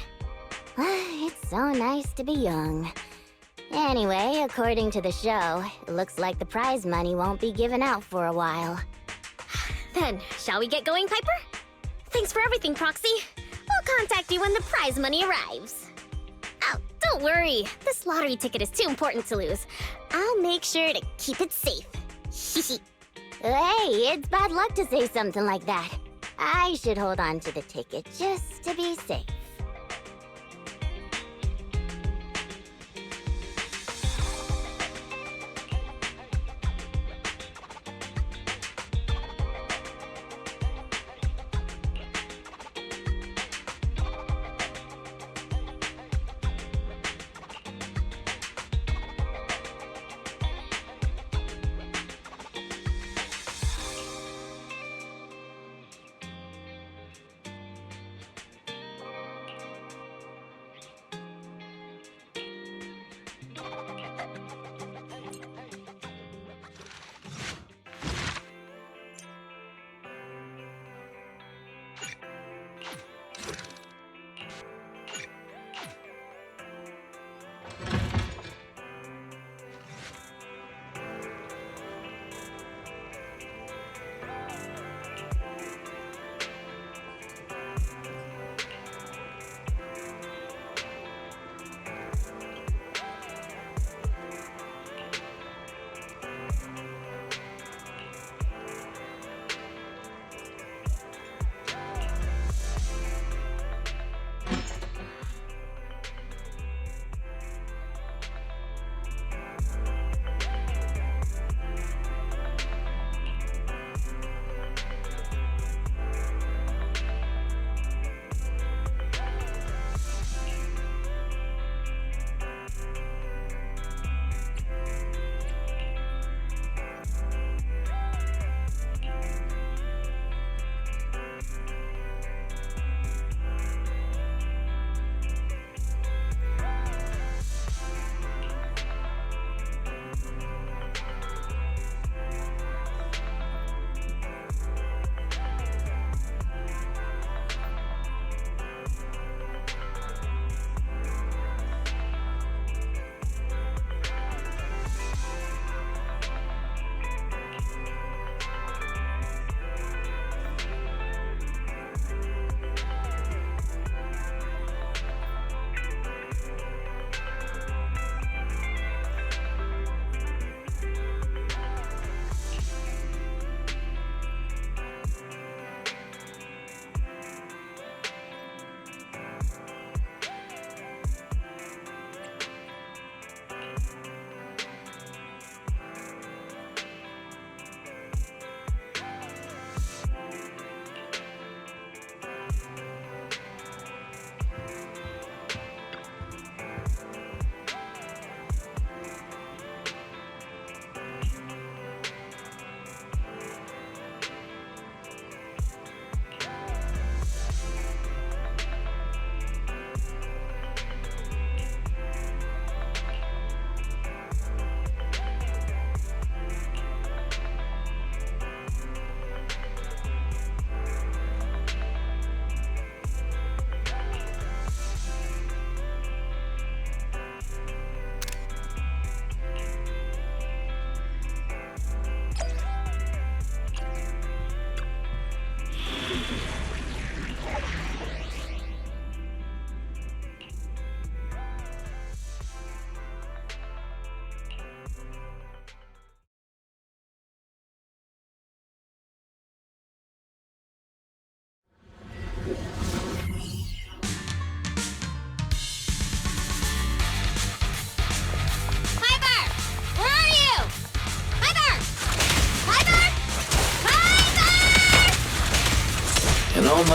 It's so nice to be young. Anyway, according to the show, it looks like the prize money won't be given out for a while. Then, shall we get going, Piper? Thanks for everything, Proxy. We'll contact you when the prize money arrives. Oh, don't worry. This lottery ticket is too important to lose. I'll make sure to keep it safe. Hey, it's bad luck to say something like that. I should hold on to the ticket just to be safe.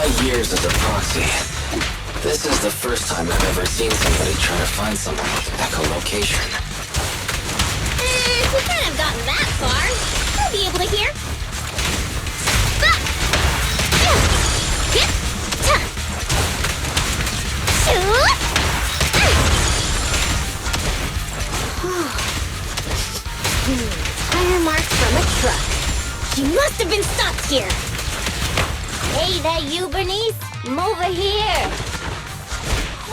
my years as a proxy, this is the first time I've ever seen somebody try to find someone with echolocation. We can't have gotten that far. We'll be able to hear. Tire marks from a truck. She must have been stopped here. Hey, that you, Burnice? I'm over here.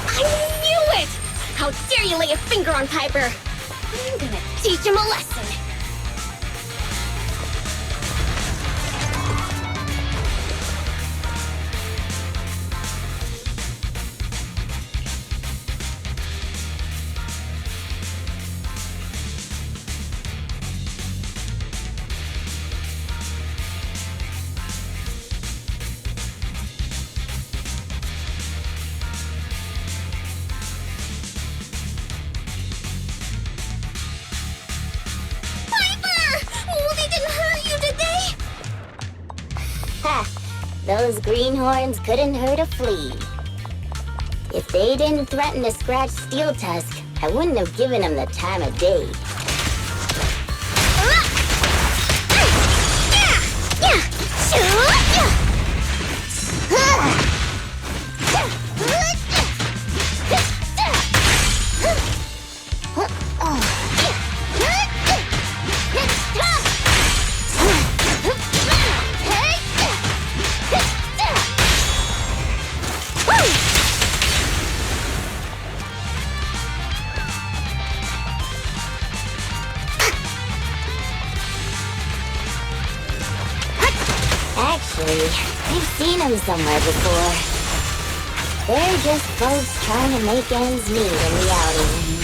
I knew it! How dare you lay a finger on Piper? I'm gonna teach him a lesson. Those greenhorns couldn't hurt a flea. If they didn't threaten to scratch Steel Tusk, I wouldn't have given them the time of day. Actually, I've seen them somewhere before. They're just folks trying to make ends meet in the outer ring.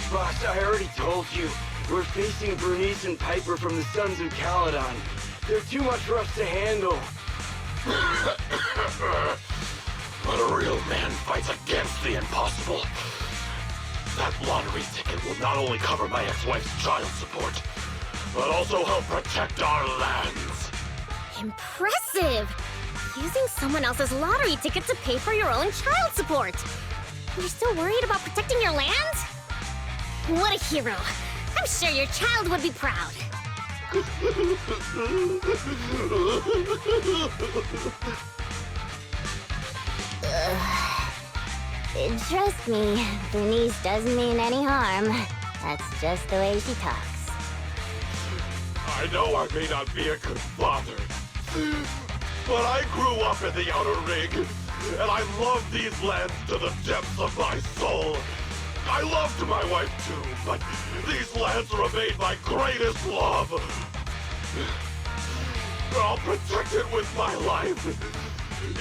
Boss, I already told you. We're facing Burnice and Piper from the Sons of Caledon. They're too much for us to handle. But a real man fights against the impossible. That lottery ticket will not only cover my ex-wife's child support, but also help protect our lands. Impressive! Using someone else's lottery ticket to pay for your own child support. You're still worried about protecting your land? What a hero! I'm sure your child would be proud. Trust me, Burnice doesn't mean any harm. That's just the way she talks. I know I may not be a good father, but I grew up in the Outer Ring, and I love these lands to the depths of my soul. I loved my wife too, but these lands remain my greatest love. I'll protect it with my life.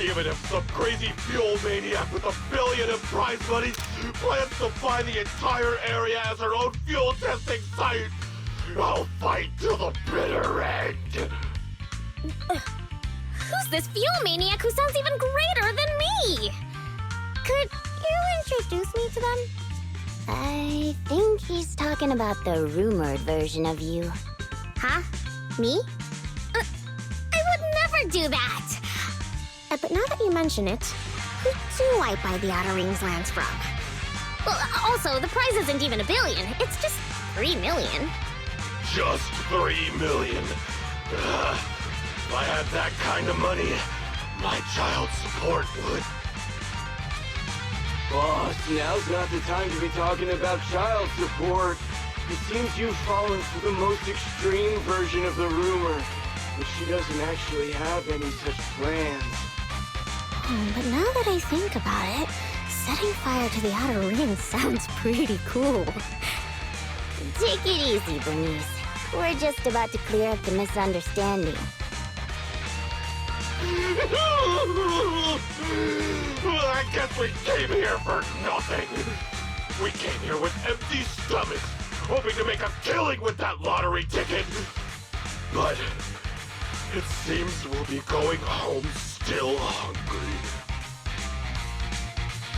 Even if some crazy fuel maniac with $1 billion in prize money plans to buy the entire area as her own fuel testing site, I'll fight to the bitter end. Who's this fuel maniac who sounds even greater than me? Could you introduce me to them? I think he's talking about the rumored version of you. Huh? Me? I would never do that! But now that you mention it, who do I buy the Outer Rings lands from? Well, also, the prize isn't even $1 billion. It's just 3 million. Just 3 million. If I had that kind of money, my child support would. Boss, now's not the time to be talking about child support. It seems you've fallen for the most extreme version of the rumor, but she doesn't actually have any such plans. But now that I think about it, setting fire to the Outer Ring sounds pretty cool. Take it easy, Burnice. We're just about to clear up the misunderstanding. I guess we came here for nothing. We came here with empty stomachs, hoping to make a killing with that lottery ticket. But it seems we'll be going home still hungry.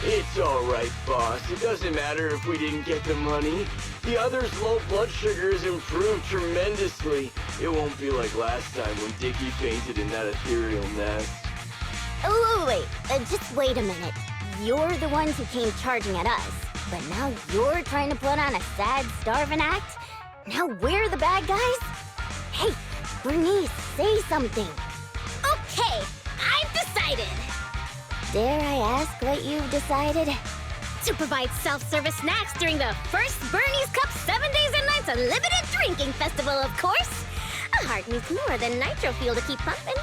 It's alright, boss. It doesn't matter if we didn't get the money. The other's low blood sugar has improved tremendously. It won't be like last time when Dickie fainted in that ethereal nest. Oh, wait. Just wait a minute. You're the ones who came charging at us. But now you're trying to put on a sad, starving act? Now we're the bad guys? Hey, Burnice, say something. Okay, I've decided. Dare I ask what you've decided? To provide self-service snacks during the first Burnice Cup 7 Days and Nights Unlimited Drinking Festival, of course. A heart needs more than nitro fuel to keep pumping.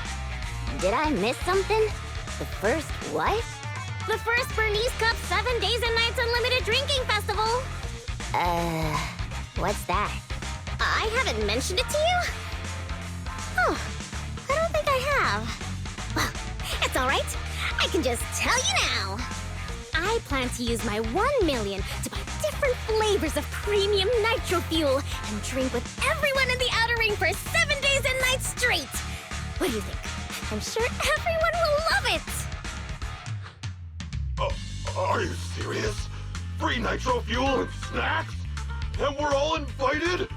Did I miss something? The first what? The first Burnice Cup 7 Days and Nights Unlimited Drinking Festival. What's that? I haven't mentioned it to you? Oh, I don't think I have. Well, it's all right. I can just tell you now. I plan to use my 1 million to buy different flavors of premium nitro fuel and drink with everyone in the outer ring for 7 days and nights straight. What do you think? I'm sure everyone will love it. Are you serious? Free nitro fuel and snacks? And we're all invited?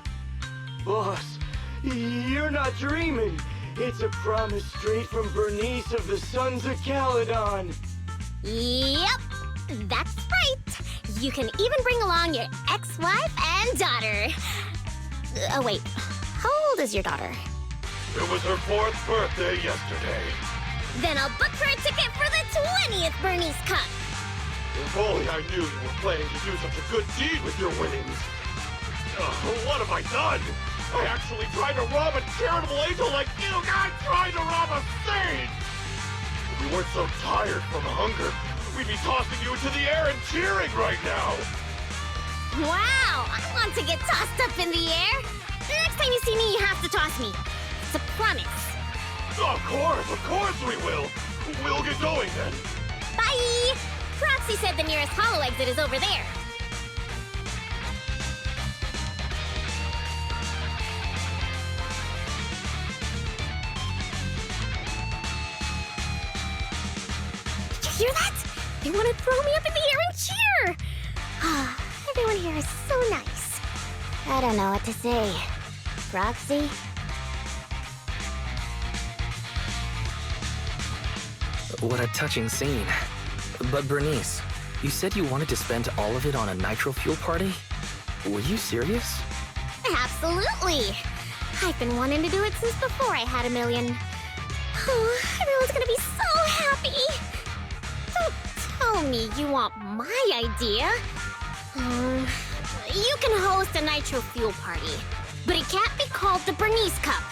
Boss, you're not dreaming. It's a promise straight from Burnice of the Sons of Caledon. Yep, that's right. You can even bring along your ex-wife and daughter. Oh, wait. How old is your daughter? It was her 4th birthday yesterday. Then I'll book her a ticket for the 20th Burnice Cup. If only I knew you were planning to do such a good deed with your winnings. What have I done? I actually tried to rob a charitable angel like you guys tried to rob a saint! If we weren't so tired from hunger, we'd be tossing you into the air and cheering right now! Wow, I want to get tossed up in the air. The next time you see me, you have to toss me. It's a promise. Of course we will! We'll get going then. Bye! Proxy said the nearest hollow exit is over there. Did you hear that? They want to throw me up in the air and cheer! Everyone here is so nice. I don't know what to say. Proxy? What a touching scene. But Burnice, you said you wanted to spend all of it on a nitro fuel party? Were you serious? Absolutely! I've been wanting to do it since before I had 1 million. Oh, everyone's gonna be so happy! Don't tell me you want my idea. You can host a nitro fuel party, but it can't be called the Burnice Cup.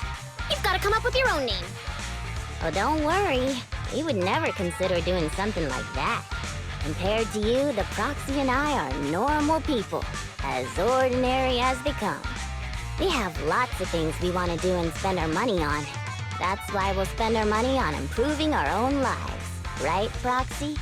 You've got to come up with your own name. Oh, don't worry. We would never consider doing something like that. Compared to you, the Proxy and I are normal people, as ordinary as they come. We have lots of things we want to do and spend our money on. That's why we'll spend our money on improving our own lives. Right, Proxy?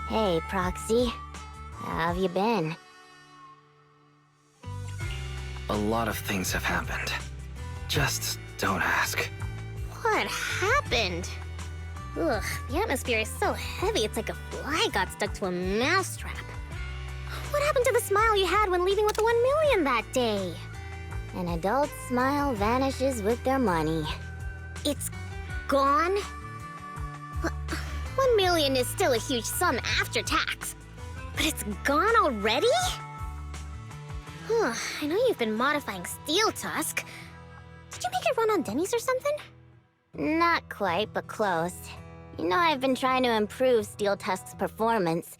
Hey, Proxy. How have you been? A lot of things have happened. Just don't ask. What happened? Ugh, the atmosphere is so heavy it's like a fly got stuck to a mousetrap. What happened to the smile you had when leaving with the 1 million that day? An adult's smile vanishes with their money. It's gone? 1 million is still a huge sum after tax. But it's gone already? I know you've been modifying Steel Tusk. Did you make it run on Denny's or something? Not quite, but close. You know, I've been trying to improve Steel Tusk's performance.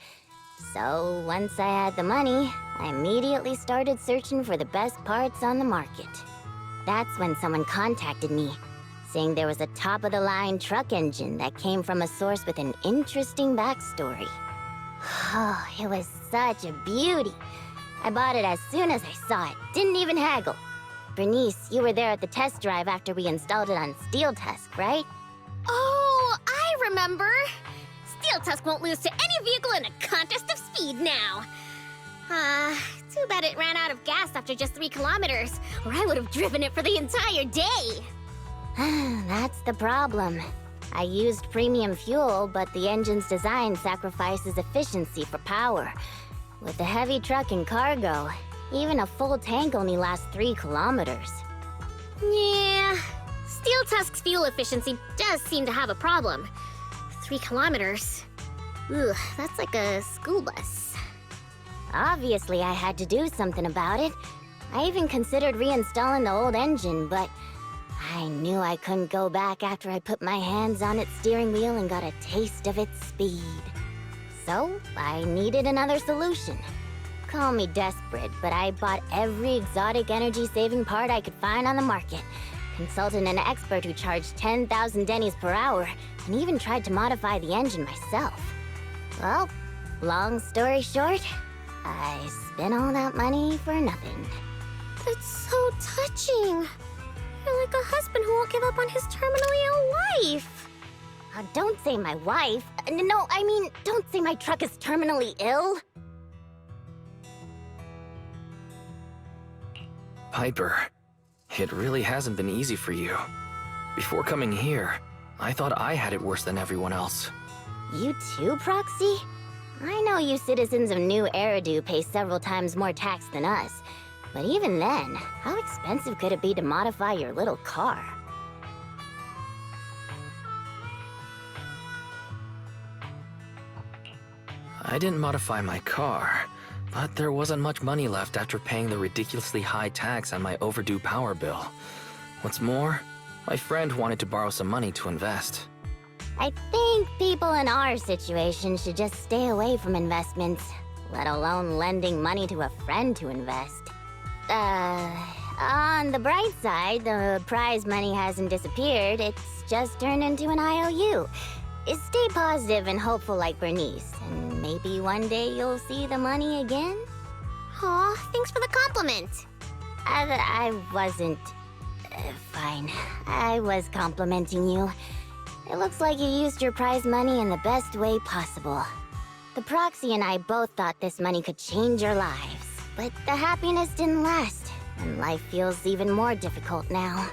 So, once I had the money, I immediately started searching for the best parts on the market. That's when someone contacted me, saying there was a top-of-the-line truck engine that came from a source with an interesting backstory. Oh, it was such a beauty. I bought it as soon as I saw it, didn't even haggle. Burnice, you were there at the test drive after we installed it on Steel Tusk, right? Oh, I remember! Steel Tusk won't lose to any vehicle in a contest of speed now. Too bad it ran out of gas after just 3 kilometers, or I would have driven it for the entire day. That's the problem. I used premium fuel, but the engine's design sacrifices efficiency for power. With the heavy truck and cargo, even a full tank only lasts 3 kilometers. Yeah, Steel Tusk's fuel efficiency does seem to have a problem. 3 kilometers? Ugh, that's like a school bus. Obviously, I had to do something about it. I even considered reinstalling the old engine, but I knew I couldn't go back after I put my hands on its steering wheel and got a taste of its speed. So, I needed another solution. Call me desperate, but I bought every exotic energy-saving part I could find on the market, consulted an expert who charged 10,000 Denny's per hour, and even tried to modify the engine myself. Well, long story short, I spent all that money for nothing. It's so touching. You're like a husband who won't give up on his terminally ill wife. Don't say my wife. No, I mean, don't say my truck is terminally ill. Piper, it really hasn't been easy for you. Before coming here, I thought I had it worse than everyone else. You too, Proxy? I know you citizens of New Eridu pay several times more tax than us, but even then, how expensive could it be to modify your little car? I didn't modify my car, but there wasn't much money left after paying the ridiculously high tax on my overdue power bill. What's more, my friend wanted to borrow some money to invest. I think people in our situation should just stay away from investments, let alone lending money to a friend to invest. On the bright side, the prize money hasn't disappeared, it's just turned into an IOU. Stay positive and hopeful like Burnice, and maybe one day you'll see the money again? Aw, thanks for the compliment. I wasn't... fine. I was complimenting you. It looks like you used your prize money in the best way possible. The Proxy and I both thought this money could change our lives, but the happiness didn't last, and life feels even more difficult now.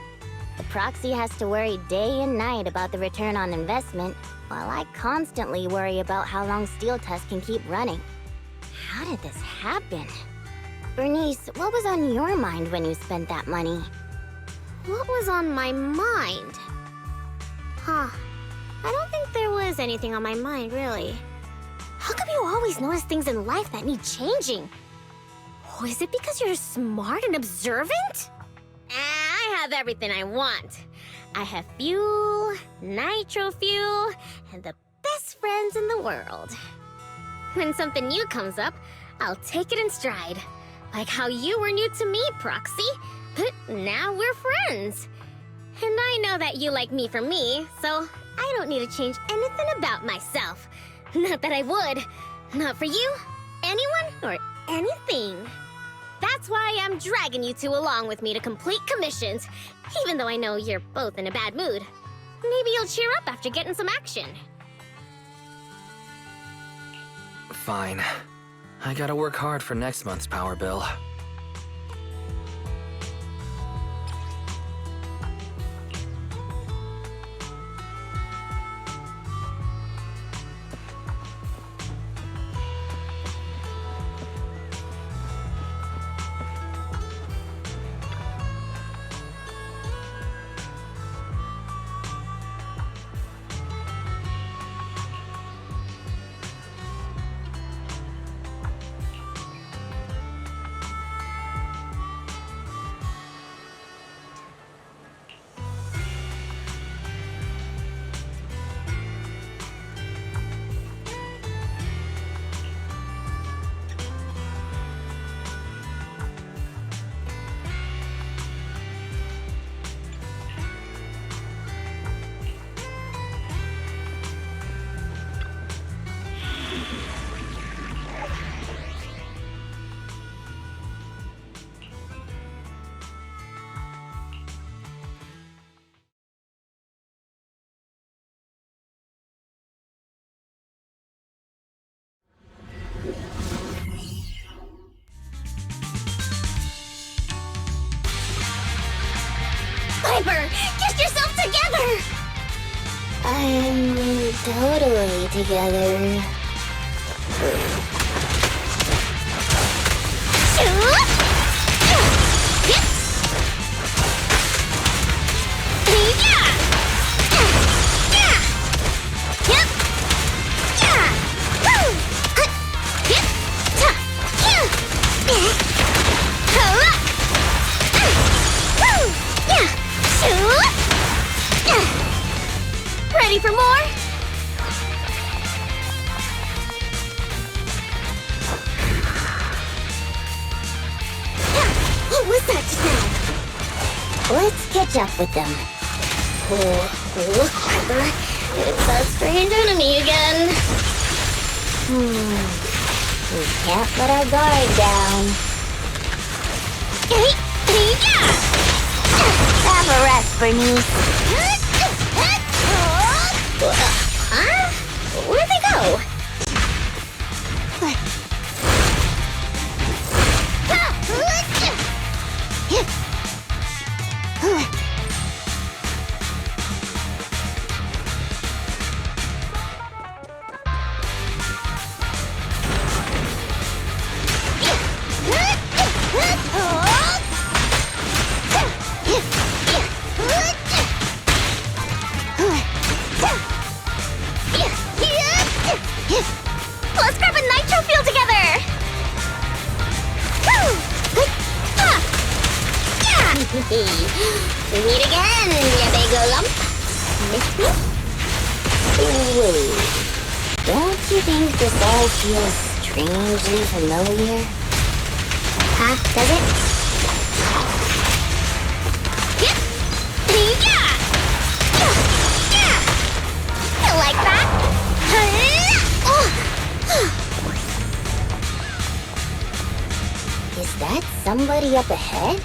The Proxy has to worry day and night about the return on investment, while I constantly worry about how long Steel Tusk can keep running. How did this happen? Burnice, what was on your mind when you spent that money? What was on my mind? I don't think there was anything on my mind, really. How come you always notice things in life that need changing? Oh, is it because you're smart and observant? I have everything I want. I have fuel, nitro fuel, and the best friends in the world. When something new comes up, I'll take it in stride. Like how you were new to me, Proxy, but now we're friends. And I know that you like me for me, so I don't need to change anything about myself. Not that I would. Not for you, anyone, or anything. That's why I'm dragging you two along with me to complete commissions, even though I know you're both in a bad mood. Maybe you'll cheer up after getting some action. fine. I gotta work hard for next month's power bill. Piper, get yourself together! I'm totally together. Ready for more? What was that just now? Let's catch up with them. Look, Piper. It's that strange enemy again. We can't let our guard down. Have a rest, Burnice. Huh? Where'd they go? Let's grab a nitro fuel together! We meet again, you big lump. Miss me? Wait. Don't you think this all feels strangely familiar? Huh? Does it? You like that? Is that somebody up ahead?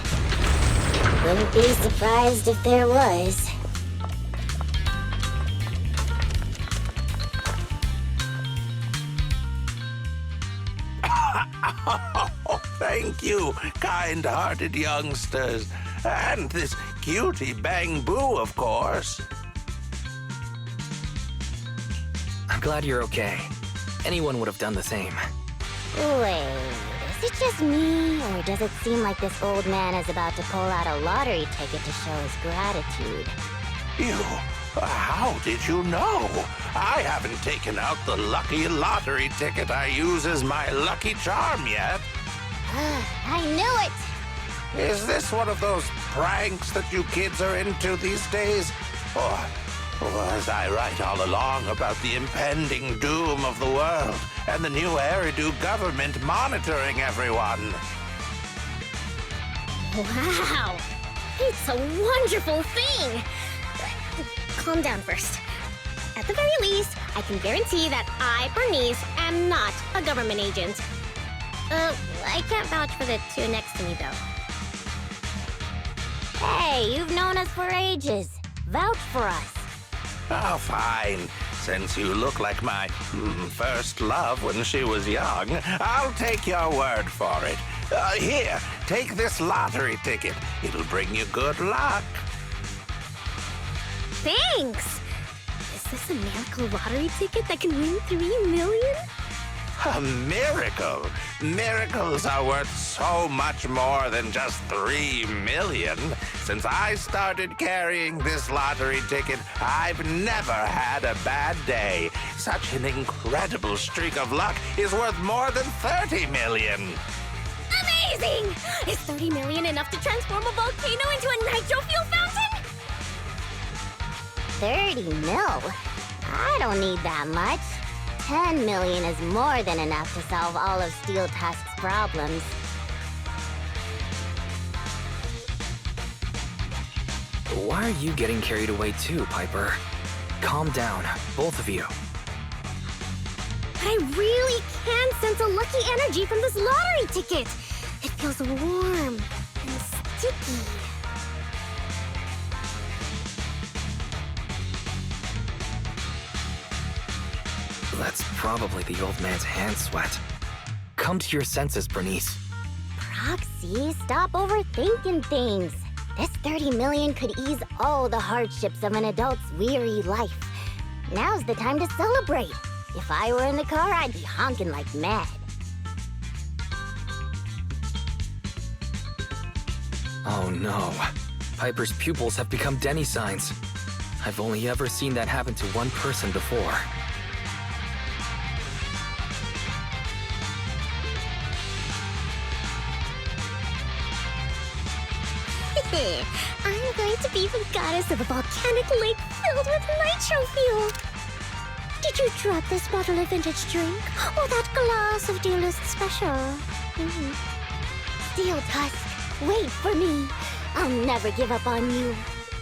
Wouldn't be surprised if there was. Thank you, kind-hearted youngsters. And this cutie Bang Boo, of course. I'm glad you're okay. Anyone would have done the same. Wait, is it just me, or does it seem like this old man is about to pull out a lottery ticket to show his gratitude? You, how did you know? I haven't taken out the lucky lottery ticket I use as my lucky charm yet. I knew it! Is this one of those pranks that you kids are into these days? Or was I right all along about the impending doom of the world and the new Eridu government monitoring everyone? Wow! It's a wonderful thing! Calm down first. At the very least, I can guarantee that I, Burnice, am not a government agent. I can't vouch for the two next to me, though. Hey, you've known us for ages. Vouch for us. Oh, fine. Since you look like my first love when she was young, I'll take your word for it. Here, take this lottery ticket. It'll bring you good luck. Thanks! Is this a miracle lottery ticket that can win 3 million? A miracle? Miracles are worth so much more than just 3 million. Since I started carrying this lottery ticket, I've never had a bad day. Such an incredible streak of luck is worth more than 30 million. Amazing! Is 30 million enough to transform a volcano into a nitro fuel fountain? 30 mil? I don't need that much. 10 million is more than enough to solve all of Steel Tusk's problems. Why are you getting carried away too, Piper? Calm down, both of you. But I really can sense a lucky energy from this lottery ticket. It feels warm and sticky. That's probably the old man's hand sweat. Come to your senses, Burnice. Proxy, stop overthinking things. This 30 million could ease all the hardships of an adult's weary life. Now's the time to celebrate. If I were in the car, I'd be honking like mad. Oh no. Piper's pupils have become Denny signs. I've only ever seen that happen to one person before. I'm going to be the goddess of a volcanic lake filled with nitro fuel. Did you drop this bottle of vintage drink? Or that glass of dearest special? Steel Tusk, wait for me. I'll never give up on you.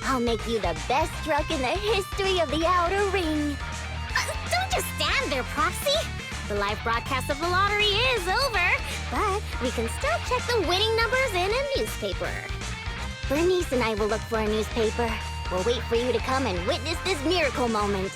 I'll make you the best truck in the history of the Outer Ring. Don't just stand there, Proxy. The live broadcast of the lottery is over, but we can still check the winning numbers in a newspaper. Burnice and I will look for a newspaper. We'll wait for you to come and witness this miracle moment.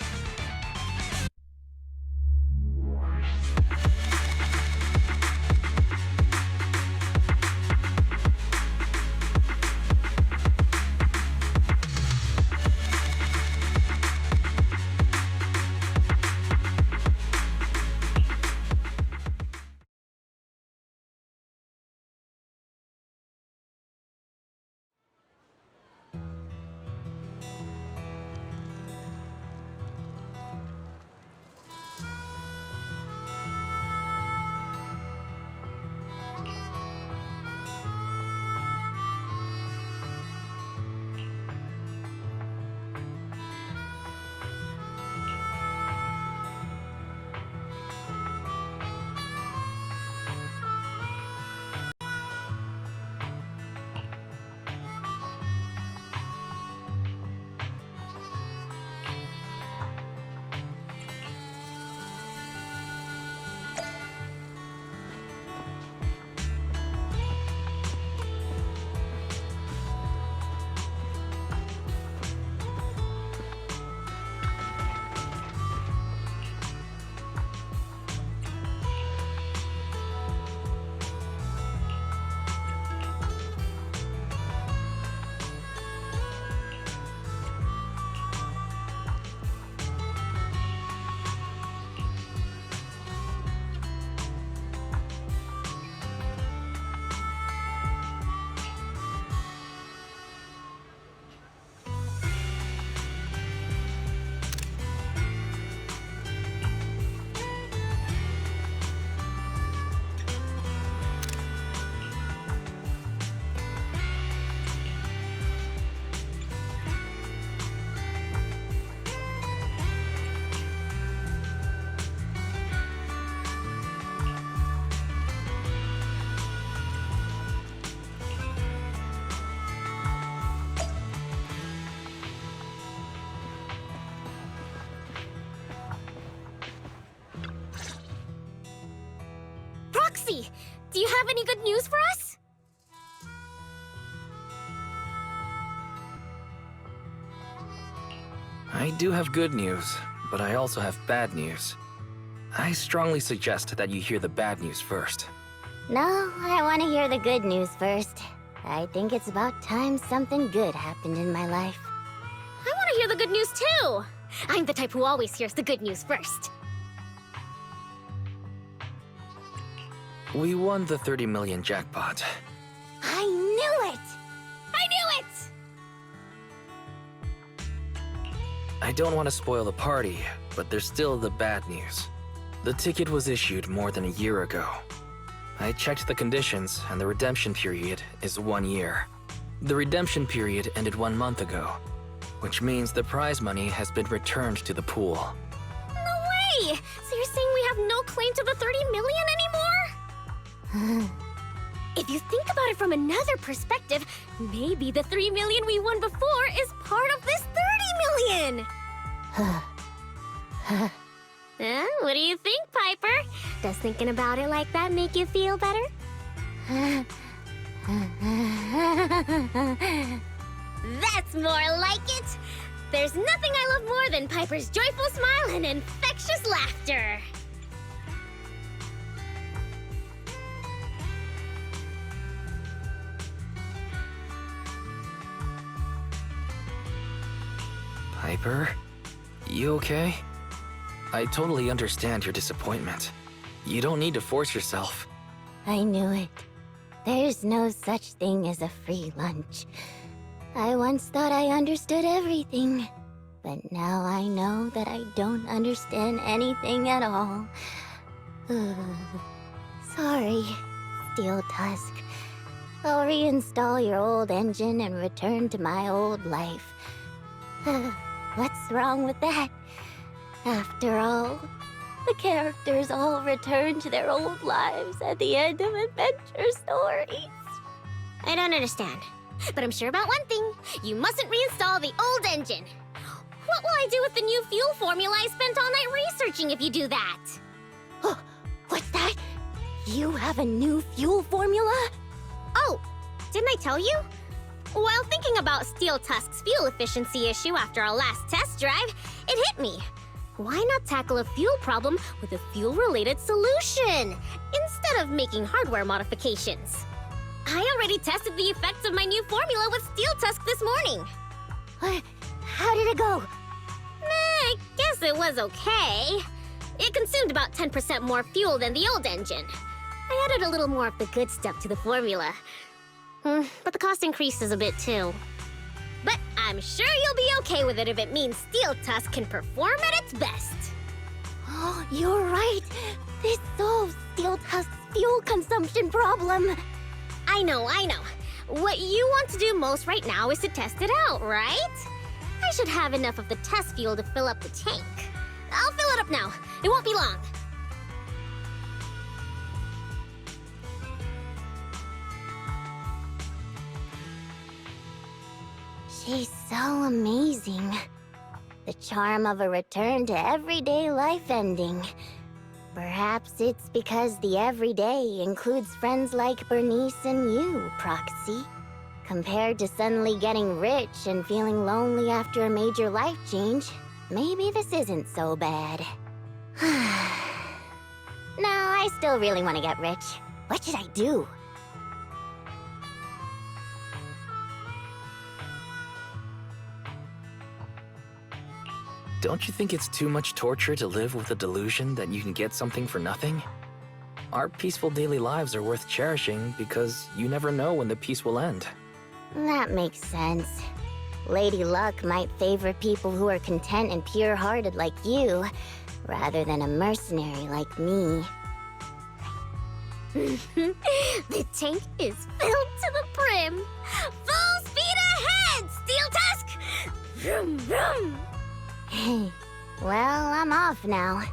Proxy, do you have any good news for us? I do have good news, but I also have bad news. I strongly suggest that you hear the bad news first. No, I want to hear the good news first. I think it's about time something good happened in my life. I want to hear the good news too! I'm the type who always hears the good news first. We won the 30 million jackpot. I knew it! I knew it! I don't want to spoil the party, but there's still the bad news. The ticket was issued more than a year ago. I checked the conditions, and the redemption period is 1 year. The redemption period ended 1 month ago, which means the prize money has been returned to the pool. No way! So you're saying we have no claim to the 30 million anymore? If you think about it from another perspective, maybe the 3 million we won before is part of this 30 million! What do you think, Piper? Does thinking about it like that make you feel better? That's more like it! There's nothing I love more than Piper's joyful smile and infectious laughter! Piper? You okay? I totally understand your disappointment. You don't need to force yourself. I knew it. There's no such thing as a free lunch. I once thought I understood everything, but now I know that I don't understand anything at all. Sorry, Steel Tusk. I'll reinstall your old engine and return to my old life. What's wrong with that? After all, the characters all return to their old lives at the end of adventure stories. I don't understand, but I'm sure about one thing. You mustn't reinstall the old engine. What will I do with the new fuel formula I spent all night researching if you do that? Oh, what's that? You have a new fuel formula? Oh, didn't I tell you? While thinking about Steel Tusk's fuel efficiency issue after our last test drive, it hit me. Why not tackle a fuel problem with a fuel-related solution, instead of making hardware modifications? I already tested the effects of my new formula with Steel Tusk this morning. How did it go? I guess it was okay. It consumed about 10% more fuel than the old engine. I added a little more of the good stuff to the formula. But the cost increases a bit too. But I'm sure you'll be okay with it if it means Steel Tusk can perform at its best. Oh, you're right. This solves Steel Tusk's fuel consumption problem. I know. What you want to do most right now is to test it out, right? I should have enough of the test fuel to fill up the tank. I'll fill it up now. It won't be long. She's so amazing. The charm of a return to everyday life ending. Perhaps it's because the everyday includes friends like Burnice and you, Proxy. Compared to suddenly getting rich and feeling lonely after a major life change, maybe this isn't so bad. No, I still really want to get rich. What should I do? Don't you think it's too much torture to live with the delusion that you can get something for nothing? Our peaceful daily lives are worth cherishing because you never know when the peace will end. That makes sense. Lady Luck might favor people who are content and pure-hearted like you, rather than a mercenary like me. The tank is filled to the brim. Full speed ahead, Steel Tusk! Vroom, vroom. Well, I'm off now.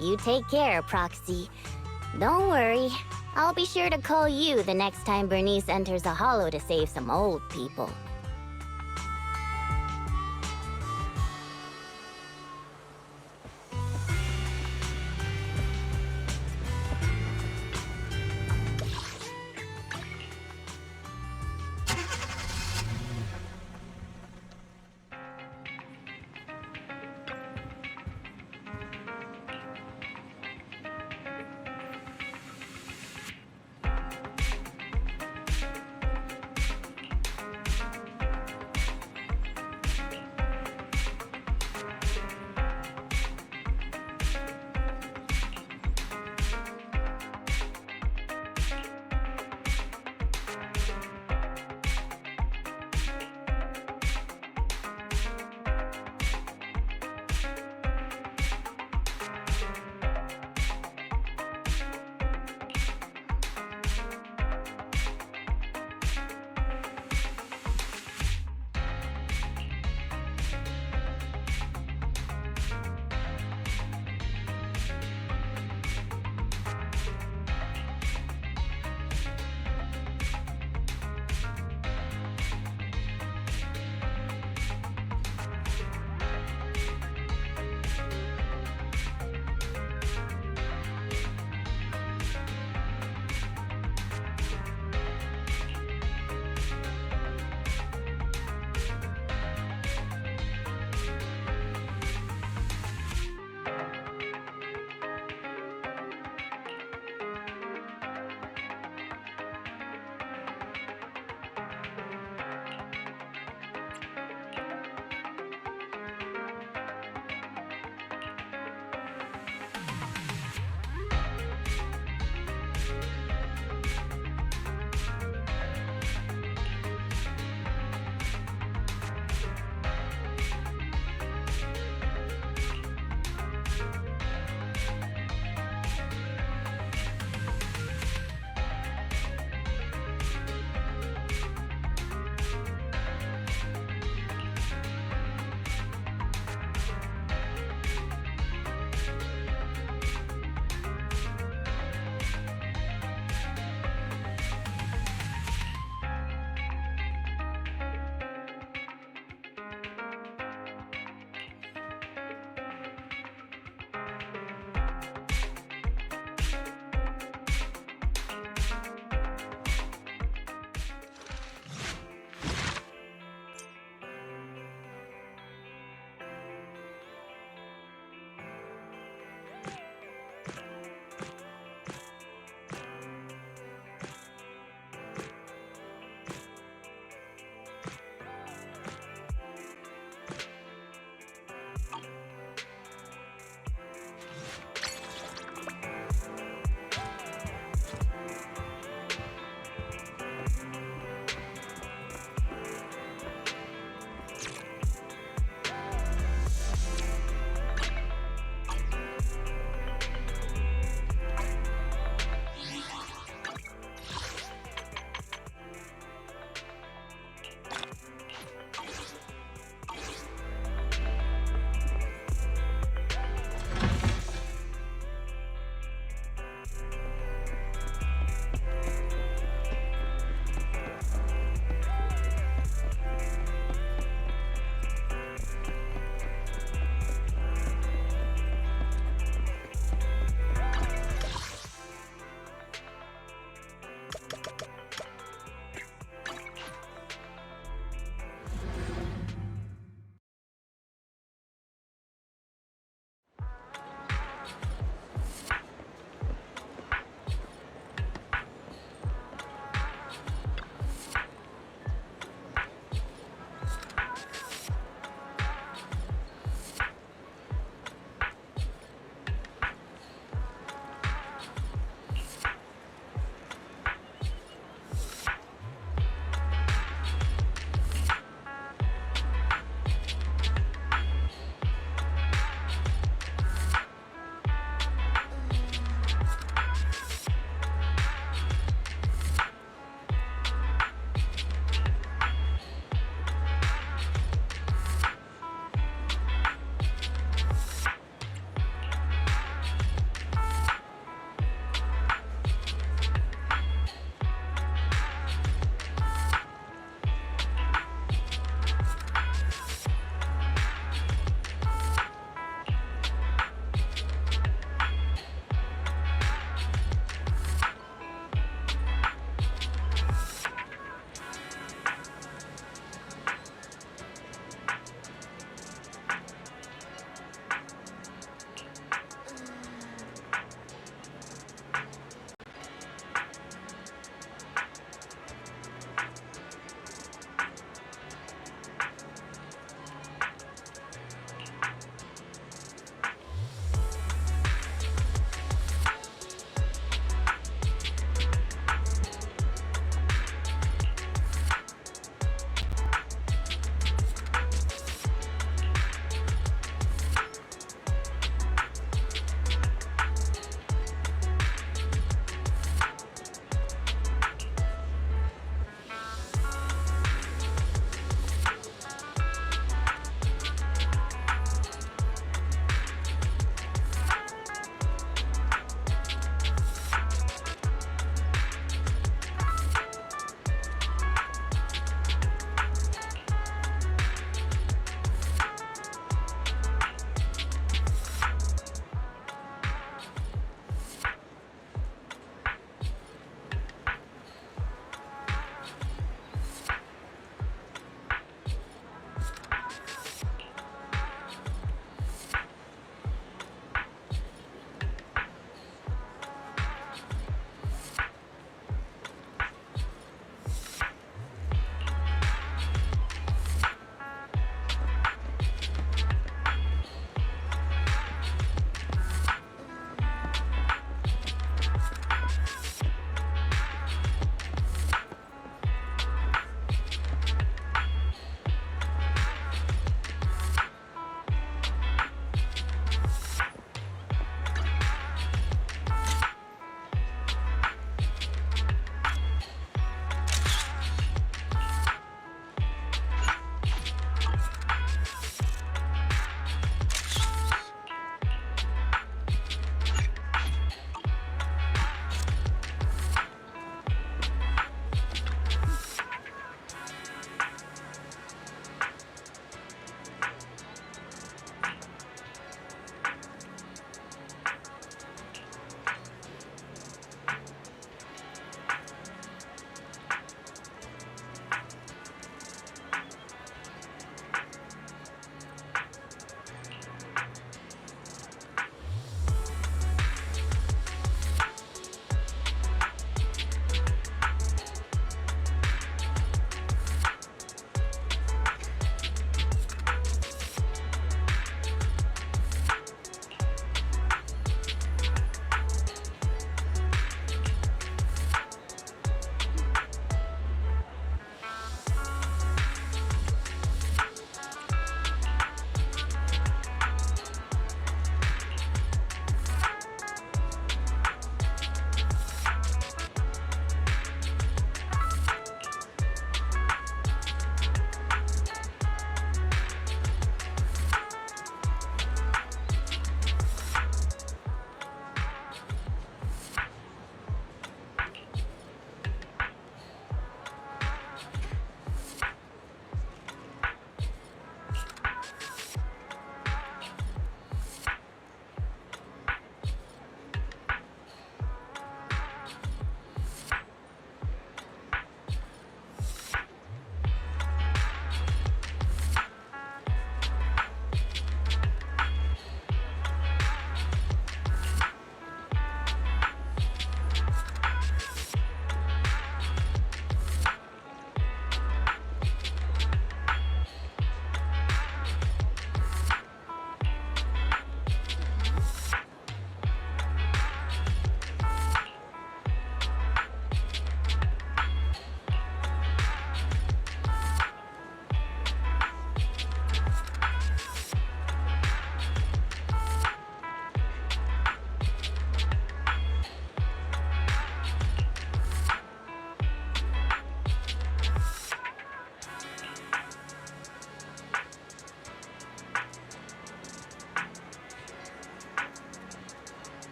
You take care, Proxy. Don't worry. I'll be sure to call you the next time Burnice enters a hollow to save some old people.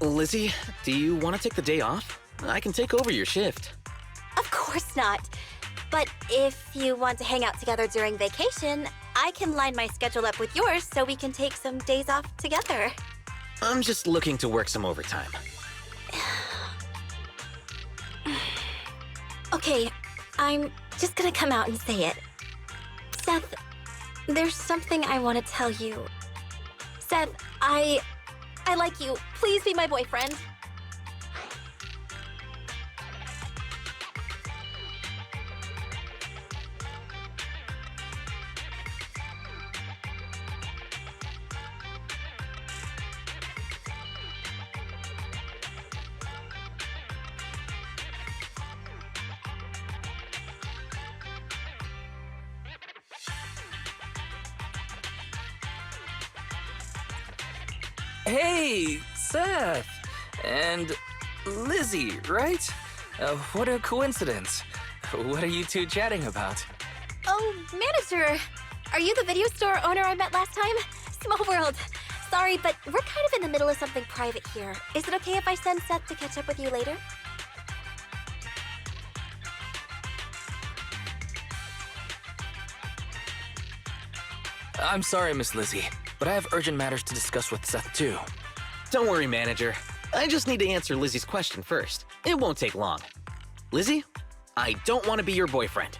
Lizzie, do you want to take the day off? I can take over your shift. Of course not. But if you want to hang out together during vacation, I can line my schedule up with yours so we can take some days off together. I'm just looking to work some overtime. Okay, I'm just gonna come out and say it. Seth, there's something I want to tell you. Seth, I like you. Please be my boyfriend. Hey, Seth! And Lizzie, right? What a coincidence. What are you two chatting about? Oh, manager! Are you the video store owner I met last time? Small world. Sorry, but we're kind of in the middle of something private here. Is it okay if I send Seth to catch up with you later? I'm sorry, Miss Lizzie, but I have urgent matters to discuss with Seth, too. Don't worry, manager. I just need to answer Lizzie's question first. It won't take long. Lizzie, I don't want to be your boyfriend.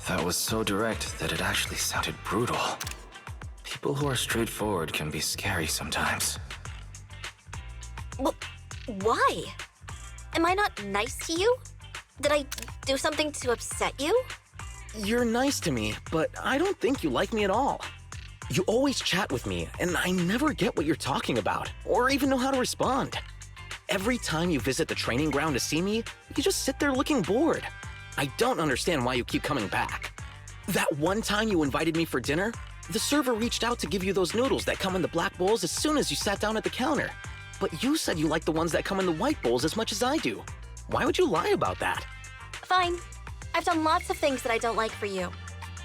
That was so direct that it actually sounded brutal. People who are straightforward can be scary sometimes. Well, why? Am I not nice to you? Did I do something to upset you? You're nice to me, but I don't think you like me at all. You always chat with me, and I never get what you're talking about, or even know how to respond. Every time you visit the training ground to see me, you just sit there looking bored. I don't understand why you keep coming back. That one time you invited me for dinner, the server reached out to give you those noodles that come in the black bowls as soon as you sat down at the counter. But you said you like the ones that come in the white bowls as much as I do. Why would you lie about that? Fine. I've done lots of things that I don't like for you.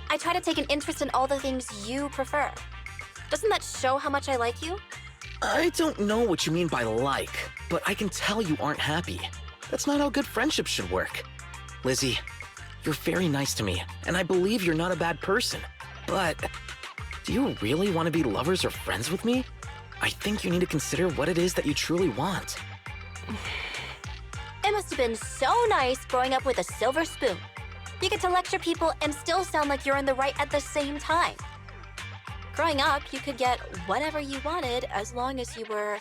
I try to take an interest in all the things you prefer. Doesn't that show how much I like you? I don't know what you mean by like, but I can tell you aren't happy. That's not how good friendships should work. Lizzie, you're very nice to me, and I believe you're not a bad person. But do you really want to be lovers or friends with me? I think you need to consider what it is that you truly want. It must have been so nice growing up with a silver spoon. You get to lecture people and still sound like you're in the right at the same time. Growing up, you could get whatever you wanted as long as you were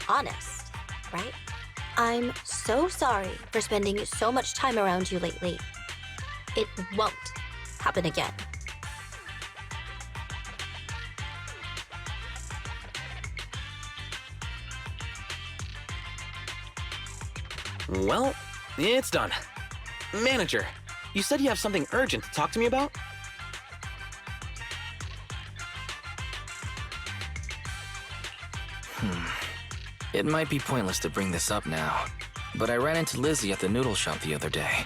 honest, right? I'm so sorry for spending so much time around you lately. It won't happen again. Well, it's done. Manager, you said you have something urgent to talk to me about? It might be pointless to bring this up now, but I ran into Lizzie at the noodle shop the other day.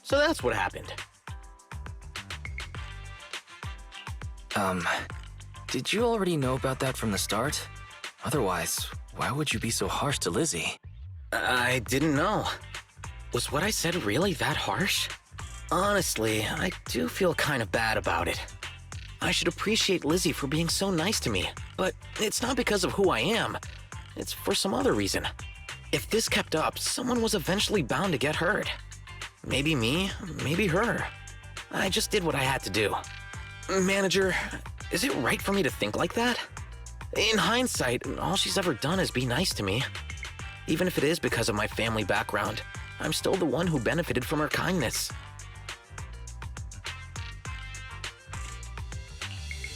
So that's what happened. Did you already know about that from the start? Otherwise, why would you be so harsh to Lizzie? I didn't know. Was what I said really that harsh? Honestly, I do feel kind of bad about it. I should appreciate Lizzie for being so nice to me, but it's not because of who I am. It's for some other reason. If this kept up, someone was eventually bound to get hurt. Maybe me, maybe her. I just did what I had to do. Manager, is it right for me to think like that? In hindsight, all she's ever done is be nice to me. Even if it is because of my family background, I'm still the one who benefited from her kindness.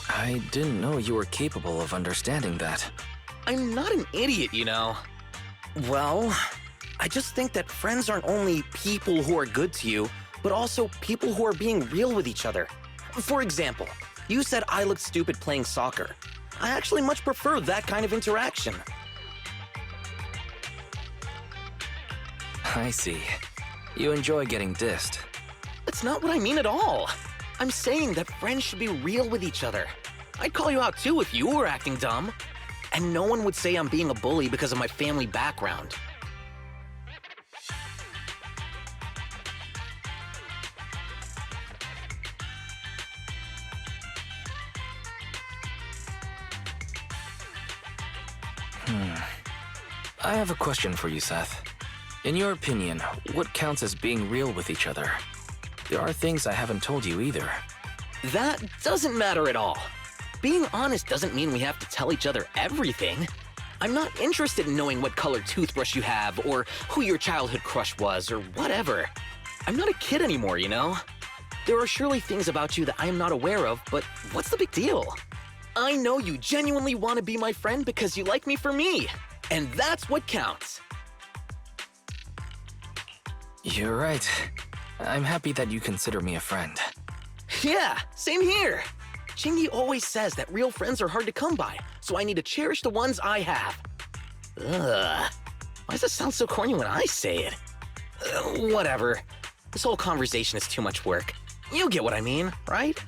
I didn't know you were capable of understanding that. I'm not an idiot, you know. Well, I just think that friends aren't only people who are good to you, but also people who are being real with each other. For example, you said I looked stupid playing soccer. I actually much prefer that kind of interaction. I see. You enjoy getting dissed. That's not what I mean at all. I'm saying that friends should be real with each other. I'd call you out too if you were acting dumb. And no one would say I'm being a bully because of my family background. I have a question for you, Seth. In your opinion, what counts as being real with each other? There are things I haven't told you either. That doesn't matter at all. Being honest doesn't mean we have to tell each other everything. I'm not interested in knowing what color toothbrush you have, or who your childhood crush was, or whatever. I'm not a kid anymore, you know? There are surely things about you that I am not aware of, but what's the big deal? I know you genuinely want to be my friend because you like me for me, and that's what counts. You're right. I'm happy that you consider me a friend. Yeah, same here. Qingyi always says that real friends are hard to come by, so I need to cherish the ones I have. Ugh. Why does it sound so corny when I say it? Whatever. This whole conversation is too much work. You get what I mean, right?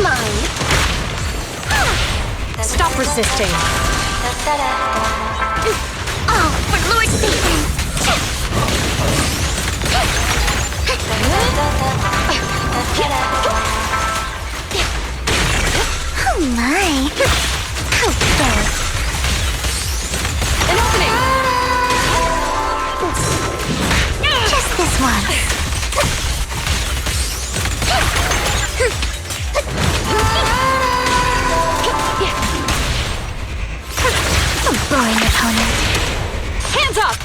Mine. Stop resisting. Oh, for Lord's sake! Oh my! How dare! An opening! Just this one. A boring opponent. Hands up!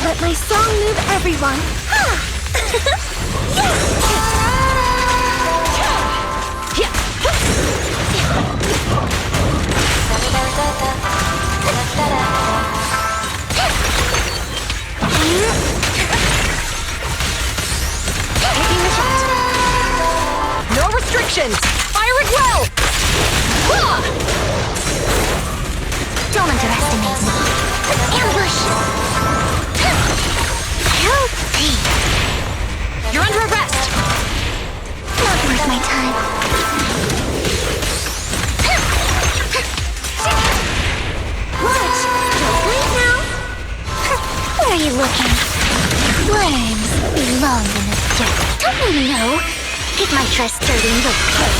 Let my song move everyone. Taking a shot. No restrictions. Firing well. Don't underestimate me. Ambush. Healthy. You're under arrest. Not worth my time. What? Don't blink now. Where are you looking? Worms belong in the dirt. Don't you know? Get my trust sturdy and look pay.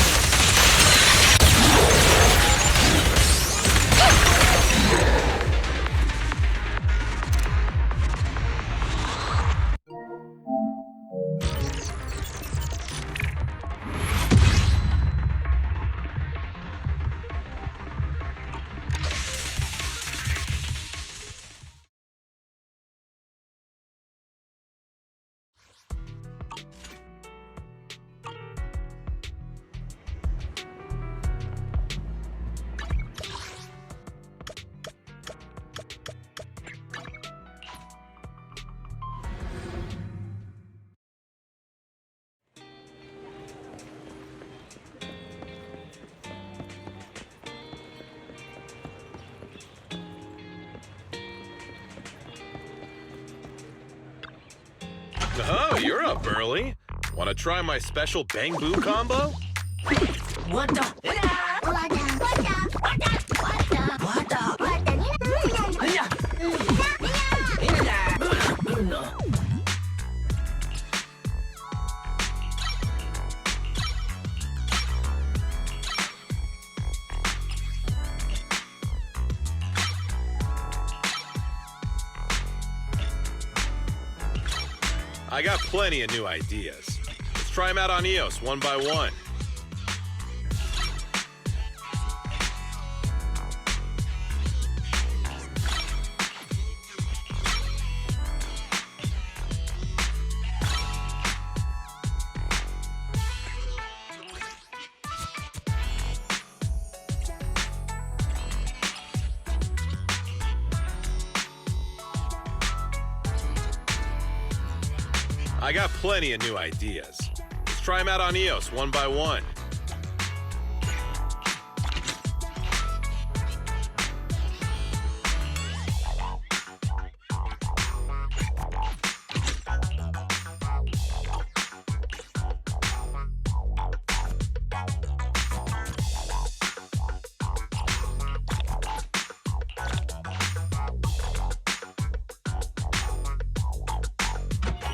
Burly. Want to try my special Bang Boo combo? What the? I got plenty of new ideas. Let's try them out on EOS one by one. I got plenty of new ideas. Let's try them out on EOS one by one.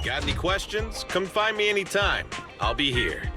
Got any questions? Come find me anytime. I'll be here.